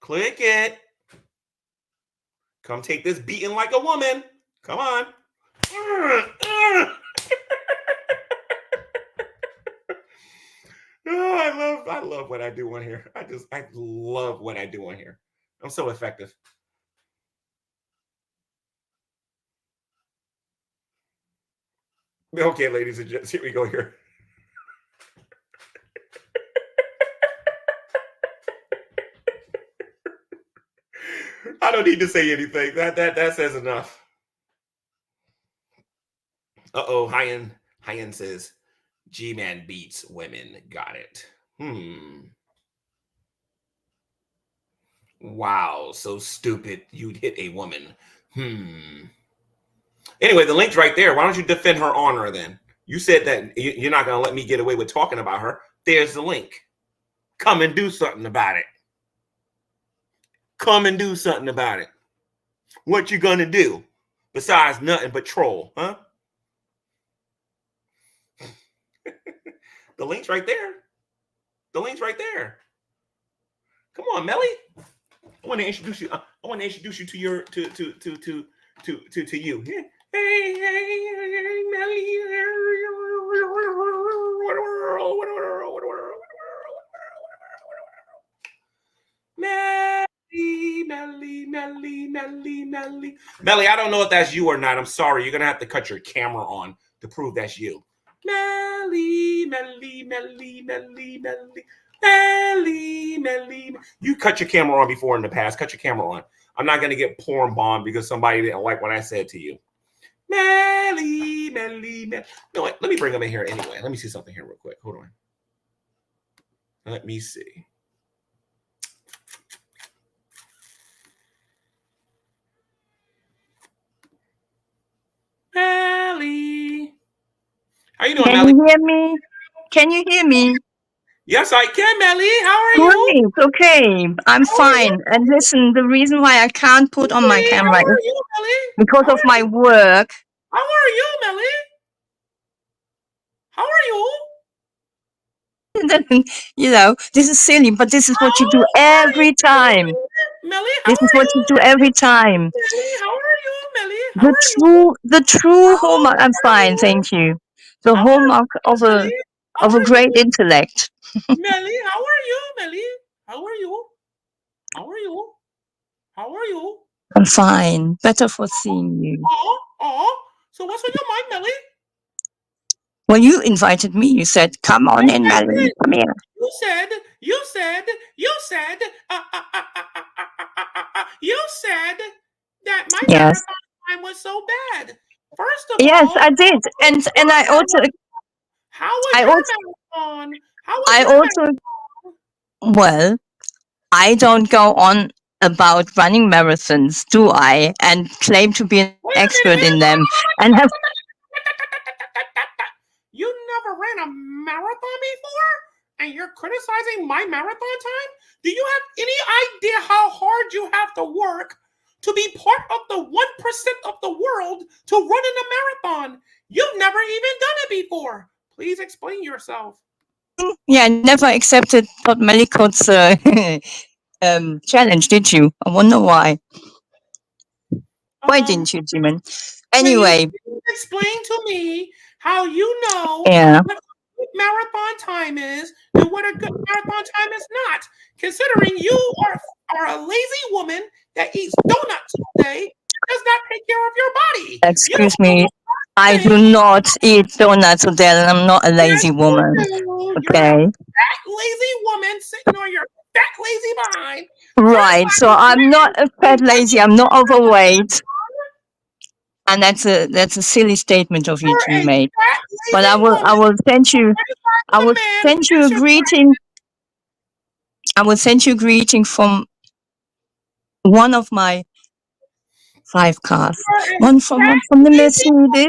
Click it. Come take this beating like a woman. Come on. Oh, I love what I do on here. I love what I do on here. I'm so effective. Okay, ladies and gents, here we go here. I don't need to say anything. That says enough. Uh-oh, Hyan says, G-Man beats women. Got it. Wow, so stupid. You'd hit a woman. Anyway, the link's right there. Why don't you defend her honor then? You said that you're not going to let me get away with talking about her. There's the link. Come and do something about it. Come and do something about it. What you going to do besides nothing but troll, huh? The link's right there. The link's right there. Come on, Melly. I want to introduce you. I want to introduce you to your to you. Hey, Melly. Melly, I don't know if that's you or not. I'm sorry. You're gonna have to cut your camera on to prove that's you. Melly. You cut your camera on before in the past. Cut your camera on. I'm not gonna get porn bombed because somebody didn't like what I said to you. Melly. No, wait, let me bring him in here anyway. Let me see something here real quick. Hold on. Let me see. Melly. How you doing, Can Melly? you hear me? Can you hear me? Yes, I can, Melly. How are you? Great. Okay, I'm How are you, fine. And listen, the reason why I can't put on my Melly? How camera is are you, Melly? because How of are my you? work. How are you, Melly? How are you? This is silly, but this is what you do How are every time. you, Melly? How This is are what you, you do every time. Melly? How are you, Melly? How The are you? true How hallmark. I'm are fine, you? thank you. The How are hallmark you, Melly? How of a are great you, intellect. Melly? How are you, Melly? How are you? How are you? How are you? I'm fine. Better for seeing you. So what's on your mind, Melly? Well, you invited me. You said, "Come on Yes, in, I Melanie. did. Come here." You said that my Yes, marathon time was so bad. First of yes, all, I did, and how was I your also, marathon? How was I your also, marathon? well, I don't go on about running marathons, do I? And claim to be an Wait a expert in minute. them, and have. You never ran a marathon before? And you're criticizing my marathon time? Do you have any idea how hard you have to work to be part of the 1% of the world to run in a marathon? You've never even done it before. Please explain yourself. Yeah, never accepted Todd Mellicott's challenge, did you? I wonder why. Why didn't you, Jimin? Can you Anyway, please explain to me how you know yeah. what a good marathon time is and what a good marathon time is not? Considering you are a lazy woman that eats donuts all day, does not take care of your body. You don't Excuse know me. the I thing. do not eat donuts a day, and I'm not a Yes, lazy you woman. do. You're a Okay. fat lazy woman sitting on your fat lazy behind, Right. So criticizing I'm women not a who fat run lazy. I'm not overweight. And that's a silly statement of you You're to be a made. fat But lazy woman I will send who you criticizes a man who a exercises. greeting. I will send you a greeting from one of my 5 cars. You're a One fat from the lazy Mercedes, woman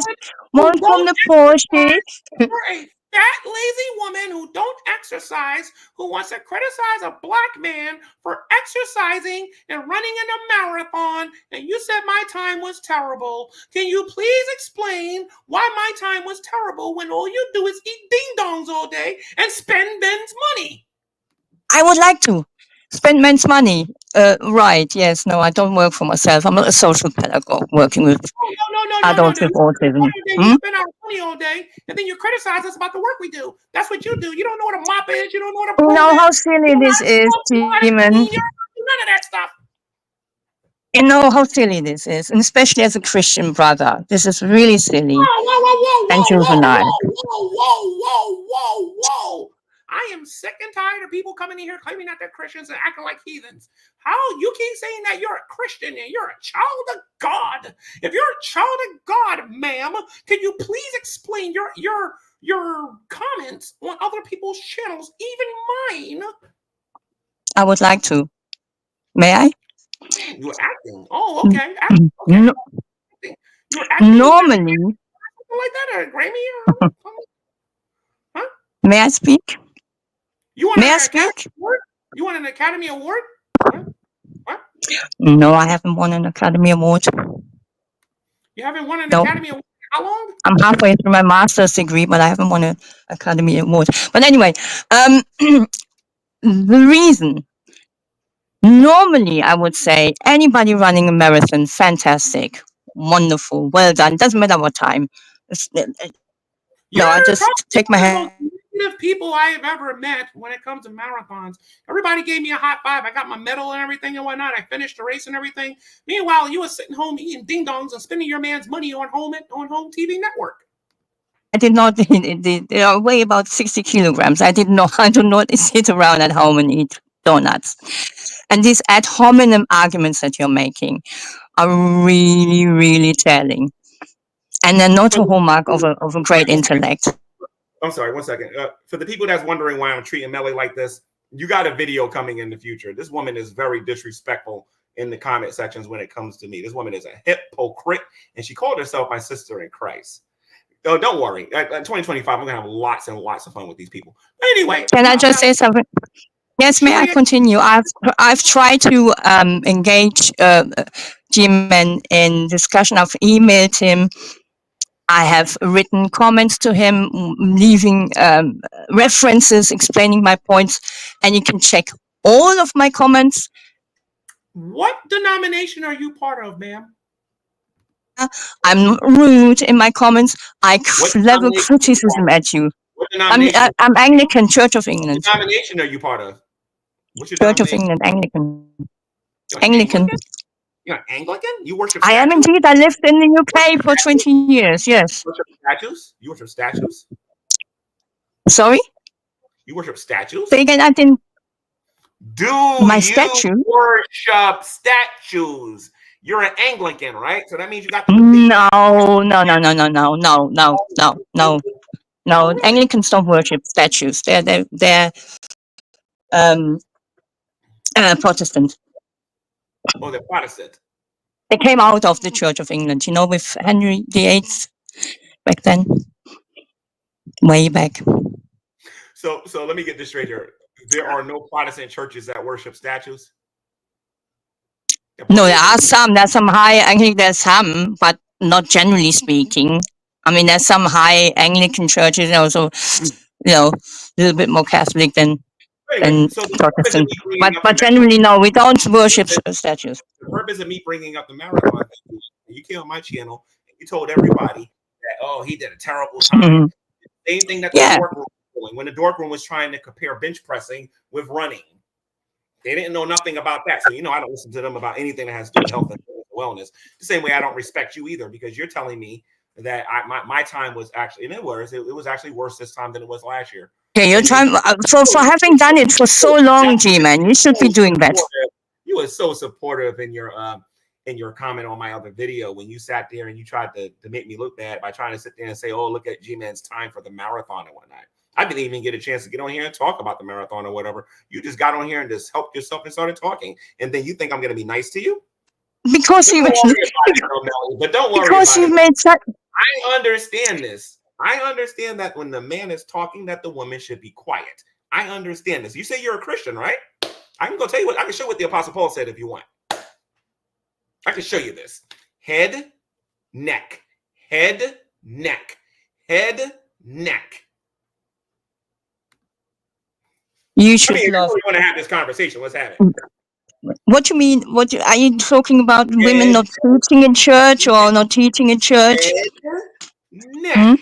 one who from don't the Porsche. exercise. You're a fat lazy woman who don't exercise, who wants to criticize a black man for exercising and running in a marathon. And you said my time was terrible. Can you please explain why my time was terrible when all you do is eat ding dongs all day and spend Ben's money? I would like to spend men's money. Right. Yes. No, I don't work for myself. I'm not a social pedagogue working with adults No. with autism. You spend our money all day, and then you criticize us about the work we do. That's what you do. You don't know what a mop is. You don't know what a You broom know is. how silly You don't know this is, how to Demon. clean. You don't do none of that stuff. You know how silly this is, and especially as a Christian brother. This is really silly and juvenile. Whoa. I am sick and tired of people coming in here claiming that they're Christians and acting like heathens. How you keep saying that you're a Christian and you're a child of God? If you're a child of God, ma'am, can you please explain your comments on other people's channels, even mine? I would like to. May I? You're acting. Oh, okay. Okay. No, You're acting. You got normally, something like that, or a Grammy or something? Huh? may I speak? You want May I an Academy speak? Award? You want an Academy Award? Huh? What? No, I haven't won an Academy Award. You haven't won an Nope. Academy Award? How long? I'm halfway through my master's degree, but I haven't won an Academy Award. But anyway, the reason, normally I would say anybody running a marathon, fantastic, wonderful, well done. Doesn't matter what time. No, I You're just take my talking hat about of people I have ever met when it comes to marathons. Everybody gave me a high five. I got my medal and everything and whatnot. I finished the race and everything. Meanwhile, you were sitting home eating ding dongs and spending your man's money on home TV network. I did not. They weigh about 60 kilograms. I do not sit around at home and eat donuts. And these ad hominem arguments that you're making are really, really telling. And they're not a hallmark of a great intellect. I'm sorry, 1 second. For the people that's wondering why I'm treating Melly like this, you got a video coming in the future. This woman is very disrespectful in the comment sections when it comes to me. This woman is a hypocrite, and she called herself my sister in Christ. Oh, don't worry. 2025, I'm gonna have lots and lots of fun with these people. But anyway, can I just say something? Yes, may I continue? I've tried to engage G-Man in discussion. I've emailed him. I have written comments to him, leaving references, explaining my points, and you can check all of my comments. What denomination are you part of, ma'am? I'm rude in my comments. I level criticism at you. I'm Anglican, Church of England. What denomination are you part of? What's your Church of England, Anglican. You're Anglican? You're an Anglican? You worship statues? I am indeed. I lived in the UK for 20 years, yes. You worship statues? You worship statues? Sorry? You worship statues? Say again, I didn't. Do my you statue? worship statues? You're an Anglican, right? So that means you got the No. Anglicans don't worship statues. They're Protestant. Oh, they're Protestant. They came out of the Church of England, with Henry VIII back then. Way back. So let me get this straight here. There are no Protestant churches that worship statues? No, there are some. There's some high Anglican. There's some, but not generally speaking. I mean, there's some high Anglican churches, also, a little bit more Catholic than Protestant. But generally, no, we don't worship statues. The purpose of me bringing up the marathon, you came on my channel, and you told everybody that, he did a terrible time. Mm-hmm. Same thing that the dork room was doing when the dork room was trying to compare bench pressing with running. They didn't know nothing about that. So, I don't listen to them about anything that has to do with health and wellness. The same way I don't respect you either, because you're telling me that my time was actually, and it was actually worse this time than it was last year. Okay, your time, for having done it for so long, G-Man, you should be doing that. You were so supportive in your comment on my other video when you sat there and you tried to make me look bad by trying to sit there and say, look at G-Man's time for the marathon and whatnot. I didn't even get a chance to get on here and talk about the marathon or whatever. You just got on here and just helped yourself and started talking. And then you think I'm going to be nice to you? Because you but don't worry because about you made such. I understand this. I understand that when the man is talking, that the woman should be quiet. I understand this. You say you're a Christian, right? I can go tell you what I can show what the Apostle Paul said if you want. I can show you this. Head, neck, head, neck, head, neck. You should if you really want to have this conversation, let's have it. What do you mean? Are you talking about women not teaching in church or not teaching in church? Head, neck.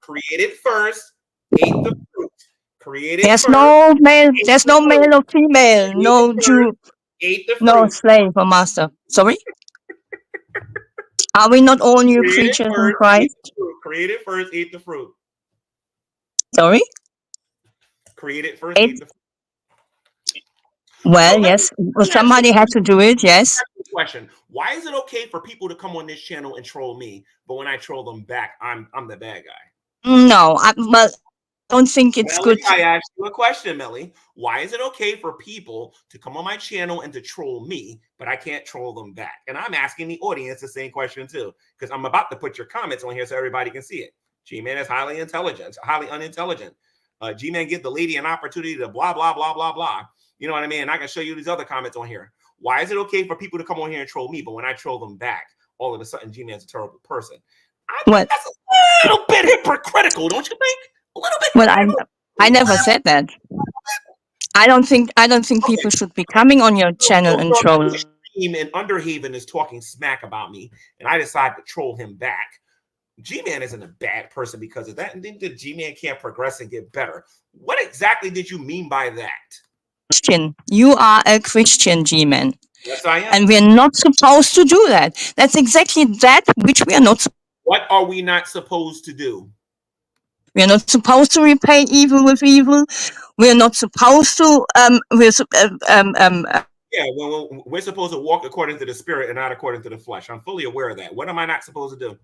Created first, ate the fruit. Created there's first. No male. There's no male or female. No Jew. Ate the fruit. No slave or master. Sorry. Are we not all new creatures in Christ? Created first, ate the fruit. Sorry. Created first, ate the fruit. Well, yes. Somebody had to do it. Yes. Question: why is it okay for people to come on this channel and troll me, but when I troll them back, I'm the bad guy? No, I don't think it's Melly, good. I asked you a question, Melly. Why is it okay for people to come on my channel and to troll me, but I can't troll them back? And I'm asking the audience the same question too, because I'm about to put your comments on here so everybody can see it. G-Man is highly intelligent, highly unintelligent. G-Man give the lady an opportunity to blah, blah, blah, blah, blah. You know what I mean? And I can show you these other comments on here. Why is it okay for people to come on here and troll me, but when I troll them back, all of a sudden G-Man's a terrible person? I think that's a little bit hypocritical, don't you think? A little bit. Well, I never said that. I don't think people should be coming on your channel and trolling. And Underhaven is talking smack about me, and I decide to troll him back. G-Man isn't a bad person because of that, and then the G-Man can't progress and get better. What exactly did you mean by that? Christian. You are a Christian, G-Man. Yes, I am. And we're not supposed to do that. That's exactly that which we are not. What are we not supposed to do? We are not supposed to repay evil with evil. We are not supposed to. Yeah, well, we're supposed to walk according to the spirit and not according to the flesh. I'm fully aware of that. What am I not supposed to do?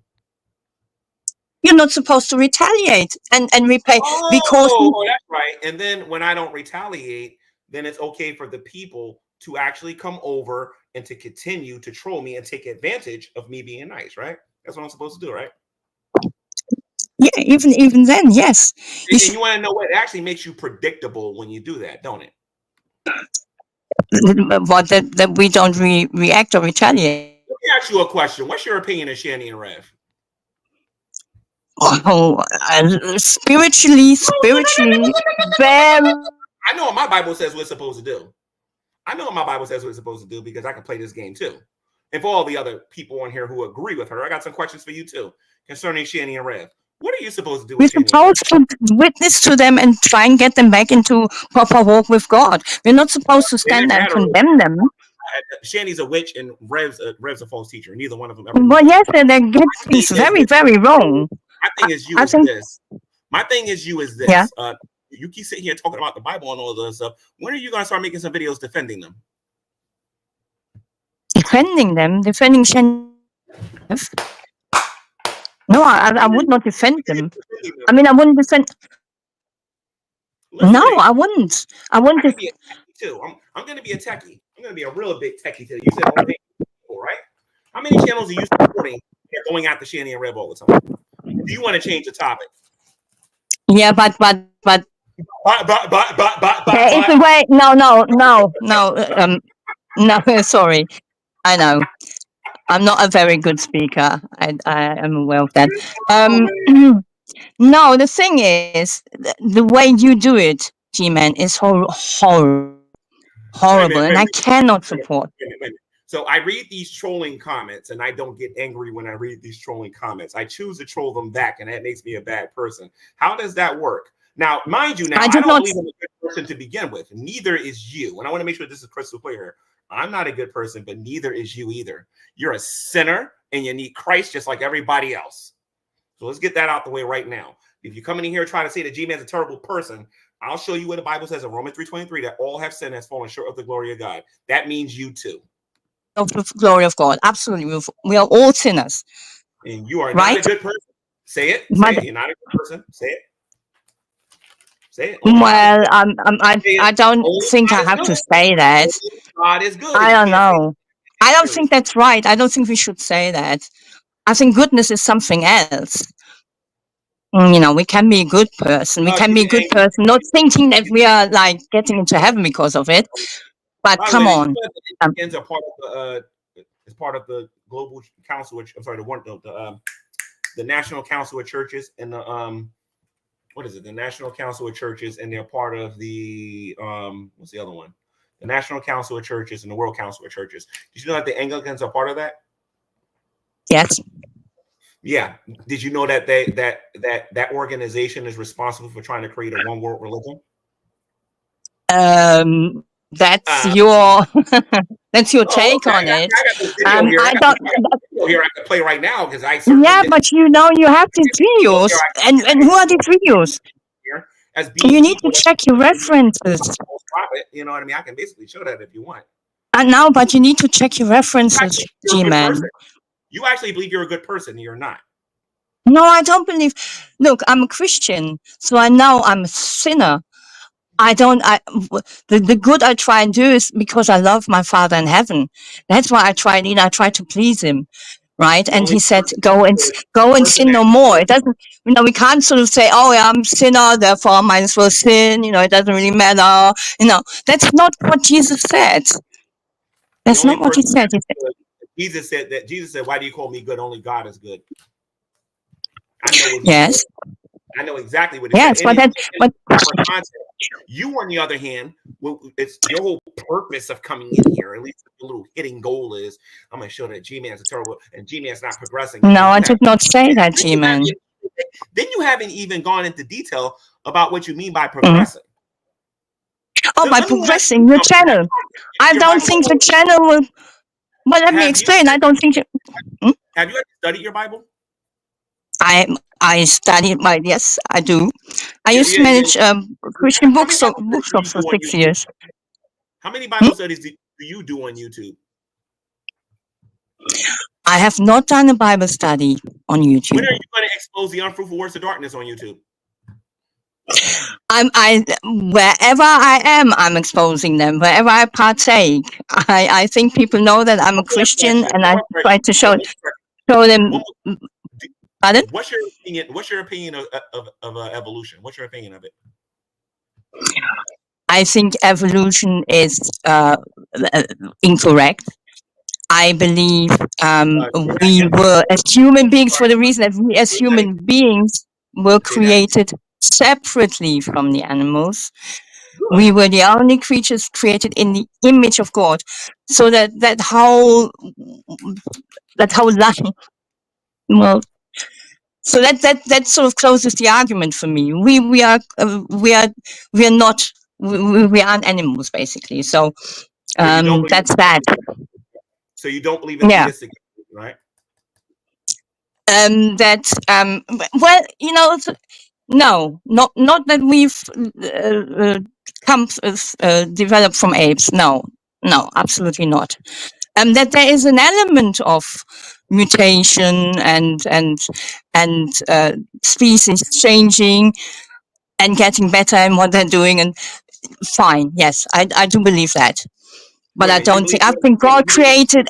You're not supposed to retaliate and repay because. Oh, that's right. And then when I don't retaliate, then it's okay for the people to actually come over and to continue to troll me and take advantage of me being nice, right? That's what I'm supposed to do, right? Yeah, even then, yes. And you want to know what? It actually makes you predictable when you do that, don't it? What that we don't react or retaliate. Let me ask you a question. What's your opinion of Shanny and Rev? Oh, spiritually, very. I know what my Bible says we're supposed to do. I know what my Bible says we're supposed to do because I can play this game too. And for all the other people on here who agree with her, I got some questions for you too concerning Shanny and Rev. What are you supposed to do with We're supposed to witness to them and try and get them back into proper walk with God. We're not supposed to stand there and condemn them. Shanny's a witch and Rev's a false teacher. Neither one of them ever. Well, yes, they get things very, very wrong. My thing is you is this. My thing is you is this. Yeah. You keep sitting here talking about the Bible and all of this stuff. When are you going to start making some videos defending them? Defending Shanny. No, I would not defend them. I mean, I wouldn't defend. No, I wouldn't. I wouldn't. I'm be a techie too. I'm going to be a techie. I'm going to be a real big techie too. You said only people, right? How many channels are you supporting? They're going after Shanny and Rev all the time. Do you want to change the topic? Yeah, but there is a way. No. No, sorry. I know. I'm not a very good speaker. I am aware of that. No, the thing is, the way you do it, G-Man, is horrible, and I cannot support. So I read these trolling comments, and I don't get angry when I read these trolling comments. I choose to troll them back, and that makes me a bad person. How does that work? Now, mind you, I don't believe I'm a good person to begin with. Neither is you. And I want to make sure this is crystal clear. I'm not a good person, but neither is you either. You're a sinner, and you need Christ just like everybody else. So let's get that out the way right now. If you come in here trying to say that G-Man's a terrible person, I'll show you what the Bible says in Romans 3:23 that all have sinned and has fallen short of the glory of God. That means you too. Of the glory of God, absolutely. We are all sinners. And you are not a good person. Say it. Say it. You're not a good person. Say it. Say it. Well, I don't think I have to say that. God is good. I don't know. I don't think that's right. I don't think we should say that. I think goodness is something else. You know, we can be a good person. We can be a good person, not thinking that we are like getting into heaven because of it. But come on. It's a part of it's part of the Global Council. I'm sorry, the National Council of Churches and the what is it? The National Council of Churches, and they're part of the what's the other one? The National Council of Churches and the World Council of Churches. Did you know that the Anglicans are part of that? Yes. Yeah. Did you know that that organization is responsible for trying to create a one world religion? That's your that's your take on it. I don't here I can play right now because I but you know you have these videos, and who are these videos? You need to check your references. You know what I mean? I can basically show that if you want. No, but you need to check your references, G-Man. You actually believe you're a good person. You're not. No, I don't believe. Look, I'm a Christian, so I know I'm a sinner. The good I try and do is because I love my Father in heaven. That's why I try to please him, right? And he said, go and sin no more. It doesn't, we can't sort of say, oh, yeah, I'm a sinner, therefore I might as well sin. It doesn't really matter. That's not what Jesus said. That's not what he said. Jesus said, why do you call me good? Only God is good. I know what yes. I know exactly what it Yes, said. but And that's in but proper context. You, on the other hand, well, it's your whole purpose of coming in here, at least the little hitting goal is, I'm going to show that G-Man's a terrible, and G-Man's not progressing. no, I did not say that, G-Man. Then you haven't even gone into detail about what you mean by Mm-hmm. progressing. Oh, by Let me ask progressing you your something. channel. I Your don't Bible, think the channel will. Well, let me have you explain. I don't think. have you ever studied your Bible? I studied my yes, I do. I Yeah, used to yeah, yeah. manage Christian How many Bible studies do you bookshops for do on 6 YouTube? years. How many Bible studies do you do on YouTube? I have not done a Bible study on When YouTube. are you going to expose the unfruitful works of darkness on YouTube? Wherever I am, I'm exposing them. Wherever I partake, I think people know that I'm a Christian, and I try to show them. Pardon? What's your opinion? What's your opinion of evolution? What's your opinion of it? I think evolution is incorrect. I believe we were, as human beings, for the reason that we as human beings were created separately from the animals. We were the only creatures created in the image of God. So that whole line, well, so that sort of closes the argument for me. We aren't animals, basically. So that's that. So you don't believe in theistic, right? Well, no, not that we've developed from apes. No, absolutely not. That there is an element of mutation and species changing and getting better in what they're doing, and fine, yes, I do believe that. But I think God created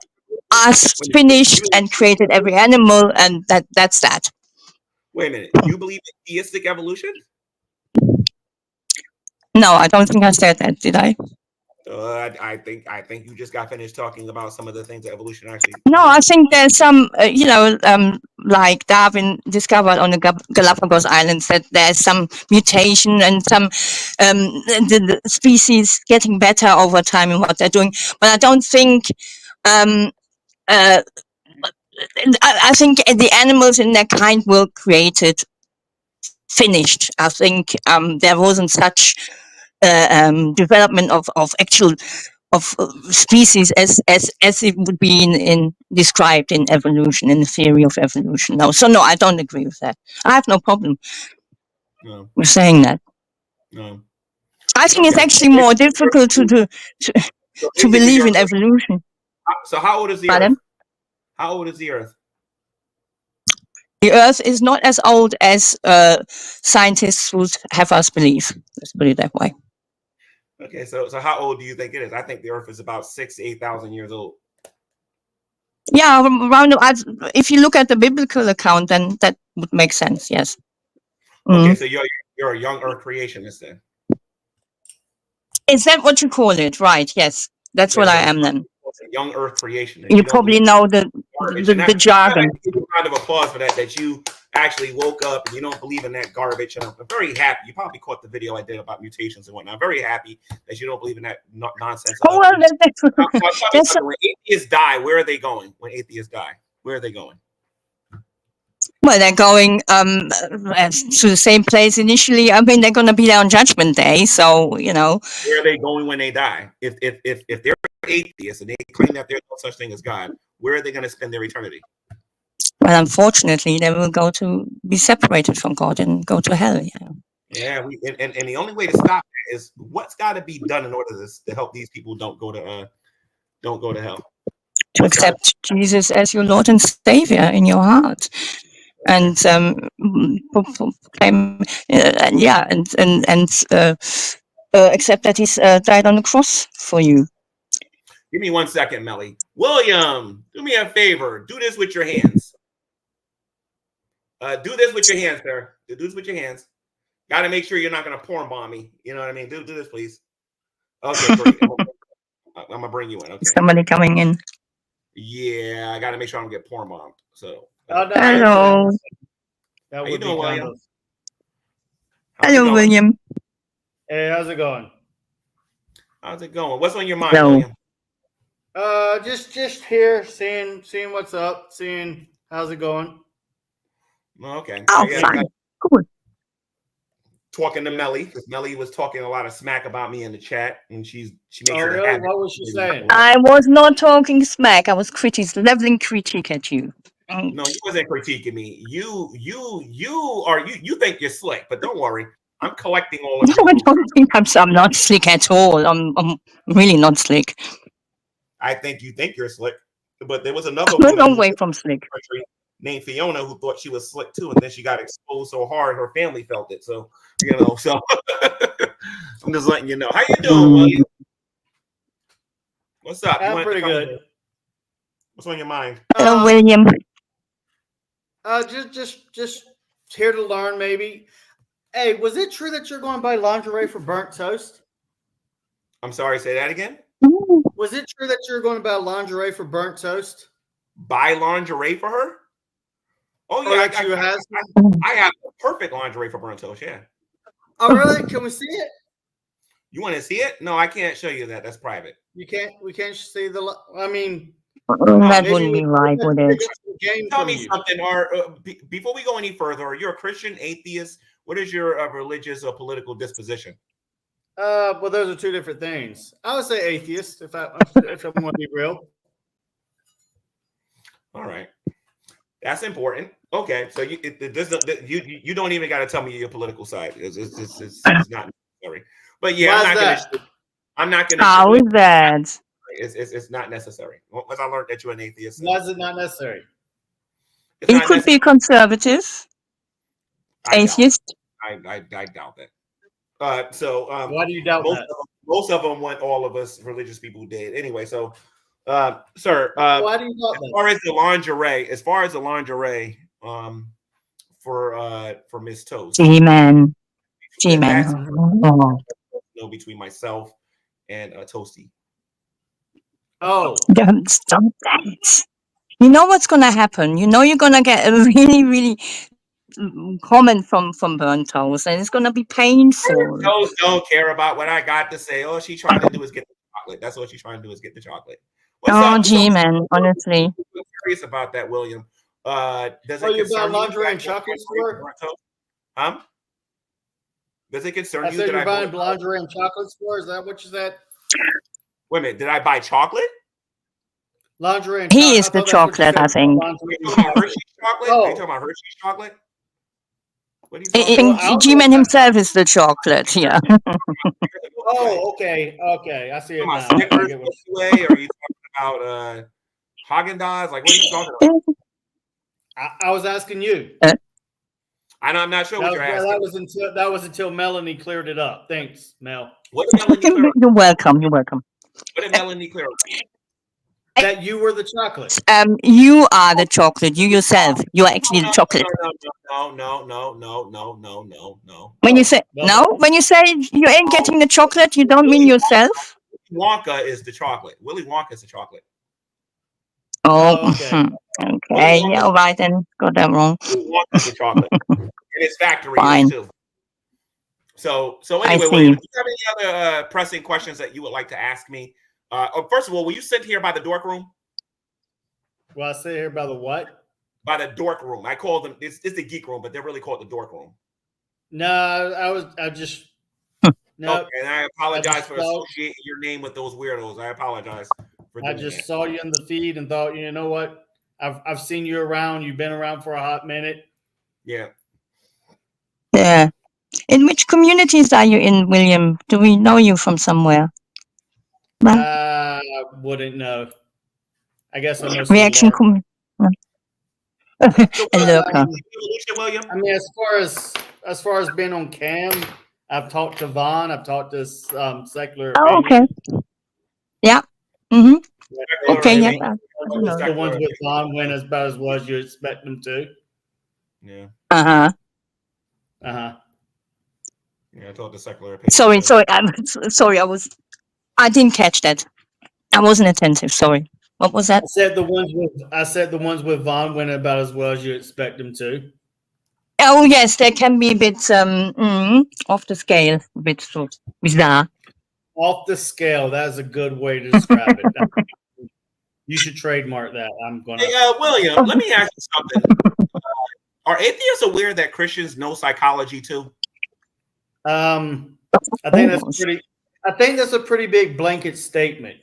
us finished and created every animal, and that's that. Wait a minute. You believe in theistic evolution? No, I don't think I said that, did I? I think you just got finished talking about some of the things that evolution actually. No, I think there's some, like Darwin discovered on the Galapagos Islands that there's some mutation and some the species getting better over time in what they're doing. But I don't think. I think the animals in their kind were created finished. I think there wasn't such development of actual species as it would be in described in evolution, in the theory of evolution. No, so no, I don't agree with that. I have no problem with saying that. No. I think it's actually more difficult to believe in evolution. So how old is the Earth? How old is the Earth? The Earth is not as old as scientists would have us believe. Let's put it that way. Okay, so how old do you think it is? I think the Earth is about 6,000 to 8,000 years old. Yeah, around. If you look at the biblical account, then that would make sense. Yes. Okay, so you're a young Earth creationist then. Is that what you call it? Right. Yes, that's what I am then. Young Earth creationist. You probably know the jargon. I give you a round of applause for that you actually woke up and you don't believe in that garbage. And I'm very happy. You probably caught the video I did about mutations and whatnot. I'm very happy that you don't believe in that nonsense. Oh, well, when atheists die, where are they going? When atheists die, where are they going? Well, they're going to the same place initially. I mean, they're going to be there on Judgment Day, so Where are they going when they die? If they're atheists and they claim that there's no such thing as God, where are they going to spend their eternity? Well, unfortunately, they will go to be separated from God and go to hell. Yeah, and the only way to stop that is what's got to be done in order to help these people don't go to hell. To accept Jesus as your Lord and Savior in your heart. And proclaim, accept that He's died on the cross for you. Give me 1 second, Melly. William, do me a favor. Do this with your hands. Do this with your hands, sir. Do this with your hands. Got to make sure you're not going to porn bomb me. You know what I mean? Do this, please. Okay, great. I'm gonna bring you in. Okay. Somebody coming in. Yeah, I got to make sure I don't get porn bombed. So. Hello. How you doing, William? How's it Hello, going? William. Hey, how's it going? How's it going? What's on your mind, Hello. William? Just here, seeing what's up, seeing how's it going. Okay. Oh, I fine. Cool. talking to Melly because Melly was talking a lot of smack about me in the chat, and she makes Oh, her really? habit. What was she saying? I was not talking smack. I was leveling critique at you. No, you wasn't critiquing me. You think you're slick, but don't worry. I'm collecting all of No, your I little don't think I'm not slick at all. I'm really not slick. I think you think you're slick, but there was another I'm a woman long who way lived from in slick. the country named Fiona who thought she was slick too, and then she got exposed so hard her family felt it. So so I'm just letting you know. How you doing, William? What's up? You I'm want pretty to come good. in? What's on your mind? Hello, William. Just here to learn, maybe. Hey, was it true that you're going to buy lingerie for burnt toast? I'm sorry, say that again. Was it true that you're going to buy lingerie for burnt toast? Buy lingerie for her? Oh Or yeah, that you have? I have perfect lingerie for burnt toast. Yeah. Oh, really? Can we see it? You want to see it? No, I can't show you that. That's private. You can't. We can't see the. I mean, That maybe wouldn't we be right, would it? Tell me something, or before we go any further, are you a Christian, atheist? What is your religious or political disposition? Well, those are two different things. I would say atheist if I'm going to be real. All right, that's important. Okay, so you don't even got to tell me your political side. It's not necessary. But yeah, I'm not gonna. How is that? It's not necessary. Once I learned that you're an atheist. Why is it not necessary? You could be conservative, atheist. I doubt that. Why do you doubt that? Most of them want all of us religious people dead. Anyway, so sir, why do you doubt that? As far as the lingerie, for Miss Toast, G-Man. Between myself and Toasty. Oh, don't stop that. You know what's gonna happen? You know you're gonna get a really, really comment from Burnt Toast, and it's gonna be painful. Toast don't care about what I got to say. All she's trying to do is get the chocolate. That's what she's trying to do is get the chocolate. What's up? G-Man, honestly. I'm curious about that, William. Does you it concern buy lingerie and chocolate store? Does it concern I you said that you're I buying lingerie and chocolate store? Is that what you said? Wait a minute, did I buy chocolate? Lingerie and He is the chocolate, I think. Are you talking about Hershey's chocolate? Are you talking about Hershey's chocolate? What are you talking about? G-Man himself is the chocolate, yeah. Oh, okay. I see it now. Snickers, Way? Are you talking about Haagen-Dazs? Like, what are you talking about? I was asking you. I'm not sure what you're asking. That was until Melanie cleared it up. Thanks, Mel. What did Melanie clear up? You're welcome. What did Melanie clear up? That you were the chocolate. You are the chocolate. You yourself. You're actually the chocolate. No. When you say when you say you ain't getting the chocolate, you don't mean yourself. Wonka is the chocolate. Willy Wonka is the chocolate. Oh, okay. Yeah, all right then. Got that wrong. Willy Wonka is the chocolate. And its factory is too. So anyway, William, do you have any other pressing questions that you would like to ask me? First of all, were you sent here by the dork room? Well, I sit here by the what? By the dork room. I call them. It's the geek room, but they're really called the dork room. No, I just. No. Okay, and I apologize for associating your name with those weirdos. I apologize for doing I just saw you in the feed and thought, you know what? I've seen you around. You've been around for a hot minute. Yeah. Yeah. In which communities are you in, William? Do we know you from somewhere? I wouldn't know. I guess I know. Reaction. William. I mean, as far as being on cam, I've talked to Vaughn. I've talked to Secular. Oh, okay. Yeah. Mm-hmm. Okay. Yeah. The ones with Vaughn went about as well as you expect them to. Yeah. Uh-huh. Yeah, I told the Secular. Sorry. I didn't catch that. I wasn't attentive. Sorry. What was that? I said the ones with Vaughn went about as well as you expect them to. Oh yes, they can be a bit off the scale, a bit so bizarre. Off the scale. That's a good way to describe it. You should trademark that. I'm gonna. Hey, William, let me ask you something. Are atheists aware that Christians know psychology too? I think that's pretty. I think that's a pretty big blanket statement.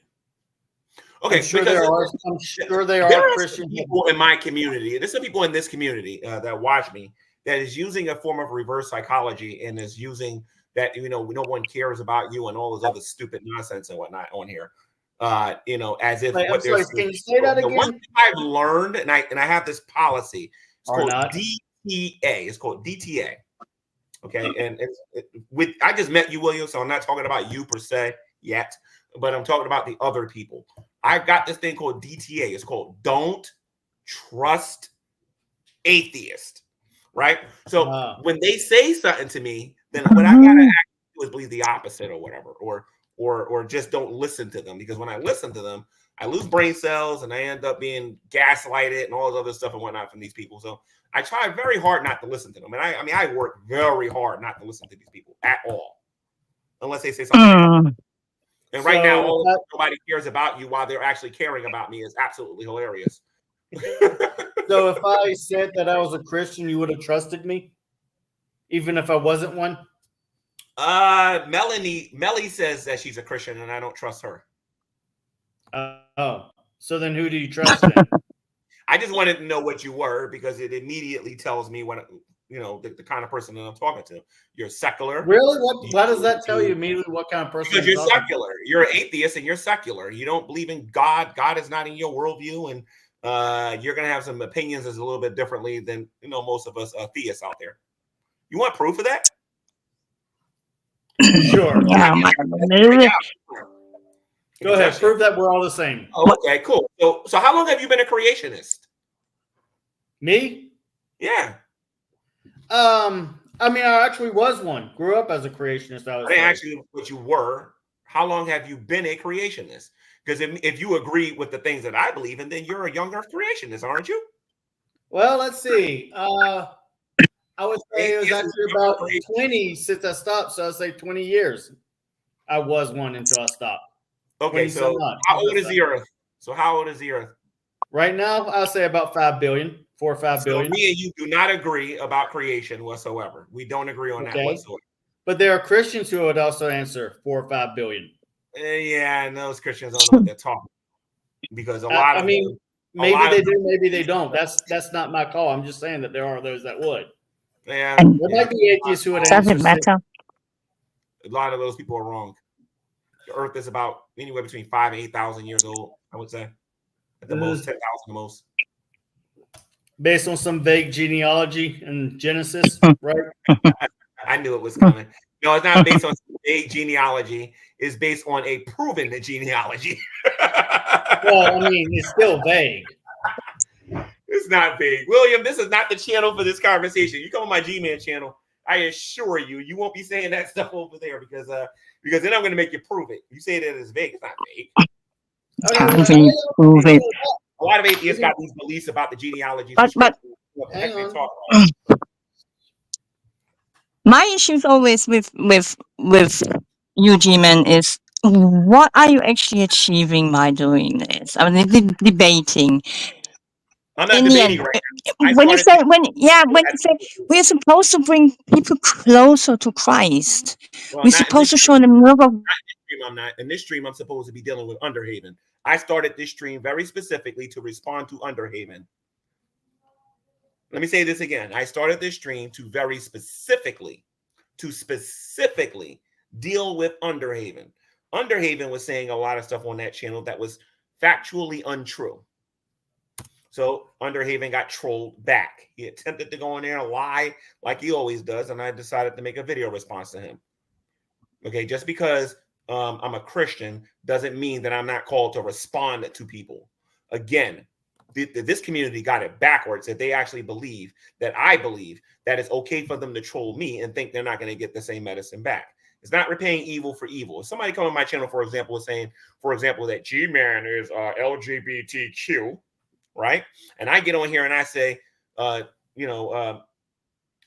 Okay, I'm sure because there are. I'm sure there are are some Christians. people in my community. There's some people in this community that watch me that is using a form of reverse psychology and is using that. You know, no one cares about you and all this other stupid nonsense and whatnot on here. You know, as if Wait, what I'm they're sorry. Can you say that the one again? thing I've learned, and I have this policy. It's Or called not? DTA. It's called DTA. Okay, and with I just met you, William, so I'm not talking about you per se yet, but I'm talking about the other people. I've got this thing called DTA. It's called Don't Trust Atheist, right? So when they say something to me, then what I gotta actually do is believe the opposite or whatever, or just don't listen to them, because when I listen to them, I lose brain cells and I end up being gaslighted and all this other stuff and whatnot from these people. So I try very hard not to listen to them. And I mean, I work very hard not to listen to these people at all, unless they say something. And right now, nobody cares about you while they're actually caring about me is absolutely hilarious. So if I said that I was a Christian, you would have trusted me, even if I wasn't one? Melly says that she's a Christian and I don't trust her. Oh, so then who do you trust then? I just wanted to know what you were, because it immediately tells me what, you know, the kind of person that I'm talking to. You're secular. Really? Why does that tell you immediately what kind of person? Because you're secular. You're an atheist and you're secular. You don't believe in God. God is not in your worldview, and you're gonna have some opinions that's a little bit differently than, you know, most of us theists out there. You want proof of that? Sure. Yeah, Go ahead. Prove that we're all the same. Oh, okay, cool. So how long have you been a creationist? Me? Yeah. I mean, I actually was one. Grew up as a creationist. I didn't ask you what you were. How long have you been a creationist? Because if you agree with the things that I believe in, then you're a younger creationist, aren't you? Well, let's see. I would say it was actually about 20 since I stopped. So I'd say 20 years. I was one until I stopped. Okay, so how old is the Earth? So how old is the Earth? Right now, I'll say about 5 billion, 4 or 5 billion. Me and you do not agree about creation whatsoever. We don't agree on that whatsoever. But there are Christians who would also answer 4 or 5 billion. Yeah, and those Christians don't know what they're talking, because a lot of maybe they do, maybe they don't. That's not my call. I'm just saying that there are those that would. Yeah, there might be atheists who would answer. Doesn't matter. A lot of those people are wrong. The Earth is about anywhere between 5,000 and 8,000 years old, I would say. At the most, 10,000 the most. Based on some vague genealogy and Genesis, right? I knew it was coming. No, it's not based on vague genealogy. It's based on a proven genealogy. Well, I mean, it's still vague. It's not vague. William, this is not the channel for this conversation. You come on my G-Man channel, I assure you, you won't be saying that stuff over there, because then I'm going to make you prove it. You say that it's vague. It's not vague. Prove it. A lot of atheists got these beliefs about the genealogy. But my issues always with you, G-Man, is what are you actually achieving by doing this? I mean, debating. I'm not debating right now. When you say we're supposed to bring people closer to Christ, we're supposed to show them love. I'm not in this stream. I'm supposed to be dealing with Underhaven. I started this stream very specifically to respond to Underhaven. Let me say this again. I started this stream to very specifically deal with Underhaven. Underhaven was saying a lot of stuff on that channel that was factually untrue. So Underhaven got trolled back. He attempted to go in there and lie like he always does, and I decided to make a video response to him. Okay, just because I'm a Christian doesn't mean that I'm not called to respond to people. Again, this community got it backwards, that they actually believe that I believe that it's okay for them to troll me and think they're not going to get the same medicine back. It's not repaying evil for evil. If somebody come on my channel, for example, is saying, for example, that G-Man is LGBTQ, right? And I get on here and I say, I'm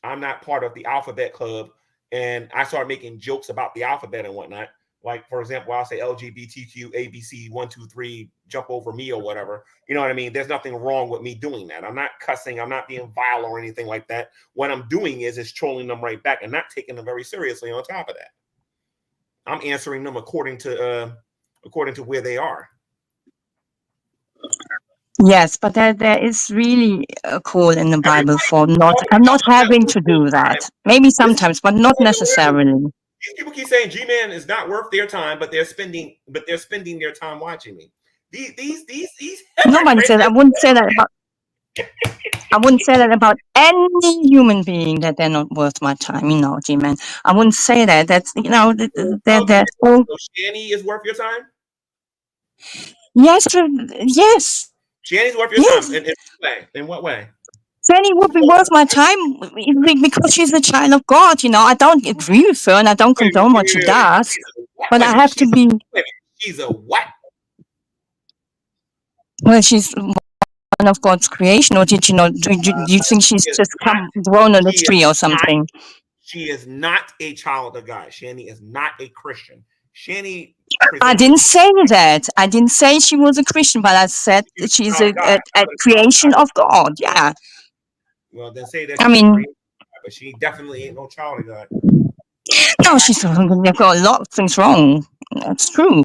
I'm not part of the alphabet club, and I start making jokes about the alphabet and whatnot. Like, for example, I'll say LGBTQ, ABC, 1, 2, 3, jump over me or whatever. You know what I mean? There's nothing wrong with me doing that. I'm not cussing. I'm not being vile or anything like that. What I'm doing is trolling them right back and not taking them very seriously on top of that. I'm answering them according to where they are. Yes, but there is really a call in the Bible for not having to do that. Maybe sometimes, but not necessarily. These people keep saying G-Man is not worth their time, but they're spending their time watching me. These Nobody said. I wouldn't say that about. I wouldn't say that about any human being that they're not worth my time. You know, G-Man. I wouldn't say that. That's they're all. So Shani is worth your time. Yes, yes. Shani's worth your time. In what way? Shani would be worth my time because she's a child of God. You know, I don't agree with her and I don't condone what she does, but I have to be. She's a what? Well, she's one of God's creation, or did you know? Do you think she's just grown on a tree or something? She is not a child of God. Shani is not a Christian. Shani. I didn't say that. I didn't say she was a Christian, but I said that she's a creation of God. Yeah. Well, then say that. I mean, but she definitely ain't no child of God. No, she's got a lot of things wrong. That's true.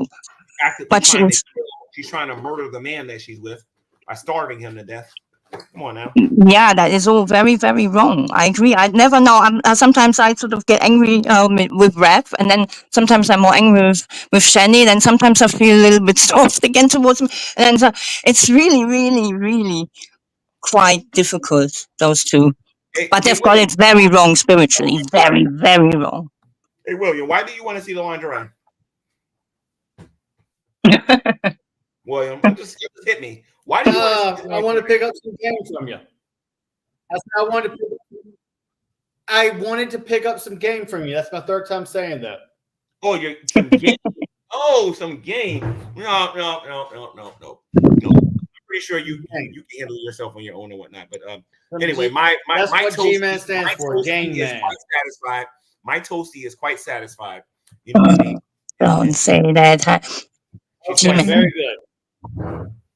But she's trying to murder the man that she's with by starving him to death. Come on now. Yeah, that is all very, very wrong. I agree. I never know. Sometimes I sort of get angry with Rev, and then sometimes I'm more angry with Shani, then sometimes I feel a little bit soft again towards him. And it's really, really, really quite difficult, those two. But they've got it very wrong spiritually. Very, very wrong. Hey, William, why do you want to see the lingerie? William, just hit me. Why do you I want to pick up some game from you. I wanted to pick up some game from you. That's my third time saying that. Oh, you're some game. Some game. No. I'm pretty sure you can handle yourself on your own and whatnot. But anyway, that's what toasty, G-Man stands for. Game man. Quite satisfied. My toasty is quite satisfied. You know what I mean? Don't say that. Okay, very good.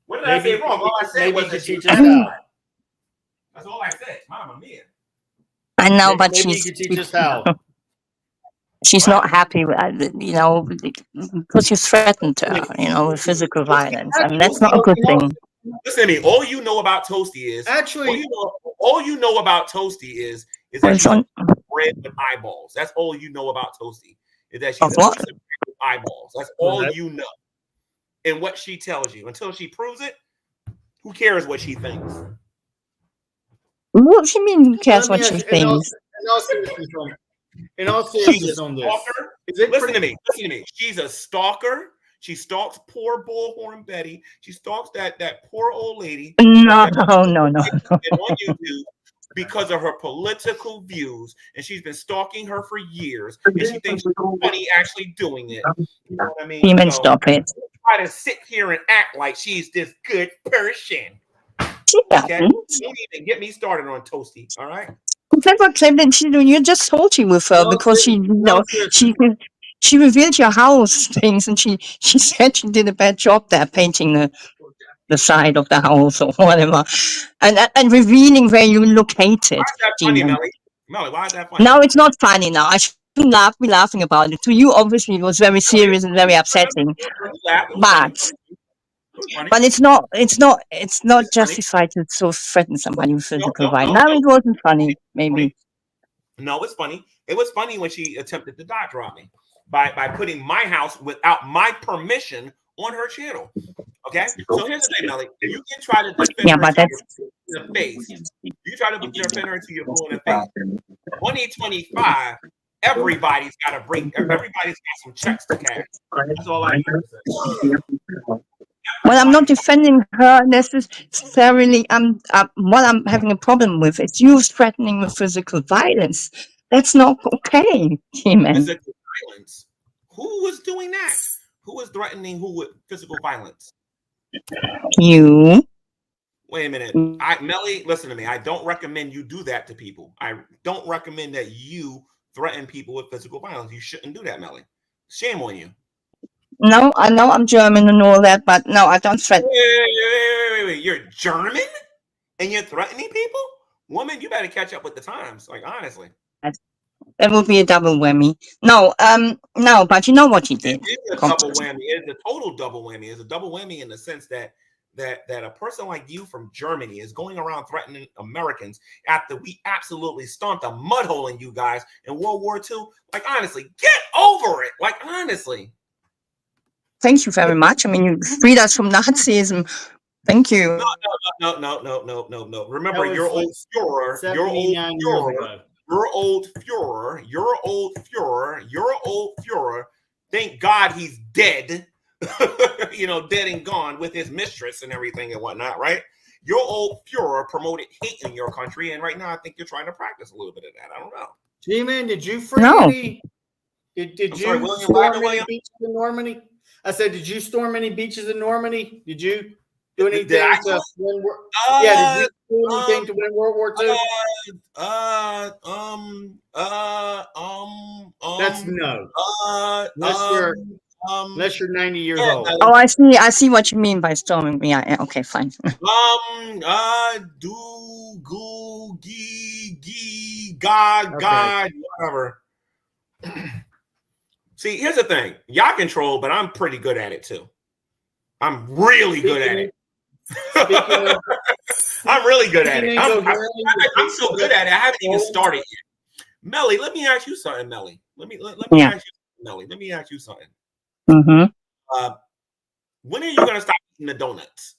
What did I say wrong? All I said was that she teach us how. That's all I said. Mama mia. I know, but maybe you could teach us how. She's not happy with, because you threatened her, with physical violence. I mean, that's not a good thing. Listen to me. All you know about Toasty is all you know about Toasty is that she's bread with eyeballs. That's all you know about Toasty. Is that she's a piece of bread with eyeballs. That's all you know. And what she tells you. Until she proves it, who cares what she thinks? What do you mean who cares what she thinks? In all seriousness on this. Listen to me. She's a stalker. She stalks poor Bullhorn Betty. She stalks that poor old lady. No. On YouTube because of her political views, and she's been stalking her for years, and she thinks she's funny actually doing it. You know what I mean? Demon, stop it. Try to sit here and act like she's this good person. Okay? Don't even get me started on Toasty. All right. Never claimed that you're just salty with her because she revealed your house things, and she said she did a bad job there painting the side of the house or whatever, and revealing where you located. Why is that funny, Melly? Why is that funny? No, it's not funny now. I shouldn't be laughing about it. To you, obviously, it was very serious and very upsetting. But it's not justified to so threaten somebody with physical violence. No, it wasn't funny, maybe. No, it's funny. It was funny when she attempted to dot drop me by putting my house without my permission on her channel. Okay, so here's the thing, Melly. You can try to defend her to your face. You try to defend her to your bull in the face. 2025, everybody's got a break. Everybody's got some checks to cash. That's all I need to say. Well, I'm not defending her necessarily. What I'm having a problem with is you threatening with physical violence. That's not okay, T-Man. Physical violence? Who was doing that? Who was threatening who with physical violence? You. Wait a minute. Melly, listen to me. I don't recommend you do that to people. I don't recommend that you threaten people with physical violence. You shouldn't do that, Melly. Shame on you. No, I know I'm German and all that, but no, I don't threaten. Wait. You're German and you're threatening people? Woman, you better catch up with the times. Like, honestly. That would be a double whammy. No, but you know what he did. It is a double whammy. It's a total double whammy. It's a double whammy in the sense that a person like you from Germany is going around threatening Americans after we absolutely stomped a mud hole in you guys in World War II. Like, honestly, get over it. Like, honestly. Thank you very much. I mean, you freed us from Nazism. Thank you. No. Remember, your old Führer, your old Führer. Thank God he's dead. Dead and gone with his mistress and everything and whatnot, right? Your old Führer promoted hate in your country, and right now I think you're trying to practice a little bit of that. I don't know. G-Man, did you free any? Did you storm any beaches in Normandy? I said, did you storm any beaches in Normandy? Did you do anything to win? Did you do anything to win World War II? That's no. Unless you're 90 years old. Oh, I see what you mean by storming. Yeah, okay, fine. God, whatever. See, here's the thing. Y'all control, but I'm pretty good at it too. I'm really good at it. I'm really good at it. I'm so good at it. I haven't even started yet. Melly, let me ask you something, Melly. Let me ask you something. Mm-hmm. When are you gonna stop eating the donuts?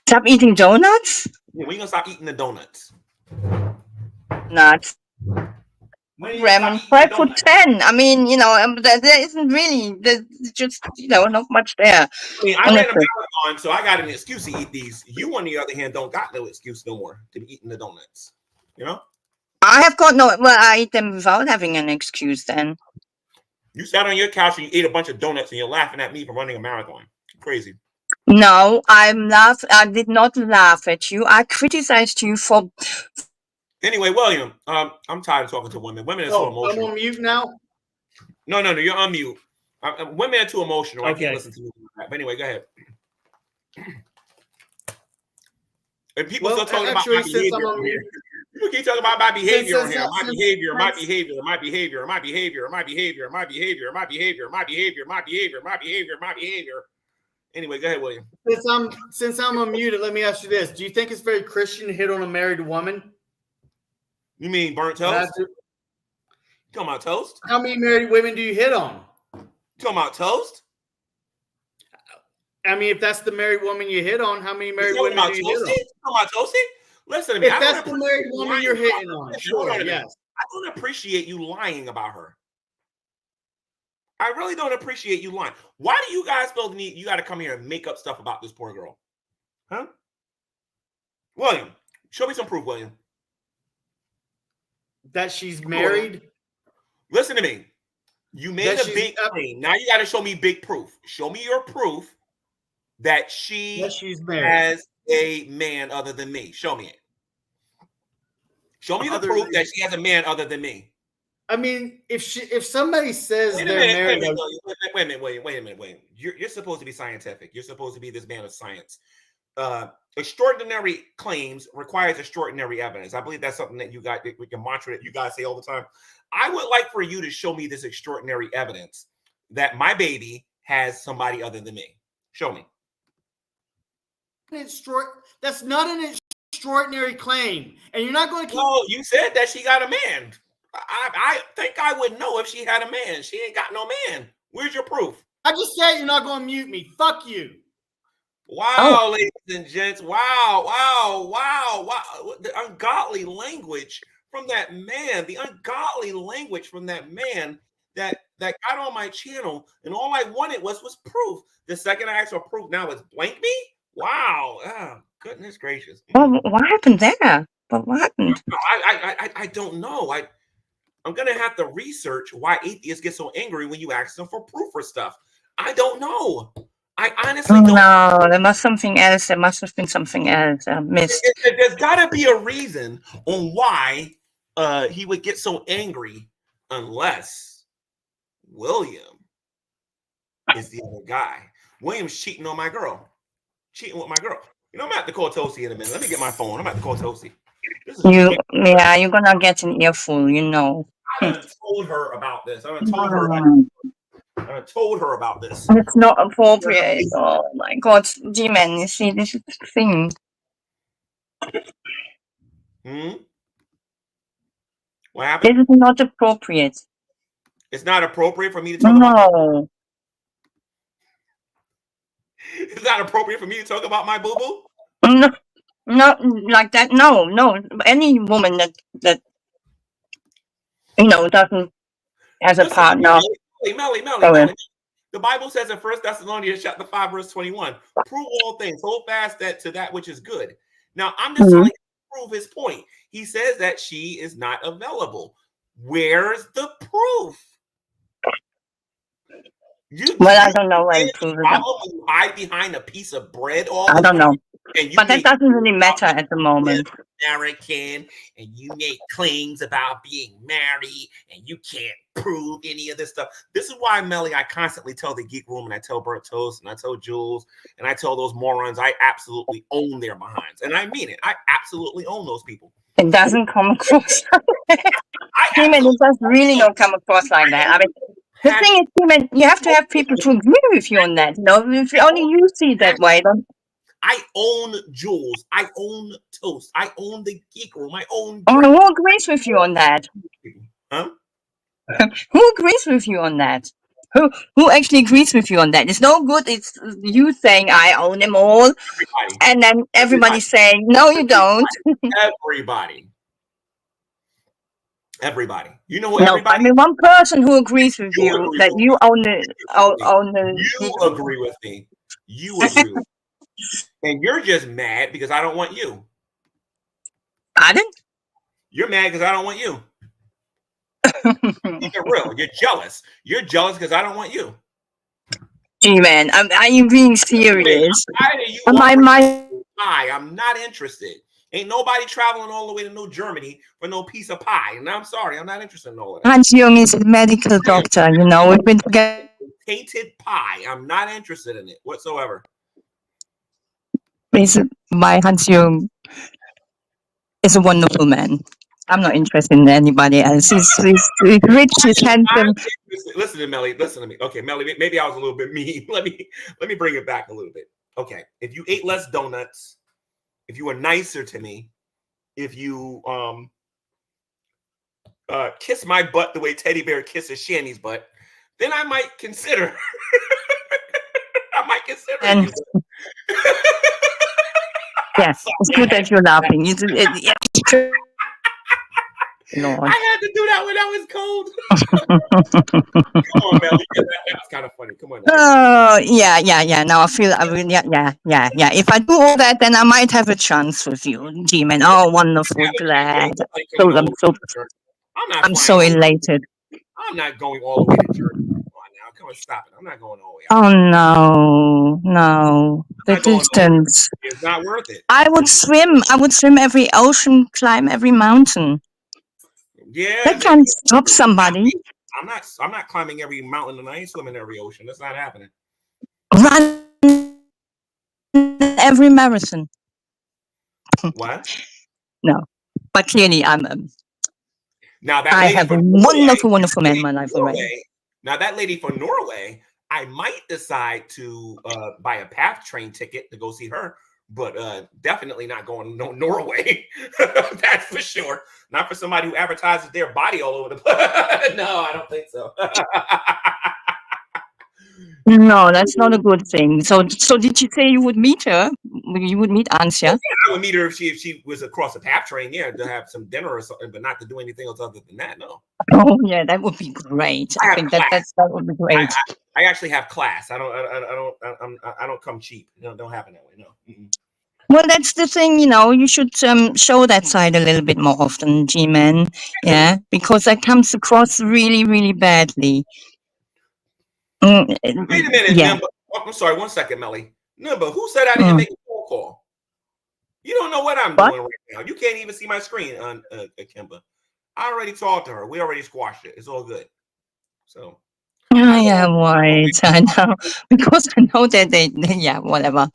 Stop eating donuts? Yeah, when are you gonna stop eating the donuts? Nuts. Ramen 5 for 10. I mean, there isn't really, there's just, not much there. I mean, I ran a marathon, so I got an excuse to eat these. You, on the other hand, don't got no excuse no more to be eating the donuts. I have got I eat them without having an excuse then. You sat on your couch and you ate a bunch of donuts and you're laughing at me for running a marathon. Crazy. No, I did not laugh at you. I criticized you for... Anyway, William, I'm tired of talking to women. Women are so emotional. I'm on mute now? No, you're on mute. Women are too emotional. Okay. I can't listen to you. But anyway, go ahead. And people still talking about my behavior on here. People keep talking about my behavior on here. My behavior. Anyway, go ahead, William. Since I'm unmuted, let me ask you this. Do you think it's very Christian to hit on a married woman? You mean burnt toast? You talking about toast? How many married women do you hit on? You talking about toast? I mean, if that's the married woman you hit on, how many married women do you hit on? You talking about toasty? Listen to me. If that's the married woman you're hitting on, sure, yes. I don't appreciate you lying about her. I really don't appreciate you lying. Why do you guys feel the need? You got to come here and make up stuff about this poor girl, huh? William, show me some proof, William. That she's married? Listen to me. You made a big claim. Now you got to show me big proof. Show me your proof that she's has a man other than me. Show me it. Show me the proof that she has a man other than me. I mean, if somebody says they're married, wait a minute. You're supposed to be scientific. You're supposed to be this man of science. Extraordinary claims requires extraordinary evidence. I believe that's something that you got with your mantra that you guys say all the time. I would like for you to show me this extraordinary evidence that my baby has somebody other than me. Show me. That's not an extraordinary claim, and you're not going to. No, you said that she got a man. I think I would know if she had a man. She ain't got no man. Where's your proof? I just said you're not going to mute me. Fuck you. Wow, ladies and gents. Wow. The ungodly language from that man. The ungodly language from that man that got on my channel, and all I wanted was proof. The second I asked for proof, now it's blank me? Wow. Oh, goodness gracious. Well, what happened there? What happened? I don't know. I'm going to have to research why atheists get so angry when you ask them for proof for stuff. I don't know. I honestly don't. No, there must something else. There must have been something else I missed. There's got to be a reason on why he would get so angry, unless William is the other guy. William's cheating on my girl, cheating with my girl. You know, I'm about to call Toasty in a minute. Let me get my phone. I'm about to call Toasty. You're gonna get an earful, you know. I done told her about this. I done told her about this. It's not appropriate. Oh my God, G-Man, you see, this is the thing. What happened? This is not appropriate. It's not appropriate for me to talk about. It's not appropriate for me to talk about my boo-boo? No, not like that. No. Any woman that you know doesn't has a partner. Melly. The Bible says in 1 Thessalonians chapter 5, verse 21, prove all things, hold fast to that which is good. Now, I'm just trying to prove his point. He says that she is not available. Where's the proof? I don't know where the proof is. You hide behind a piece of bread I don't know. But that doesn't really matter at the moment. American, and you make claims about being married, and you can't prove any of this stuff. This is why, Melly, I constantly tell the Geek Room, and I tell Bert Toast, and I tell Jules, and I tell those morons, I absolutely own their behinds. And I mean it. I absolutely own those people. It doesn't come across like that. It does really not come across like that. I mean, the thing is, Timon, you have to have people to agree with you on that. You know, if only you see it that way, then. I own Jules. I own Toast. I own the Geek Room. I own. Who agrees with you on that? Huh? Who agrees with you on that? Who actually agrees with you on that? It's no good. It's you saying I own them all, and then everybody saying no, you don't. Everybody. You know what? Everybody. I mean, one person who agrees with you that you own the. You agree with me. You agree with me. And you're just mad because I don't want you. Pardon? You're mad because I don't want you. You're real. You're jealous. You're jealous because I don't want you. G-Man, are you being serious? I'm not interested. Ain't nobody traveling all the way to New Germany for no piece of pie. And I'm sorry, I'm not interested in all of that. Hans Jung is a medical doctor, you know. We've been together. Tainted pie. I'm not interested in it whatsoever. My Hans Jung is a wonderful man. I'm not interested in anybody else. He's rich, he's handsome. Listen to Melly. Listen to me. Okay, Melly, maybe I was a little bit mean. Let me bring it back a little bit. Okay, if you ate less donuts, if you were nicer to me, if you kiss my butt the way Teddy Bear kisses Shanny's butt, then I might consider. I might consider you. Yes, it's good that you're laughing. No. I had to do that when I was cold. Come on, Mel. That's kind of funny. Come on. Oh, yeah. Now I feel, yeah. If I do all that, then I might have a chance with you, G-Man. Oh, wonderful, glad. I'm so elated. I'm not going all the way to Germany. Come on now. Come on, stop it. I'm not going all the way out. Oh, no. The distance. It's not worth it. I would swim every ocean, climb every mountain. Yeah. That can't stop somebody. I'm not climbing every mountain and I ain't swimming every ocean. That's not happening. Run every marathon. What? No. But clearly I have a wonderful man in my life already. Now that lady from Norway, I might decide to buy a PATH train ticket to go see her, but definitely not going to Norway. That's for sure. Not for somebody who advertises their body all over the place. No, I don't think so. No, that's not a good thing. So did you say you would meet her? You would meet Ansya? Yeah, I would meet her if she was across a PATH train, yeah, to have some dinner or something, but not to do anything else other than that, no. Oh yeah, that would be great. I think that would be great. I actually have class. I don't come cheap. Don't happen that way. No. Mm-mm. Well, that's the thing, you know. You should show that side a little bit more often, G-Man. Yeah, because that comes across really, really badly. Wait a minute, yeah. Oh, I'm sorry, 1 second, Melly. No, but who said I didn't make a phone call? You don't know what I'm doing right now. You can't even see my screen on Kimba. I already talked to her. We already squashed it. It's all good. So I am worried. I know because I know that they yeah, whatever.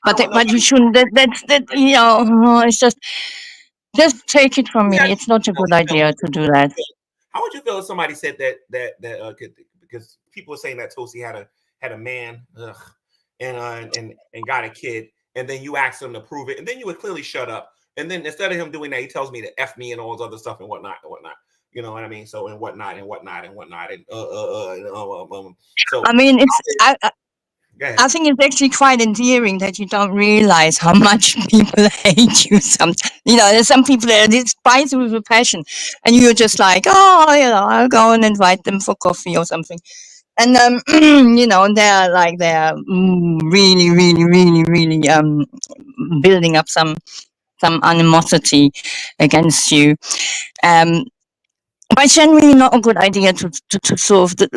But you shouldn't. That's you know. It's just take it from me. It's not a good idea to do that. How would you feel if somebody said that because people are saying that Tosi had a man and got a kid, and then you asked him to prove it, and then you would clearly shut up, and then instead of him doing that, he tells me to F me and all this other stuff and whatnot and whatnot. You know what I mean? So and whatnot and whatnot and whatnot and so I mean, I think it's actually quite endearing that you don't realize how much people hate you. There's some people that despise you with a passion, and you're just like, oh, I'll go and invite them for coffee or something. And they're really, really, really, really building up some animosity against you. But generally not a good idea to sort of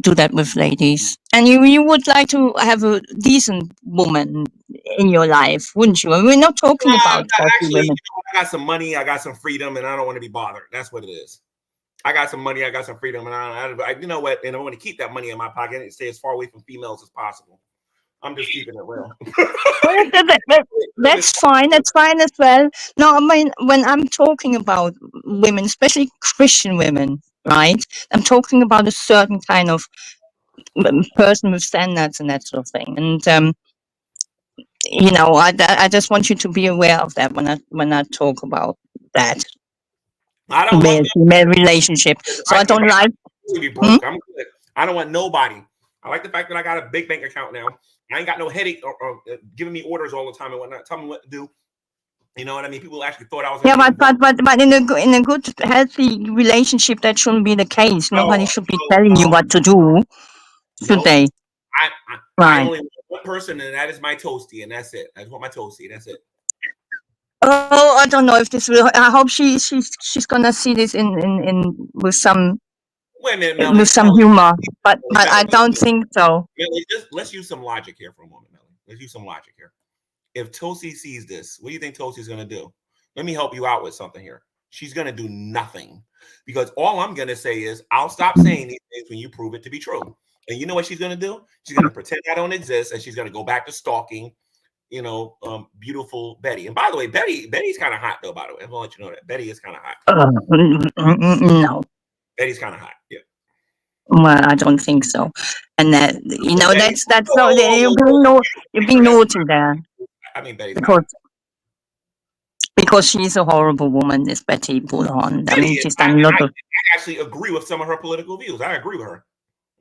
do that with ladies. And you would like to have a decent woman in your life, wouldn't you? And we're not talking about actually, women. I got some money, I got some freedom, and I don't want to be bothered. That's what it is. I got some money, I got some freedom, and I you know what? And I want to keep that money in my pocket and stay as far away from females as possible. I'm just keeping it real. That's fine. That's fine as well. No, I mean, when I'm talking about women, especially Christian women, right? I'm talking about a certain kind of person with standards and that sort of thing. And I just want you to be aware of that when I talk about that. I don't want male relationship. So I don't like to be broke. I'm good. I don't want nobody. I like the fact that I got a big bank account now. I ain't got no headache or giving me orders all the time and whatnot. Tell me what to do. You know what I mean? People actually thought I was. But in a good healthy relationship, that shouldn't be the case. Nobody should be telling you what to do, should they? I only want one person, and that is my toasty, and that's it. I just want my toasty. That's it. Oh, I don't know if this will. I hope she's gonna see this in with some. Wait a minute, Melly, with some humor, but I don't think so. Melly, let's use some logic here for a moment, Melly. Let's use some logic here. If Tosi sees this, what do you think Tosi's going to do? Let me help you out with something here. She's going to do nothing because all I'm going to say is I'll stop saying these things when you prove it to be true. And you know what she's going to do? She's going to pretend I don't exist, and she's going to go back to stalking, beautiful Betty. And by the way, Betty's kind of hot, though. By the way, I'm going to let you know that Betty is kind of hot. No, Betty's kind of hot. Yeah. Well, I don't think so. And that's not you're being naughty there. I mean, Betty's because she's a horrible woman, this Betty Bullhorn. I mean, she's done a lot of. I actually agree with some of her political views. I agree with her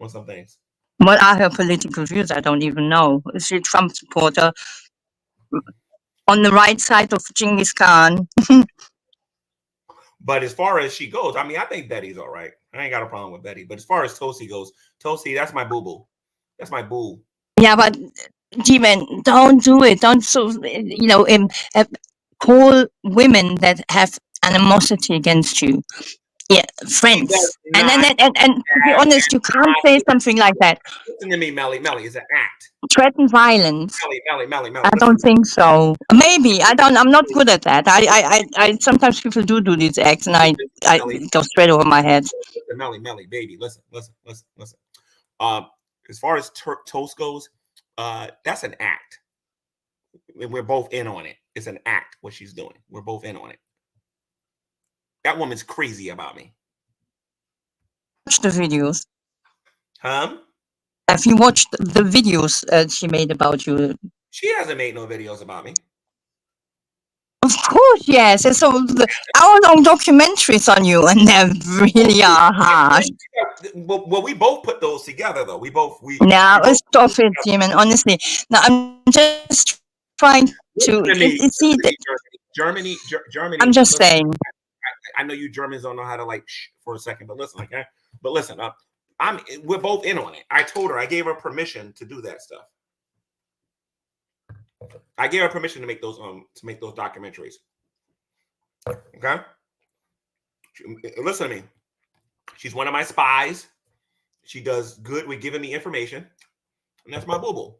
on some things. What are her political views? I don't even know. Is she a Trump supporter? On the right side of Genghis Khan. But as far as she goes, I mean, I think Betty's all right. I ain't got a problem with Betty. But as far as Tosi goes, Tosi, that's my boo-boo. That's my boo. Yeah, but G-Man, don't do it. Don't call women that have animosity against you. Yeah, friends. And to be honest, you can't say something like that. Listen to me, Melly. Melly, it's an act. Threaten violence. Melly. I don't think so. Maybe I'm not good at that. I sometimes people do these acts, and I go straight over my head. Melly, baby, listen. As far as Toast goes, that's an act. We're both in on it. It's an act what she's doing. We're both in on it. That woman's crazy about me. Watch the videos. Huh? Have you watched the videos she made about you? She hasn't made no videos about me. Of course, yes. And so hour-long documentaries on you, and they really are harsh. Well, we both put those together, though. Now, stop it, Jim. Honestly, now I'm just trying to see that Germany. I'm just saying. I know you Germans don't know how to for a second, but listen, okay. But listen, we're both in on it. I told her, I gave her permission to do that stuff. I gave her permission to make those documentaries. Okay. Listen to me. She's one of my spies. She does good with giving me information. And that's my boo-boo.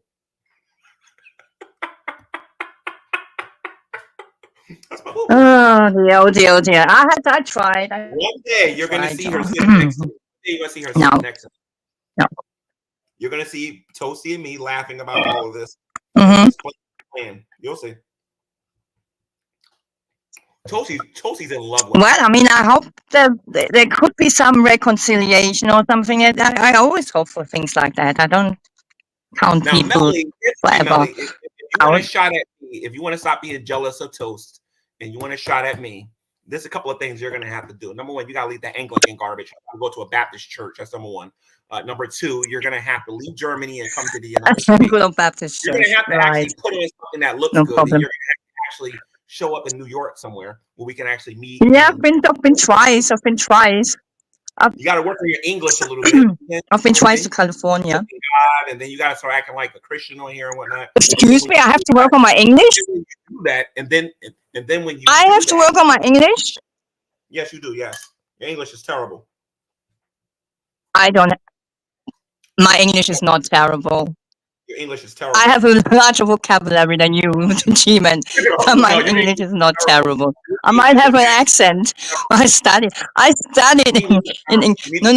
That's my boo-boo. Oh dear. I tried. One day you're going to see her sitting next to me. You're going to see her No. sitting next to me. No. You're going to see Toasty and me laughing about all of this. Mm-hmm. You'll see. Toasty's in love with Well, I mean, I hope there could be some reconciliation or something. I always hope for things like that. I don't count now, people Melly, forever Melly, if you want out. to shot at me, if you want to stop being jealous of Toast and you want to shot at me, there's a couple of things you're going to have to do. Number one, you got to leave the Anglican garbage. You go to a Baptist church. That's number one. Number two, you're going to have to leave Germany and come to the United States. Good old Baptist You're church. going to have to actually put on something that looks No good. problem. And you're going to have to actually show up in New York somewhere where we can actually meet. Yeah, I've been twice. You got to work on your English a little bit. I've been twice to California. God, and then you got to start acting like a Christian on here and whatnot. Excuse me, I have to work on my English. You do that, and then when you I have to work on my English. Yes, you do. Yes, your English is terrible. I don't. My English is not terrible. Your English is terrible. I have a larger vocabulary than you, G-man. But my English is not terrible. I might have an accent. I studied in no.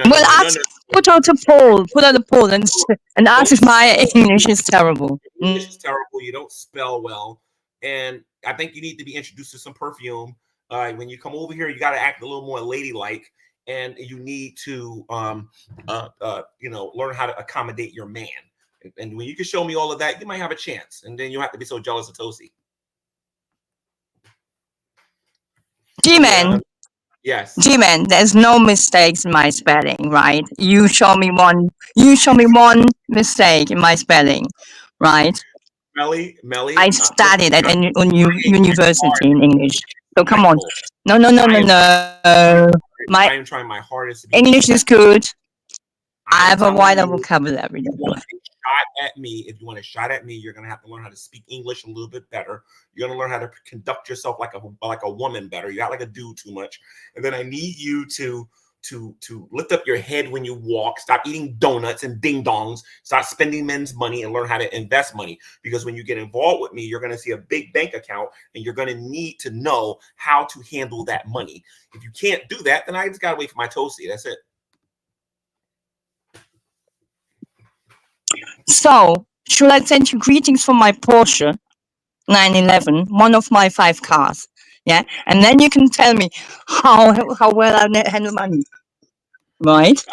Well, put out a poll and ask if my English is terrible. English is terrible. You don't spell well, and I think you need to be introduced to some perfume. When you come over here, you got to act a little more ladylike, and you need to, learn how to accommodate your man. And when you can show me all of that, you might have a chance. And then you have to be so jealous of Toasty. G-man. Yes. G-man, there's no mistakes in my spelling, right? You show me one mistake in my spelling, right? Melly. I studied at university in English. So come on. No. I am trying my hardest. English is good. I have a wider vocabulary. If you want to shot at me, you're going to have to learn how to speak English a little bit better. You're going to learn how to conduct yourself like a woman better. You got like a dude too much. And then I need you to lift up your head when you walk. Stop eating donuts and ding dongs. Stop spending men's money and learn how to invest money. Because when you get involved with me, you're going to see a big bank account and you're going to need to know how to handle that money. If you can't do that, then I just got to wait for my Toasty. That's it. So, should I send you greetings from my Porsche 911, one of my 5 cars? Yeah, and then you can tell me how well I handle money, right?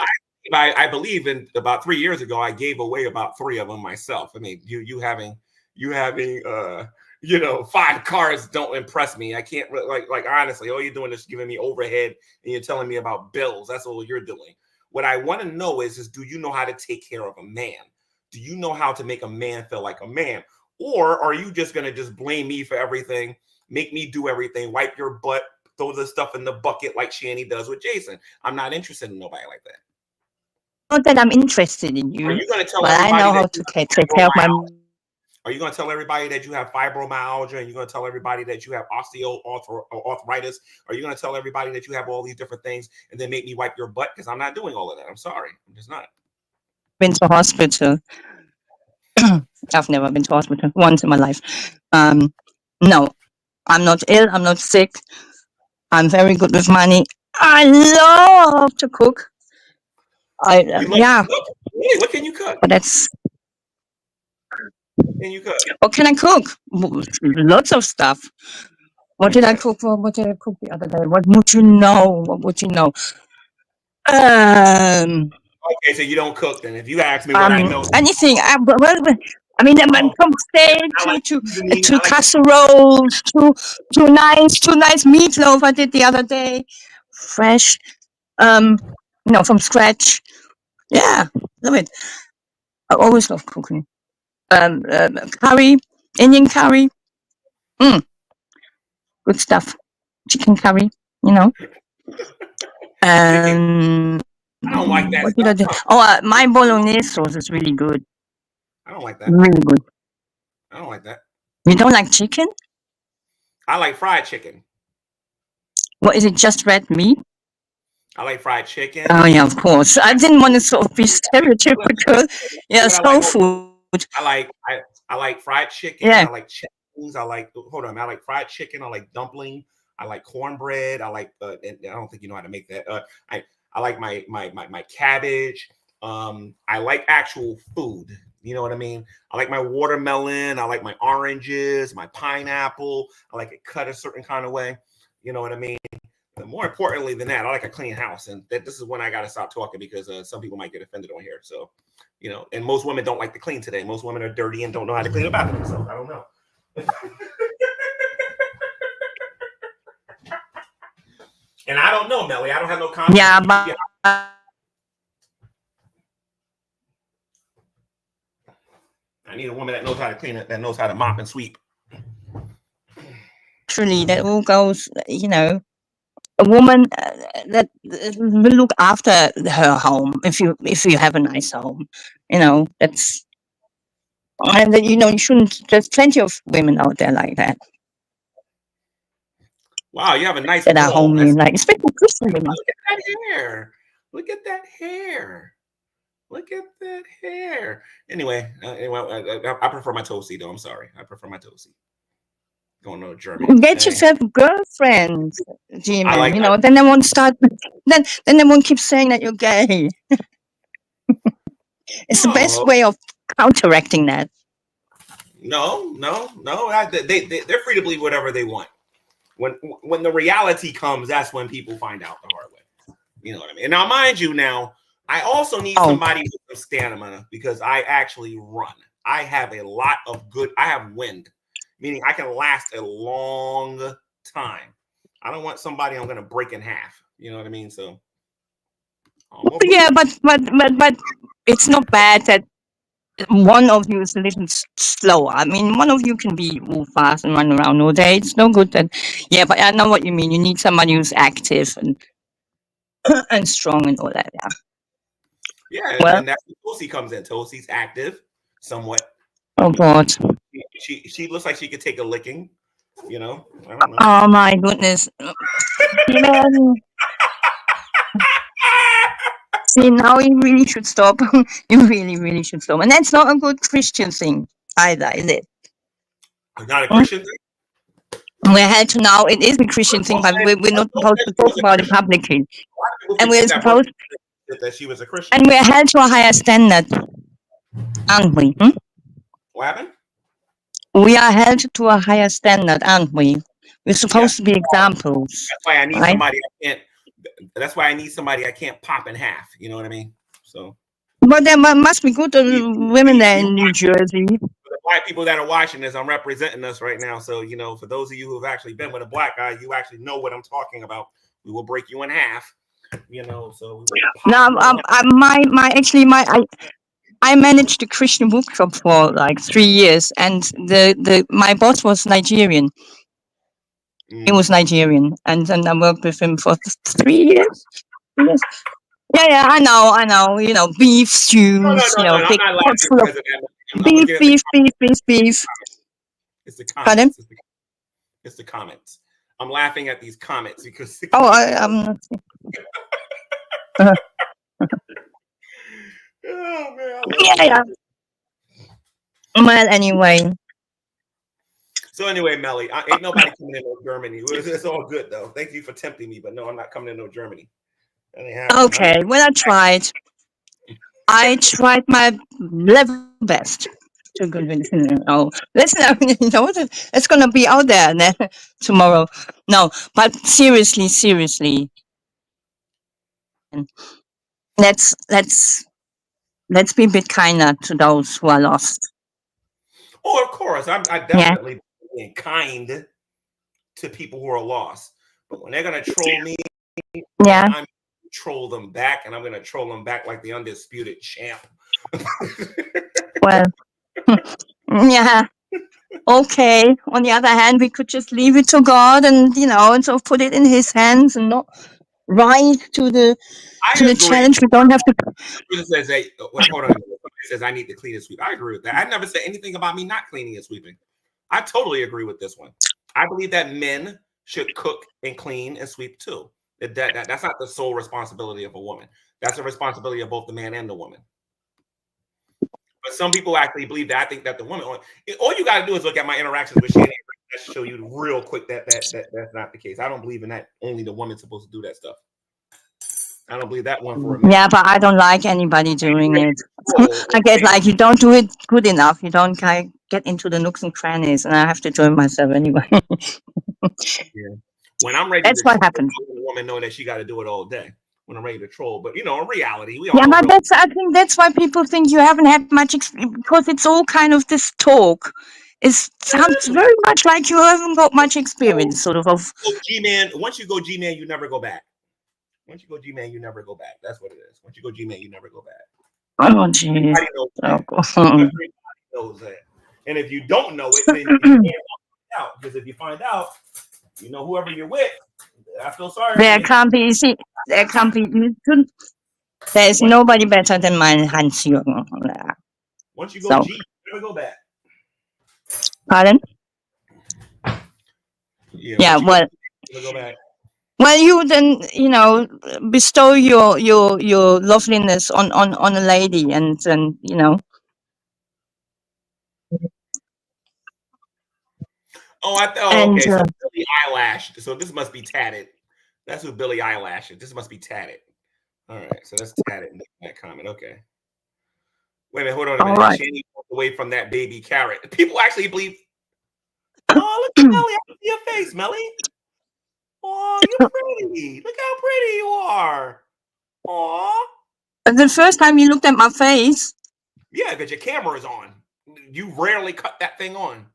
I believe in about 3 years ago, I gave away about 3 of them myself. I mean, you having 5 cars don't impress me. I can't like honestly, all you're doing is giving me overhead and you're telling me about bills. That's all you're doing. What I want to know is do you know how to take care of a man? Do you know how to make a man feel like a man? Or are you just going to just blame me for everything, make me do everything, wipe your butt, throw the stuff in the bucket like Shani does with Jason? I'm not interested in nobody like that. Not that I'm interested in you, are you going to tell but I know how to take care of my... Are you going to tell everybody that you have fibromyalgia and you're going to tell everybody that you have osteoarthritis? Are you going to tell everybody that you have all these different things and then make me wipe your butt? Because I'm not doing all of that. I'm sorry. I'm just not. Been to hospital. I've never been to hospital once in my life. No, I'm not ill. I'm not sick. I'm very good with money. I love to cook. To cook? Really? What can you cook? But that's... What can you cook? What can I cook? Lots of stuff. What did I cook the other day? What would you know? Okay, so you don't cook then. If you ask me what I know, anything. From steak to casseroles to nice meatloaf I did the other day, fresh, from scratch. Yeah, love it. I always love cooking. Curry, Indian curry, good stuff. Chicken curry, I don't like that. What did I do? My bolognese sauce is really good. I don't like that. Really good. I don't like that. You don't like chicken? I like fried chicken. What is it? Just red meat? I like fried chicken. Oh yeah, of course. I didn't want to sort of be stereotypical. Yeah, soul food. I like fried chicken. Yeah. I like chickens. I like I like fried chicken. I like dumpling. I like cornbread. I like and I don't think you know how to make that. I like my cabbage. I like actual food. You know what I mean? I like my watermelon. I like my oranges, my pineapple. I like it cut a certain kind of way. You know what I mean? But more importantly than that, I like a clean house. And this is when I got to stop talking because some people might get offended on here. So, you know, and most women don't like to clean today. Most women are dirty and don't know how to clean a bathroom. So I don't know. And I don't know, Melly. I don't have no comment. Yeah, but I need a woman that knows how to clean it, that knows how to mop and sweep. actually, that all goes, you know, a woman that will look after her home if you have a nice home, you know, that's, and you know, you shouldn't. There's plenty of women out there like that. Wow, you have a nice that are home. homely, like especially Christian women. Look at that hair. Look at that hair. Look at that hair. Anyway, I prefer my toasty though. I'm sorry. I prefer my toasty. Going to Germany. Get yourself a girlfriend, G-Man. like you know, then they won't start. Then they won't keep saying that you're gay. It's the best way of counteracting that. No. They're free to believe whatever they want. When the reality comes, that's when people find out the hard way. You know what I mean? And now, mind you, I also need somebody with some stamina because I actually run. I have a lot of I have wind, meaning I can last a long time. I don't want somebody I'm going to break in half. You know what I mean? So. Yeah, but it's not bad that one of you is a little slower. I mean, one of you can move fast and run around all day. It's no good that. Yeah, but I know what you mean. You need somebody who's active and strong and all that. Yeah. Yeah, and that's where Tulsi comes in. Tulsi's active, somewhat. Oh God. She looks like she could take a licking. You know. I don't know. Oh my goodness. See, now you really should stop. You really, really should stop. And that's not a good Christian thing either, is it? Not a Christian thing? We're held to now. It is a Christian thing, but we're not supposed to talk about it publicly. And we're supposed that she was a Christian. And we're held to a higher standard, aren't we? What happened? We are held to a higher standard, aren't we? We're supposed to be examples. That's why I need somebody I can't. That's why I need somebody I can't pop in half. You know what I mean? So. But there must be good women there in New Jersey. For the black people that are watching this, I'm representing us right now. So, you know, for those of you who have actually been with a black guy, you actually know what I'm talking about. We will break you in half. You know, so. Now, I managed the Christian bookshop for like 3 years, and my boss was Nigerian. He was Nigerian, and I worked with him for 3 years. Yeah, I know. You know, beef stews. No, big pots full of beef. It's the comments. It's the comments. I'm laughing at these comments because. I'm not. Oh man. Yeah. Well, anyway. So anyway, Melly, ain't nobody coming in no Germany. It's all good though. Thank you for tempting me, but no, I'm not coming in no Germany. Okay, well, I tried. I tried my level best to convince you. Oh, listen, you know, it's gonna be out there tomorrow. No, but seriously, let's be a bit kinder to those who are lost. Oh, of course, I definitely being kind to people who are lost. But when they're gonna troll me, I'm gonna troll them back, and I'm gonna troll them back like the undisputed champ. Well, yeah. Okay. On the other hand, we could just leave it to God, and and sort of put it in His hands, and not rise to the challenge. We don't have to. It says, "Hey, hold on." It says, "I need to clean and sweep." I agree with that. I never said anything about me not cleaning and sweeping. I totally agree with this one. I believe that men should cook and clean and sweep too. That's not the sole responsibility of a woman. That's the responsibility of both the man and the woman. But some people actually believe that. I think that the woman, all you got to do is look at my interactions with Shannon. That should show you real quick that that's not the case. I don't believe in that. Only the woman's supposed to do that stuff. I don't believe that one for a minute. Yeah, but I don't like anybody doing it. I guess like you don't do it good enough. You don't get into the nooks and crannies, and I have to do it myself anyway. Yeah. When I'm ready, That's what happens. The woman know that she got to do it all day. When I'm ready to troll, but in reality, we all Yeah, know but I think that's why people think you haven't had much experience, because it's all kind of this talk. It sounds very much like you haven't got much experience, sort of. G-Man, once you go G-Man, you never go back. Once you go G-Man, you never go back. That's what it is. Once you go G-Man, you never go back. Oh, jeez. Everybody knows that. And if you don't know it, then you can't find out. Because if you find out, whoever you're with, I feel sorry. There can't be, there's nobody better than my Hans Jürgen. Once you go G, you never go back. Pardon? Yeah, well, go back. Well, you then, bestow your loveliness on a lady, and then, Oh, okay. So Billie Eyelash. So this must be tatted. That's who Billie Eyelash is. This must be tatted. All right. So that's tatted in that comment. Okay. Wait a minute. Hold on a minute. Right. Shani walked away from that baby carrot. People actually believe. Oh, look at Melly. I can see your face, Melly. Oh, you're pretty. Look how pretty you are. Aw. The first time you looked at my face. Yeah, because your camera is on. You rarely cut that thing on.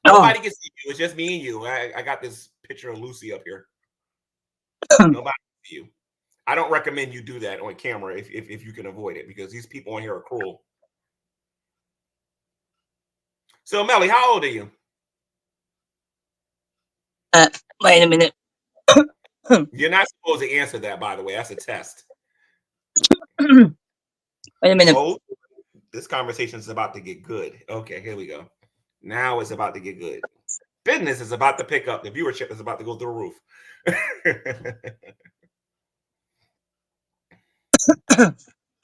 Nobody can see you. It's just me and you. I got this picture of Lucy up here. Nobody can see you. I don't recommend you do that on camera if you can avoid it, because these people on here are cruel. So, Melly, how old are you? Wait a minute. You're not supposed to answer that, by the way. That's a test. Wait a minute. Oh, this conversation is about to get good. Okay, here we go. Now it's about to get good. Business is about to pick up. The viewership is about to go through the roof.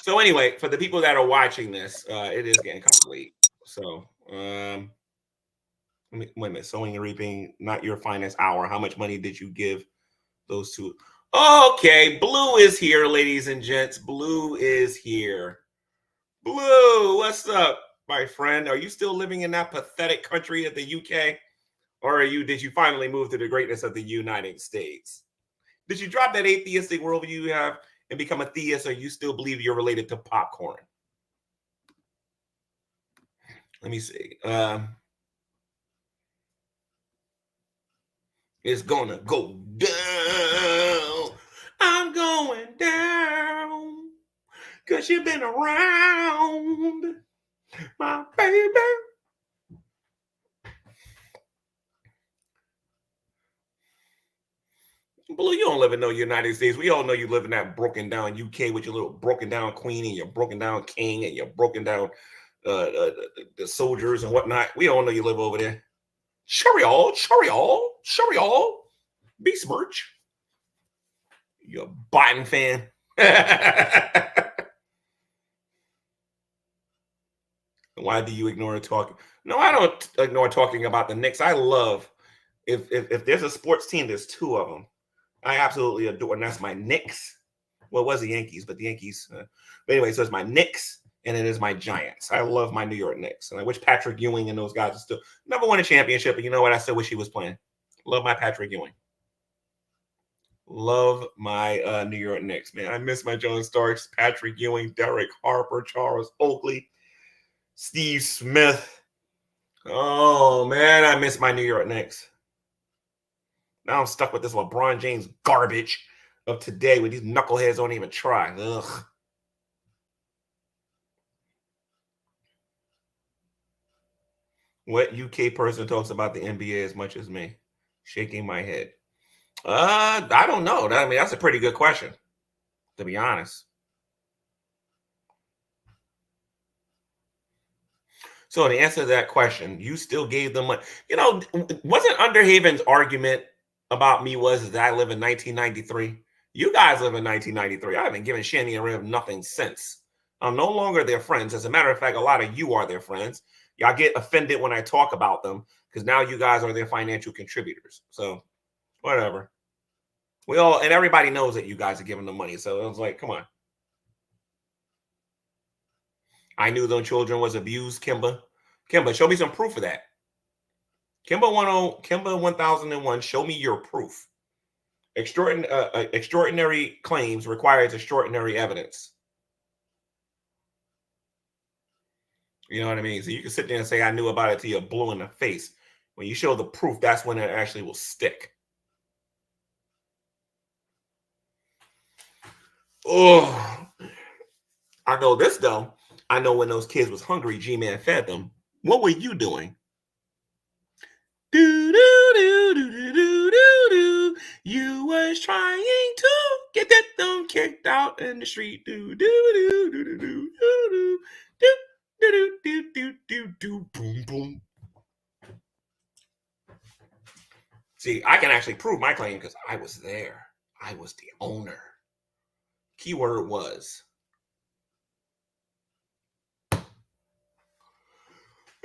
So anyway, for the people that are watching this, it is getting kind of late. So wait a minute. Sowing and reaping, not your finest hour. How much money did you give those two? Okay, Blue is here, ladies and gents. Blue is here. Blue, what's up, my friend? Are you still living in that pathetic country of the UK? Or did you finally move to the greatness of the United States? Did you drop that atheistic worldview you have and become a theist, or you still believe you're related to popcorn? Let me see. It's gonna go down. I'm going down. Cause you've been around, my baby. Blue, you don't live in no United States. We all know you live in that broken down UK with your little broken down queen and your broken down king and your broken down the soldiers and whatnot. We all know you live over there. Sure all. Besmirch. You're a Biden fan. Why do you ignore talking? No, I don't ignore talking about the Knicks. I love if there's a sports team, there's two of them I absolutely adore, and that's my Knicks. Well, it was the Yankees, but the Yankees. But anyway, so it's my Knicks, and it is my Giants. I love my New York Knicks, and I wish Patrick Ewing and those guys still never won a championship. But you know what? I still wish he was playing. Love my Patrick Ewing. Love my New York Knicks, man. I miss my John Starks, Patrick Ewing, Derek Harper, Charles Oakley, Steve Smith. Oh, man, I miss my New York Knicks. Now I'm stuck with this LeBron James garbage of today where these knuckleheads don't even try. Ugh. What UK person talks about the NBA as much as me? Shaking my head. I don't know. I mean, that's a pretty good question, to be honest. So to answer that question, you still gave them money. You know, wasn't Underhaven's argument about me was that I live in 1993. You guys live in 1993. I haven't given Shanny and Rev nothing since. I'm no longer their friends. As a matter of fact, a lot of you are their friends. Y'all get offended when I talk about them because now you guys are their financial contributors. So whatever. We all, and everybody knows that you guys are giving them money. So it was like, come on. I knew those children was abused, Kimba. Kimba, show me some proof of that. Kimba 1001, show me your proof. Extraordinary claims requires extraordinary evidence. You know what I mean? So you can sit there and say, I knew about it till you're blue in the face. When you show the proof, that's when it actually will stick. Oh, I know this, though. I know when those kids was hungry, G-Man fed them. What were you doing? Do, do, do, do, do, do, do, do. You was trying to get them kicked out in the street. Do, do, do, do, do, do, do, do. Do, do, do, do, do, boom, boom. See, I can actually prove my claim because I was there. I was the owner. Keyword was.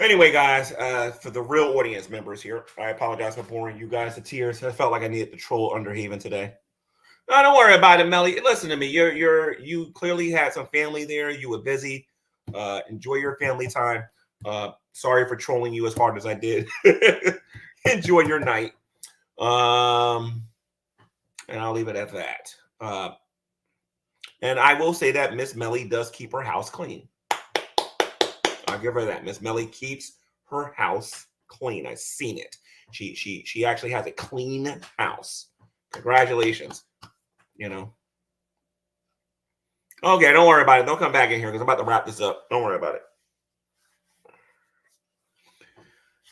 Anyway, guys, for the real audience members here, I apologize for boring you guys to tears. I felt like I needed to troll Underhaven today. No, don't worry about it, Melly. Listen to me. You clearly had some family there. You were busy. Enjoy your family time. Sorry for trolling you as hard as I did. Enjoy your night. And I'll leave it at that. And I will say that Miss Melly does keep her house clean. I'll give her that. Miss Melly keeps her house clean. I've seen it. She actually has a clean house. Congratulations. You know. Okay, don't worry about it. Don't come back in here because I'm about to wrap this up. Don't worry about it.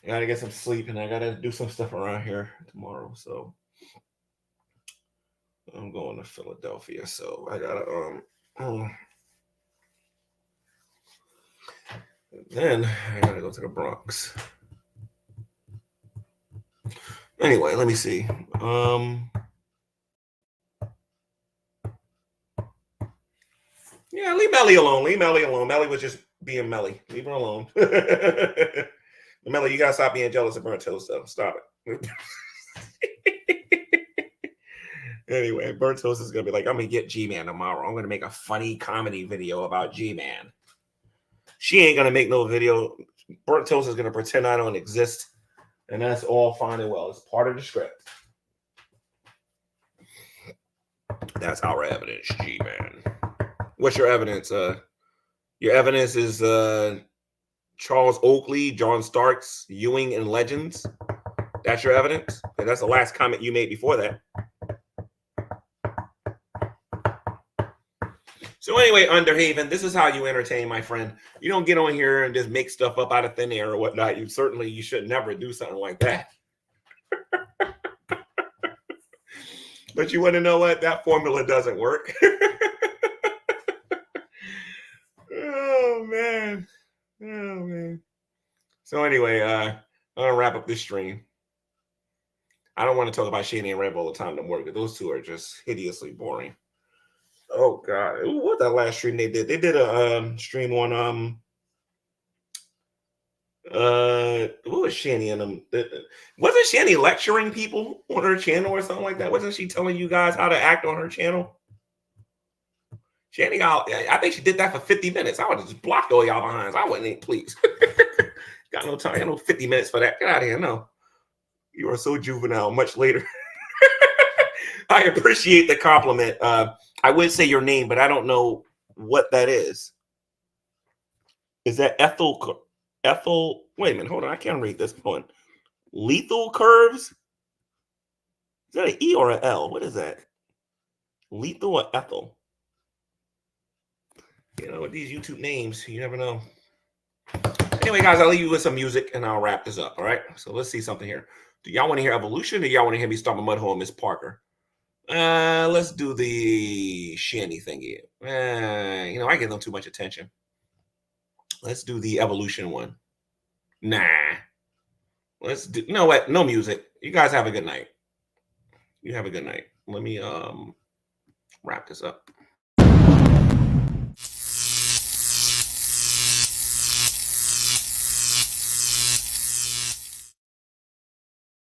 I gotta get some sleep and I gotta do some stuff around here tomorrow. So I'm going to Philadelphia. So I gotta then I gotta go to the Bronx. Anyway, let me see. Yeah, leave Melly alone. Leave Melly alone. Melly was just being Melly. Leave her alone. Melly, you gotta stop being jealous of burnt toast stuff. Stop it. Anyway, burnt toast is gonna be like, I'm gonna get G-Man tomorrow. I'm gonna make a funny comedy video about G-Man. She ain't gonna make no video. Burnt toast is gonna pretend I don't exist, and that's all fine and well. It's part of the script. That's our evidence, G-Man. What's your evidence? Your evidence is Charles Oakley, John Starks, Ewing, and Legends. That's your evidence? And that's the last comment you made before that. So anyway, Underhaven, this is how you entertain, my friend. You don't get on here and just make stuff up out of thin air or whatnot. You should never do something like that. But you want to know what? That formula doesn't work. Oh, man. So anyway, I'm going to wrap up this stream. I don't want to talk about Shady and Rev all the time no more because those two are just hideously boring. Oh, God. Ooh, what that last stream they did? They did a stream on what was Shani and them? Wasn't Shani lecturing people on her channel or something like that? Wasn't she telling you guys how to act on her channel? Shani, I think she did that for 50 minutes. I would have just blocked all y'all behinds. I wouldn't even, please. Got no time. I got no 50 minutes for that. Get out of here. No. You are so juvenile. Much later. I appreciate the compliment. I would say your name, but I don't know what that is. Is that Ethel? Wait a minute. Hold on. I can't read this one. Lethal Curves? Is that an E or an L? What is that? Lethal or Ethel? You know, with these YouTube names, you never know. Anyway, guys, I'll leave you with some music and I'll wrap this up. All right. So let's see something here. Do y'all want to hear Evolution or y'all want to hear me stomp a mud hole, Miss Parker? Let's do the Shanny thingy. You know, I give them too much attention. Let's do the Evolution one. Nah. Let's do, you know what? No music. You guys have a good night. You have a good night. Let me wrap this up.